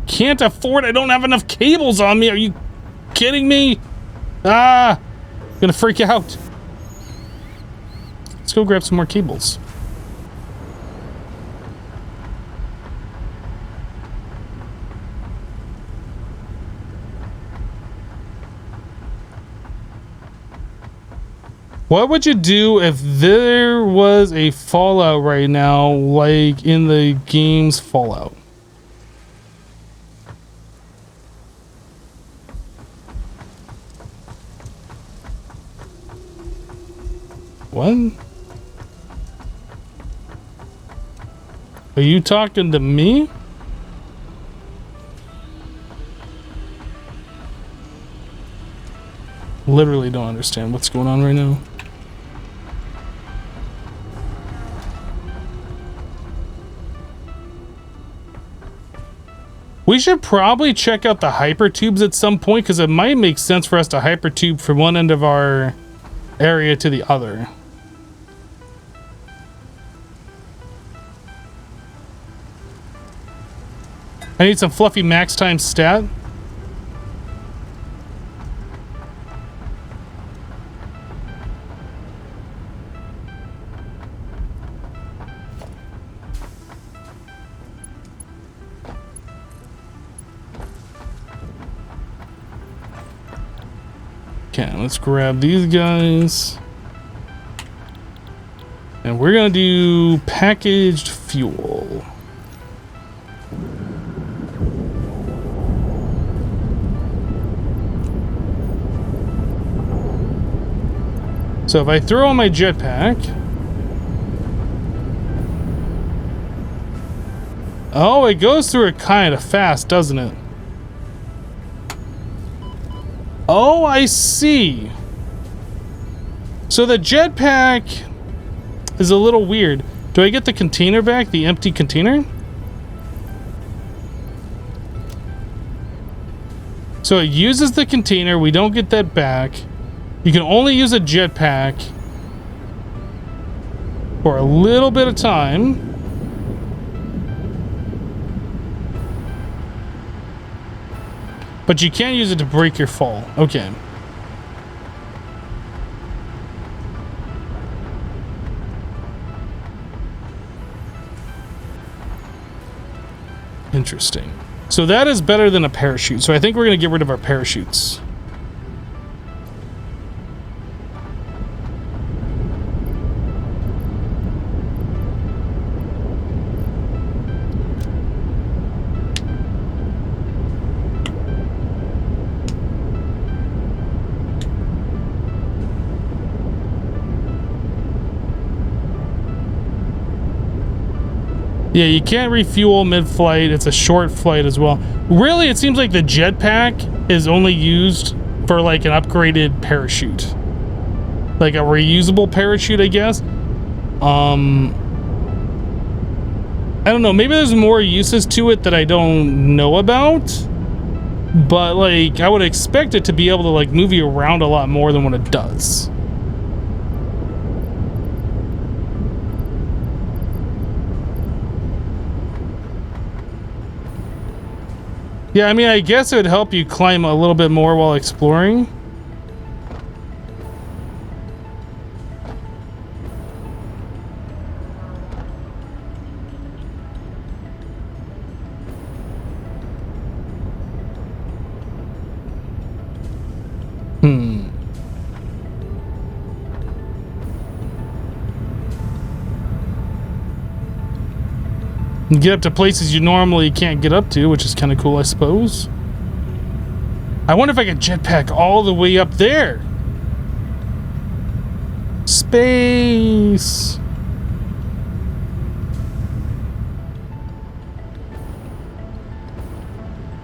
Can't afford. I don't have enough cables on me. Are you kidding me? Ah, I'm gonna freak out. Let's go grab some more cables. What would you do if there was a Fallout right now, like in the game's Fallout? What? Are you talking to me? Literally don't understand what's going on right now. We should probably check out the hypertubes at some point, because it might make sense for us to hypertube from one end of our area to the other. I need some fluffy max time stat. Okay, let's grab these guys. And we're gonna do packaged fuel. So if I throw on my jetpack... Oh, it goes through it kind of fast, doesn't it? Oh, I see. So the jetpack is a little weird. Do I get the container back? The empty container? So it uses the container. We don't get that back. You can only use a jetpack for a little bit of time. But you can't use it to break your fall. Okay. Interesting. So that is better than a parachute. So I think we're going to get rid of our parachutes. Yeah, you can't refuel mid-flight. It's a short flight as well. Really, it seems like the jetpack is only used for like an upgraded parachute. Like a reusable parachute, I guess. I don't know. Maybe there's more uses to it that I don't know about. But like, I would expect it to be able to like move you around a lot more than what it does. Yeah, I mean, I guess it would help you climb a little bit more while exploring. You get up to places you normally can't get up to, which is kind of cool, I suppose. I wonder if I could jetpack all the way up there. Space.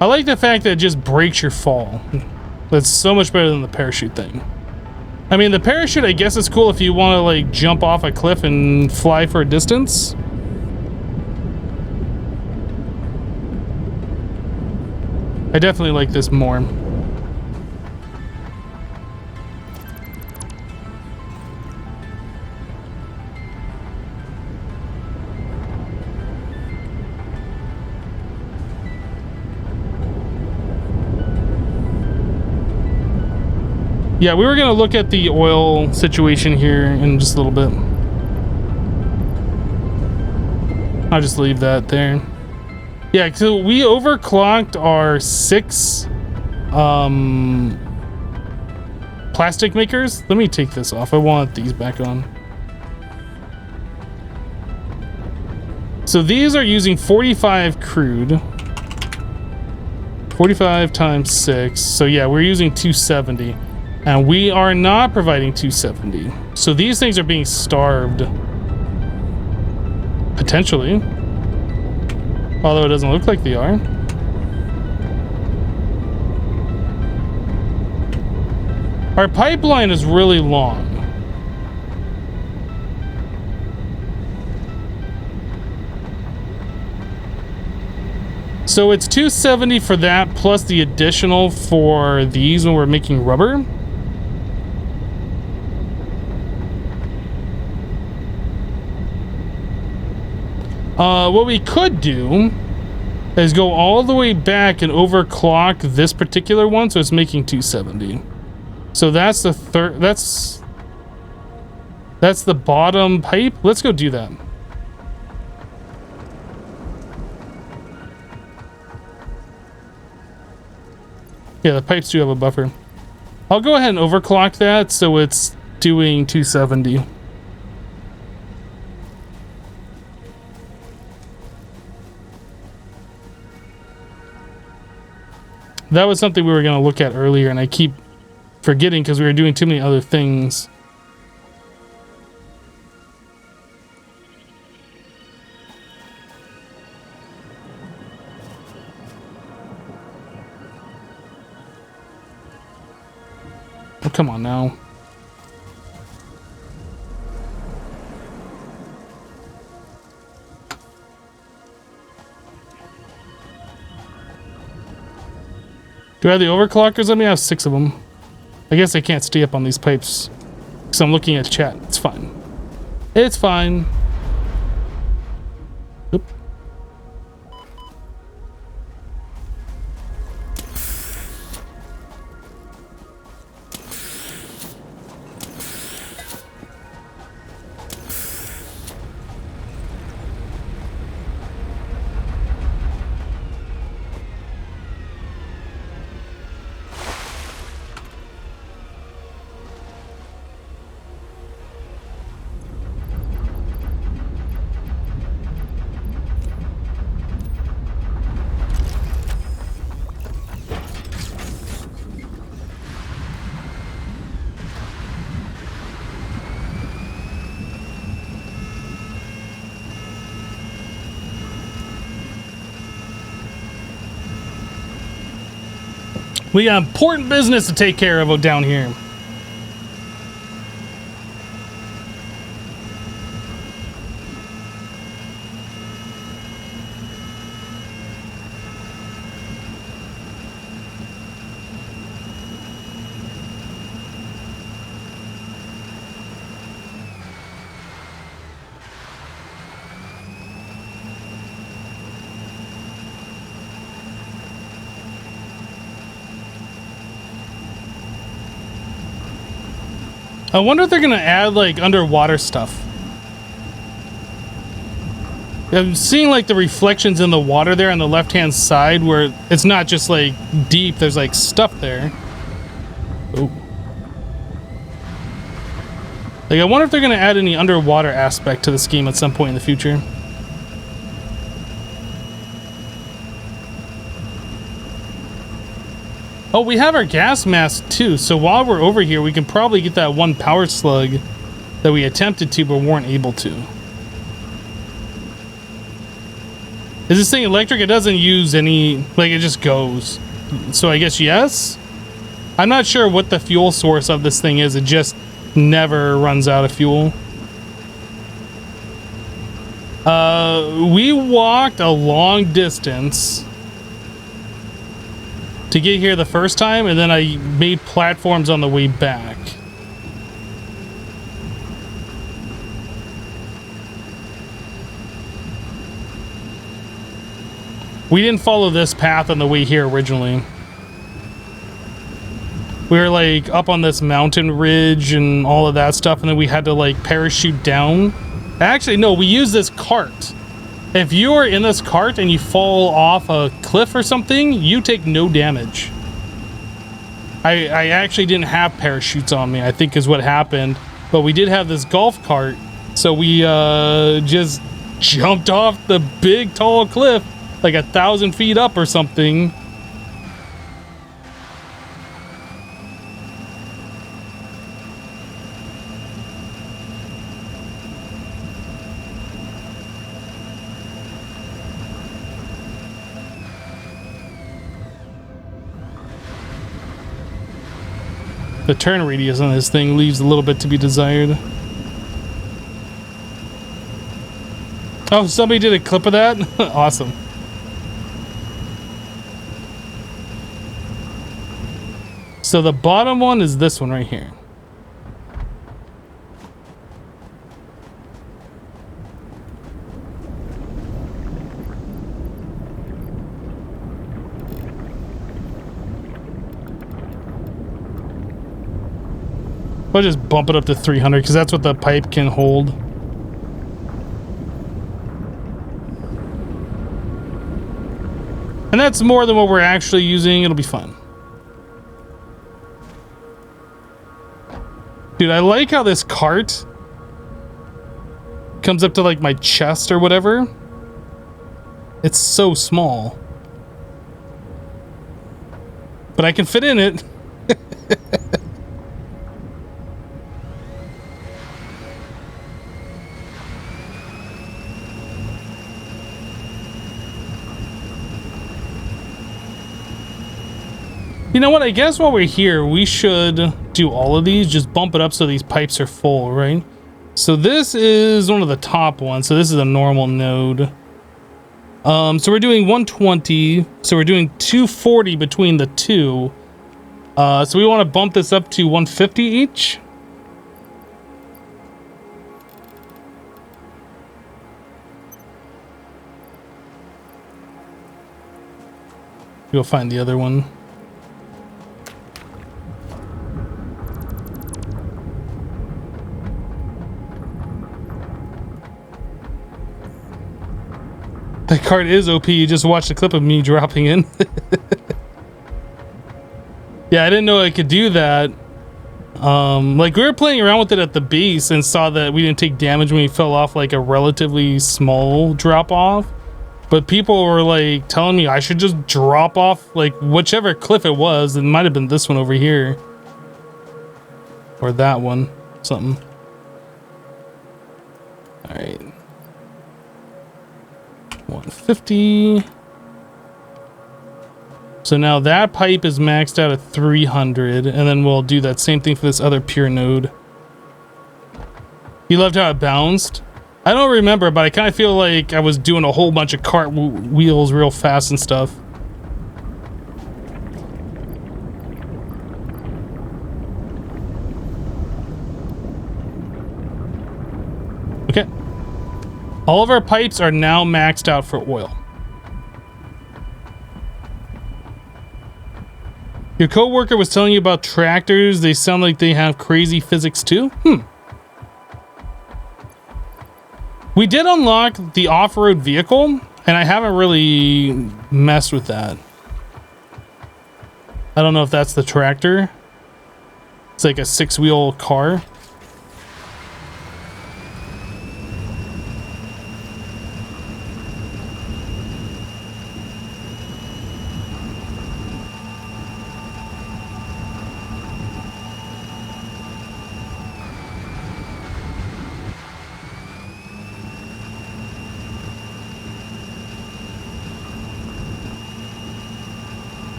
I like the fact that it just breaks your fall. That's so much better than the parachute thing. I mean, the parachute, I guess, is cool if you want to, like, jump off a cliff and fly for a distance. I definitely like this more. Yeah, we were gonna look at the oil situation here in just a little bit. I'll just leave that there. Yeah, so we overclocked our 6 plastic makers. Let me take this off. I want these back on. So these are using 45 crude. 45 times 6. So yeah, we're using 270. And we are not providing 270. So these things are being starved. Potentially. Although it doesn't look like they are. Our pipeline is really long. So it's 270 for that, plus the additional for these when we're making rubber. What we could do is go all the way back and overclock this particular one, so it's making 270. So that's the third. That's the bottom pipe. Let's go do that. Yeah, the pipes do have a buffer. I'll go ahead and overclock that so it's doing 270. That was something we were going to look at earlier, and I keep forgetting because we were doing too many other things. Oh, come on now. Do I have the overclockers? Let me have 6 of them. I guess I can't stay up on these pipes because I'm looking at chat. It's fine. It's fine. Oop. We got important business to take care of down here. I wonder if they're gonna add like underwater stuff. I'm seeing like the reflections in the water there on the left hand side where it's not just like deep, there's like stuff there. Oh. Like I wonder if they're gonna add any underwater aspect to this game at some point in the future. Oh, we have our gas mask too, so while we're over here, we can probably get that one power slug that we attempted to but weren't able to. Is this thing electric? It doesn't use any, like it just goes. So I guess yes? I'm not sure what the fuel source of this thing is. It just never runs out of fuel. We walked a long distance to get here the first time, and then I made platforms on the way back. We didn't follow this path on the way here originally. We were like up on this mountain ridge and all of that stuff, and then we had to like parachute down. Actually, no, we used this cart If you are in this cart and you fall off a cliff or something, you take no damage. I actually didn't have parachutes on me, I think is what happened. But we did have this golf cart, so we just jumped off the big tall cliff like 1,000 feet up or something. The turn radius on this thing leaves a little bit to be desired. Oh, somebody did a clip of that? Awesome. So the bottom one is this one right here. We'll just bump it up to 300 because that's what the pipe can hold. And that's more than what we're actually using. It'll be fun. Dude, I like how this cart comes up to like my chest or whatever. It's so small. But I can fit in it. You know what? I guess while we're here, we should do all of these. Just bump it up so these pipes are full, right? So this is one of the top ones. So this is a normal node. So we're doing 120. So we're doing 240 between the two. So we want to bump this up to 150 each. You'll find the other one. That card is OP. You just watched a clip of me dropping in. Yeah, I didn't know I could do that. Like we were playing around with it at the base and saw that we didn't take damage when we fell off like a relatively small drop off. But people were like telling me I should just drop off like whichever cliff it was. It might have been this one over here. Or that one. Something. All right. 150. So now that pipe is maxed out at 300, and then we'll do that same thing for this other pure node. You loved how it bounced? I don't remember, but I kind of feel like I was doing a whole bunch of cartwheels real fast and stuff. Okay. All of our pipes are now maxed out for oil. Your coworker was telling you about tractors. They sound like they have crazy physics too. We did unlock the off-road vehicle, and I haven't really messed with that. I don't know if that's the tractor. It's like a 6-wheel car.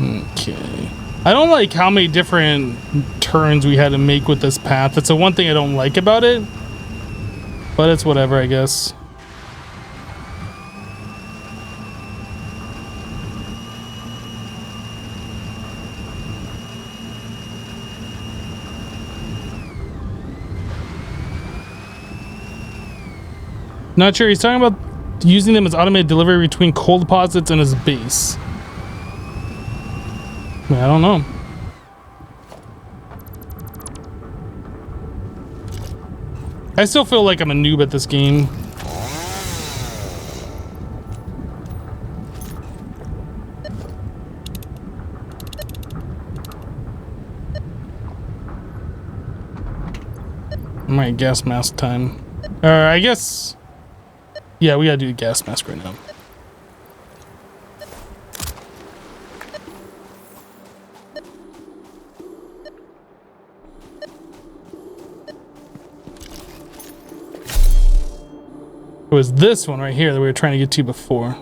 Okay. I don't like how many different turns we had to make with this path. That's the one thing I don't like about it. But it's whatever, I guess. Not sure. He's talking about using them as automated delivery between coal deposits and his base. I don't know. I still feel like I'm a noob at this game. Alright, gas mask time. I guess... Yeah, we gotta do the gas mask right now. It was this one right here that we were trying to get to before.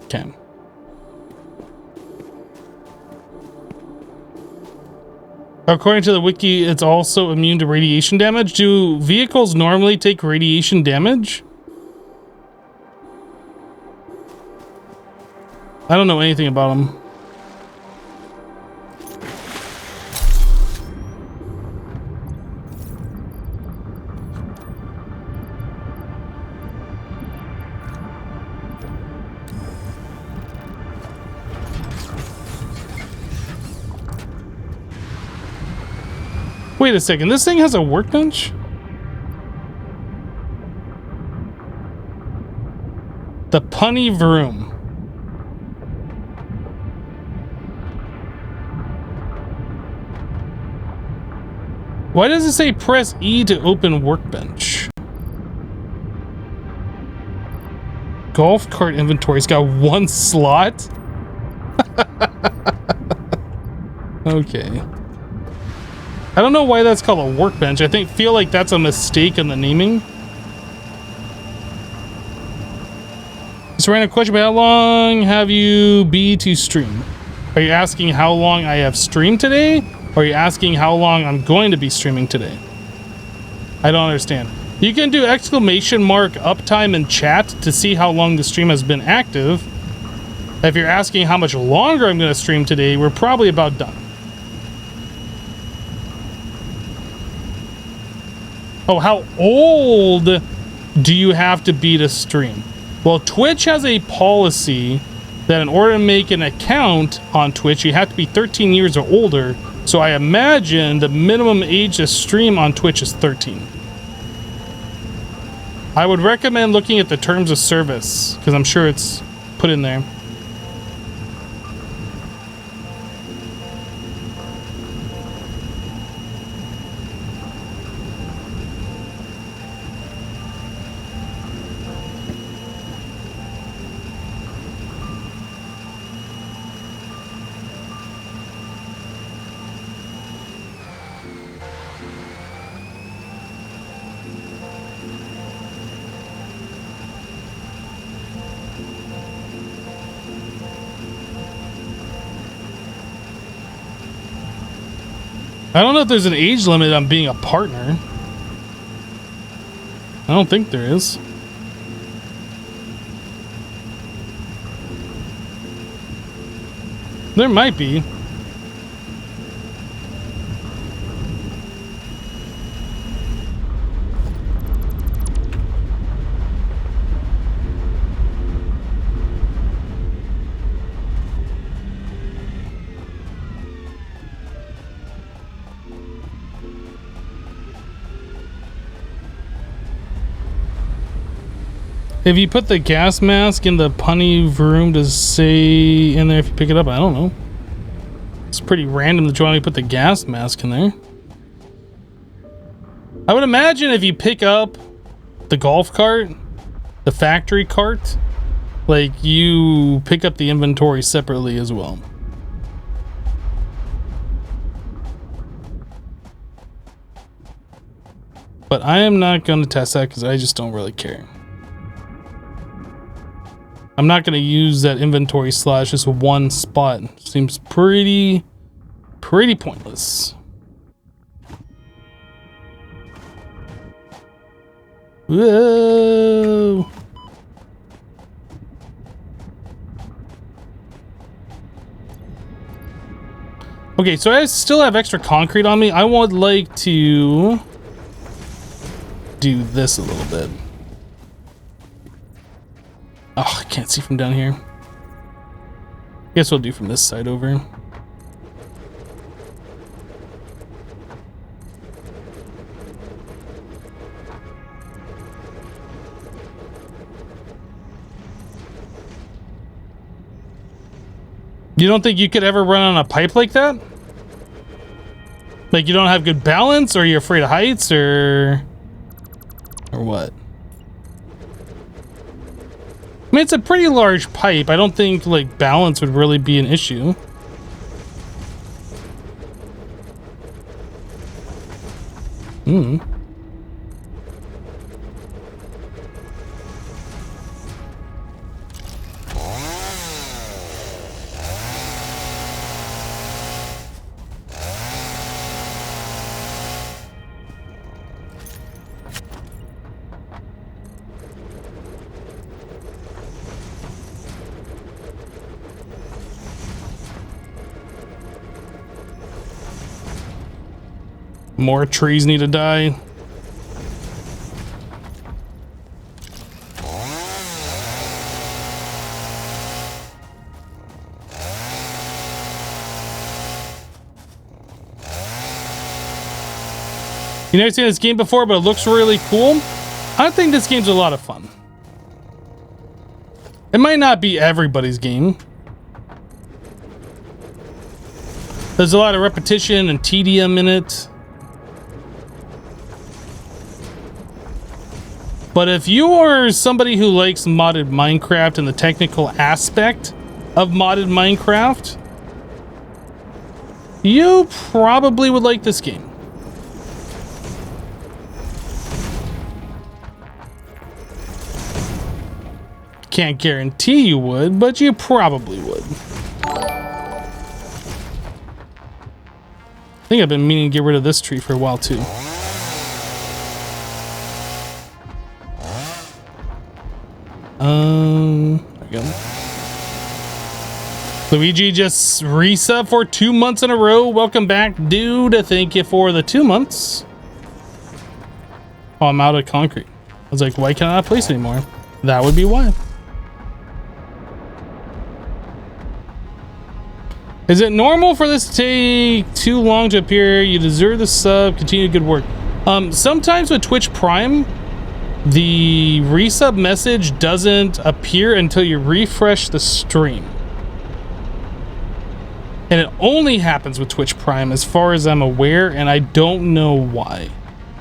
Okay. According to the wiki, it's also immune to radiation damage. Do vehicles normally take radiation damage? I don't know anything about them. Wait a second, this thing has a workbench? The punny vroom. Why does it say press E to open workbench? Golf cart inventory's got one slot? Okay. I don't know why that's called a workbench. I feel like that's a mistake in the naming. Just a random question, but how long have you been to stream? Are you asking how long I have streamed today? Or are you asking how long I'm going to be streaming today? I don't understand. You can do exclamation mark uptime in chat to see how long the stream has been active. If you're asking how much longer I'm going to stream today, we're probably about done. Oh, how old do you have to be to stream? Well, Twitch has a policy that in order to make an account on Twitch, you have to be 13 years or older. So I imagine the minimum age to stream on Twitch is 13. I would recommend looking at the terms of service, because I'm sure it's put in there. I don't know if there's an age limit on being a partner. I don't think there is. There might be. If you put the gas mask in the punny room, does it say in there if you pick it up? I don't know. It's pretty random that you want me to put the gas mask in there. I would imagine if you pick up the golf cart, the factory cart, like you pick up the inventory separately as well. But I am not going to test that because I just don't really care. I'm not going to use that inventory slot, just one spot. Seems pretty pointless. Whoa. Okay, so I still have extra concrete on me. I would like to do this a little bit. Oh, I can't see from down here. Guess we'll do from this side over. You don't think you could ever run on a pipe like that? Like you don't have good balance, or you're afraid of heights, or what? I mean, it's a pretty large pipe. I don't think like balance would really be an issue. More trees need to die. You never seen this game before, but it looks really cool. I think this game's a lot of fun. It might not be everybody's game. There's a lot of repetition and tedium in it. But if you are somebody who likes modded Minecraft and the technical aspect of modded Minecraft, you probably would like this game. Can't guarantee you would, but you probably would. I think I've been meaning to get rid of this tree for a while too. There we go. Luigi just resub for 2 months in a row. Welcome back, dude. Thank you for the 2 months. Oh, I'm out of concrete. I was like, why can't I not place anymore? That would be why. Is it normal for this to take too long to appear? You deserve the sub. Continue good work. Sometimes with Twitch Prime, the resub message doesn't appear until you refresh the stream. And it only happens with Twitch Prime as far as I'm aware, and I don't know why.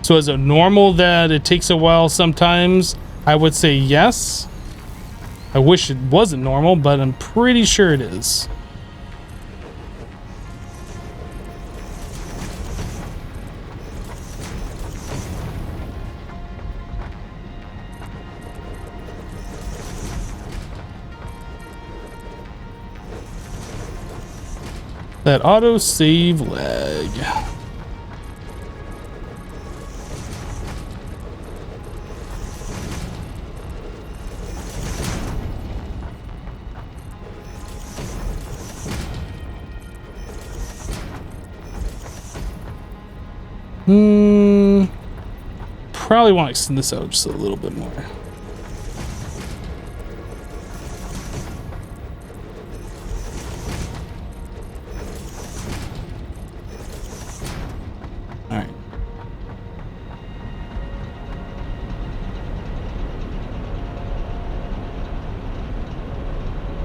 So is it normal that it takes a while sometimes? I would say yes. I wish it wasn't normal, but I'm pretty sure it is. That auto-save lag. Probably want to extend this out just a little bit more.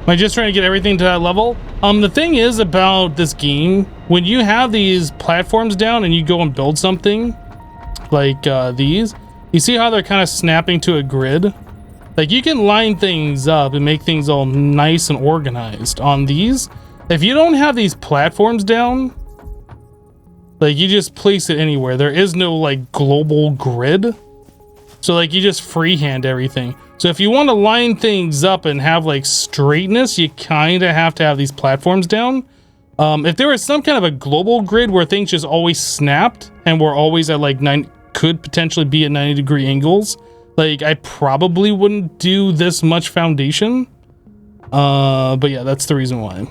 Am I just trying to get everything to that level? The thing is about this game, when you have these platforms down and you go and build something like these, you see how they're kind of snapping to a grid? Like you can line things up and make things all nice and organized on these. If you don't have these platforms down, like you just place it anywhere. There is no like global grid. So like you just freehand everything. So if you want to line things up and have like straightness, you kind of have to have these platforms down. If there was some kind of a global grid where things just always snapped and were always at like could potentially be at 90-degree angles, like I probably wouldn't do this much foundation. But yeah, that's the reason why.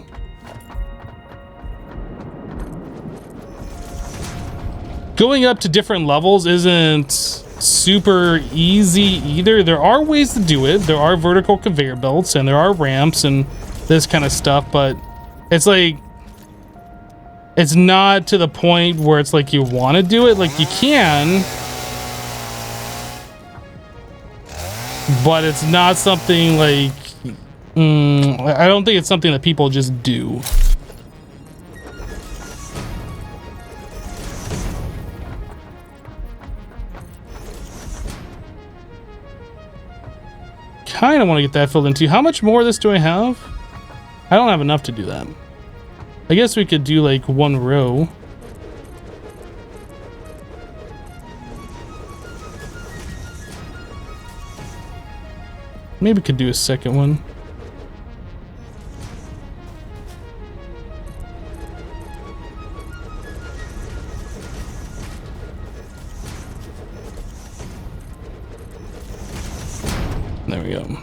Going up to different levels isn't super easy either. There are ways to do it. There are vertical conveyor belts and there are ramps and this kind of stuff, but it's like, it's not to the point where it's like you want to do it. Like you can, but it's not something like, I don't think it's something that people just do. Kind of want to get that filled in too. How much more of this do I have? I don't have enough to do that. I guess we could do like one row. Maybe we could do a second one. There we go.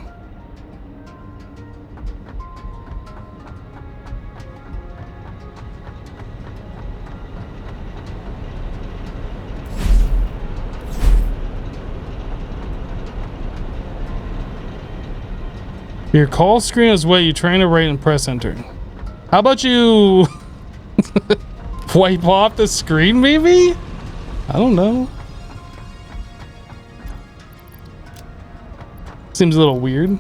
Your call screen is what you're trying to write and press enter. How about you wipe off the screen maybe? I don't know. Seems a little weird.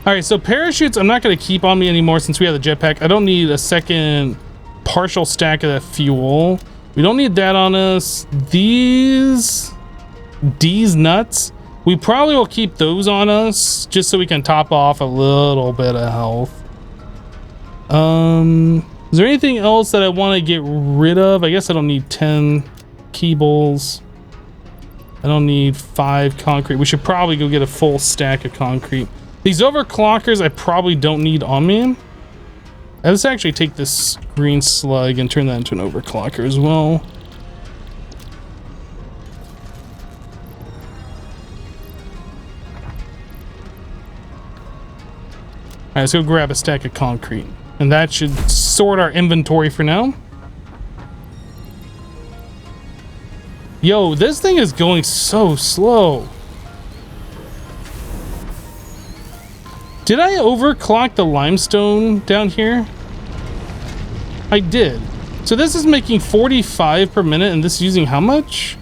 Alright, so parachutes I'm not going to keep on me anymore since we have the jetpack. I don't need a second partial stack of that fuel. We don't need that on us. These nuts, we probably will keep those on us just so we can top off a little bit of health. Is there anything else that I want to get rid of? I guess I don't need 10 cables. I don't need 5 concrete. We should probably go get a full stack of concrete. These overclockers I probably don't need on me. Let's actually take this green slug and turn that into an overclocker as well. Alright, let's go grab a stack of concrete. And that should sort our inventory for now. Yo, this thing is going so slow. Did I overclock the limestone down here? I did. So this is making 45 per minute and this is using how much?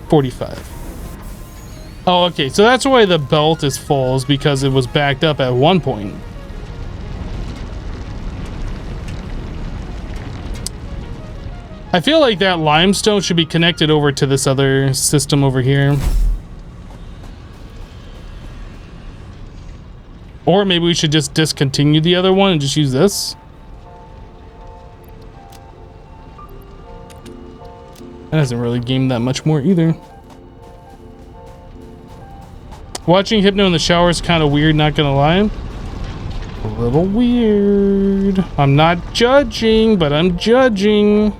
45. Oh, okay. So that's why the belt is full, is because it was backed up at one point. I feel like that limestone should be connected over to this other system over here. Or maybe we should just discontinue the other one and just use this. That hasn't really gained that much more either. Watching Hypno in the shower is kind of weird, not gonna lie. A little weird. I'm not judging, but I'm judging.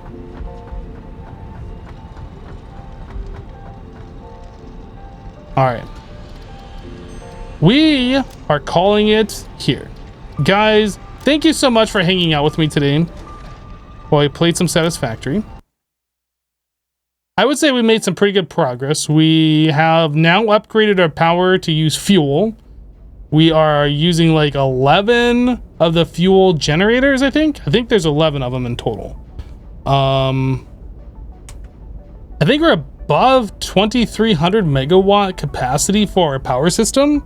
Alright. We are calling it here. Guys, thank you so much for hanging out with me today while I played some Satisfactory. I would say we made some pretty good progress. We have now upgraded our power to use fuel. We are using like 11 of the fuel generators, I think. I think there's 11 of them in total. I think we're above 2,300 megawatt capacity for our power system.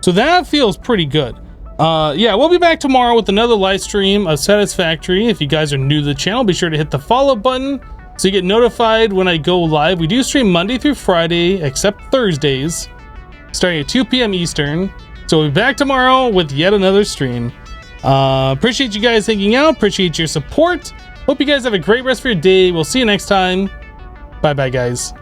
So that feels pretty good. Yeah, we'll be back tomorrow with another live stream of Satisfactory. If you guys are new to the channel, be sure to hit the follow button so you get notified when I go live. We do stream Monday through Friday, except Thursdays, starting at 2 p.m. Eastern. So we'll be back tomorrow with yet another stream. Appreciate you guys hanging out. Appreciate your support. Hope you guys have a great rest of your day. We'll see you next time. Bye-bye, guys.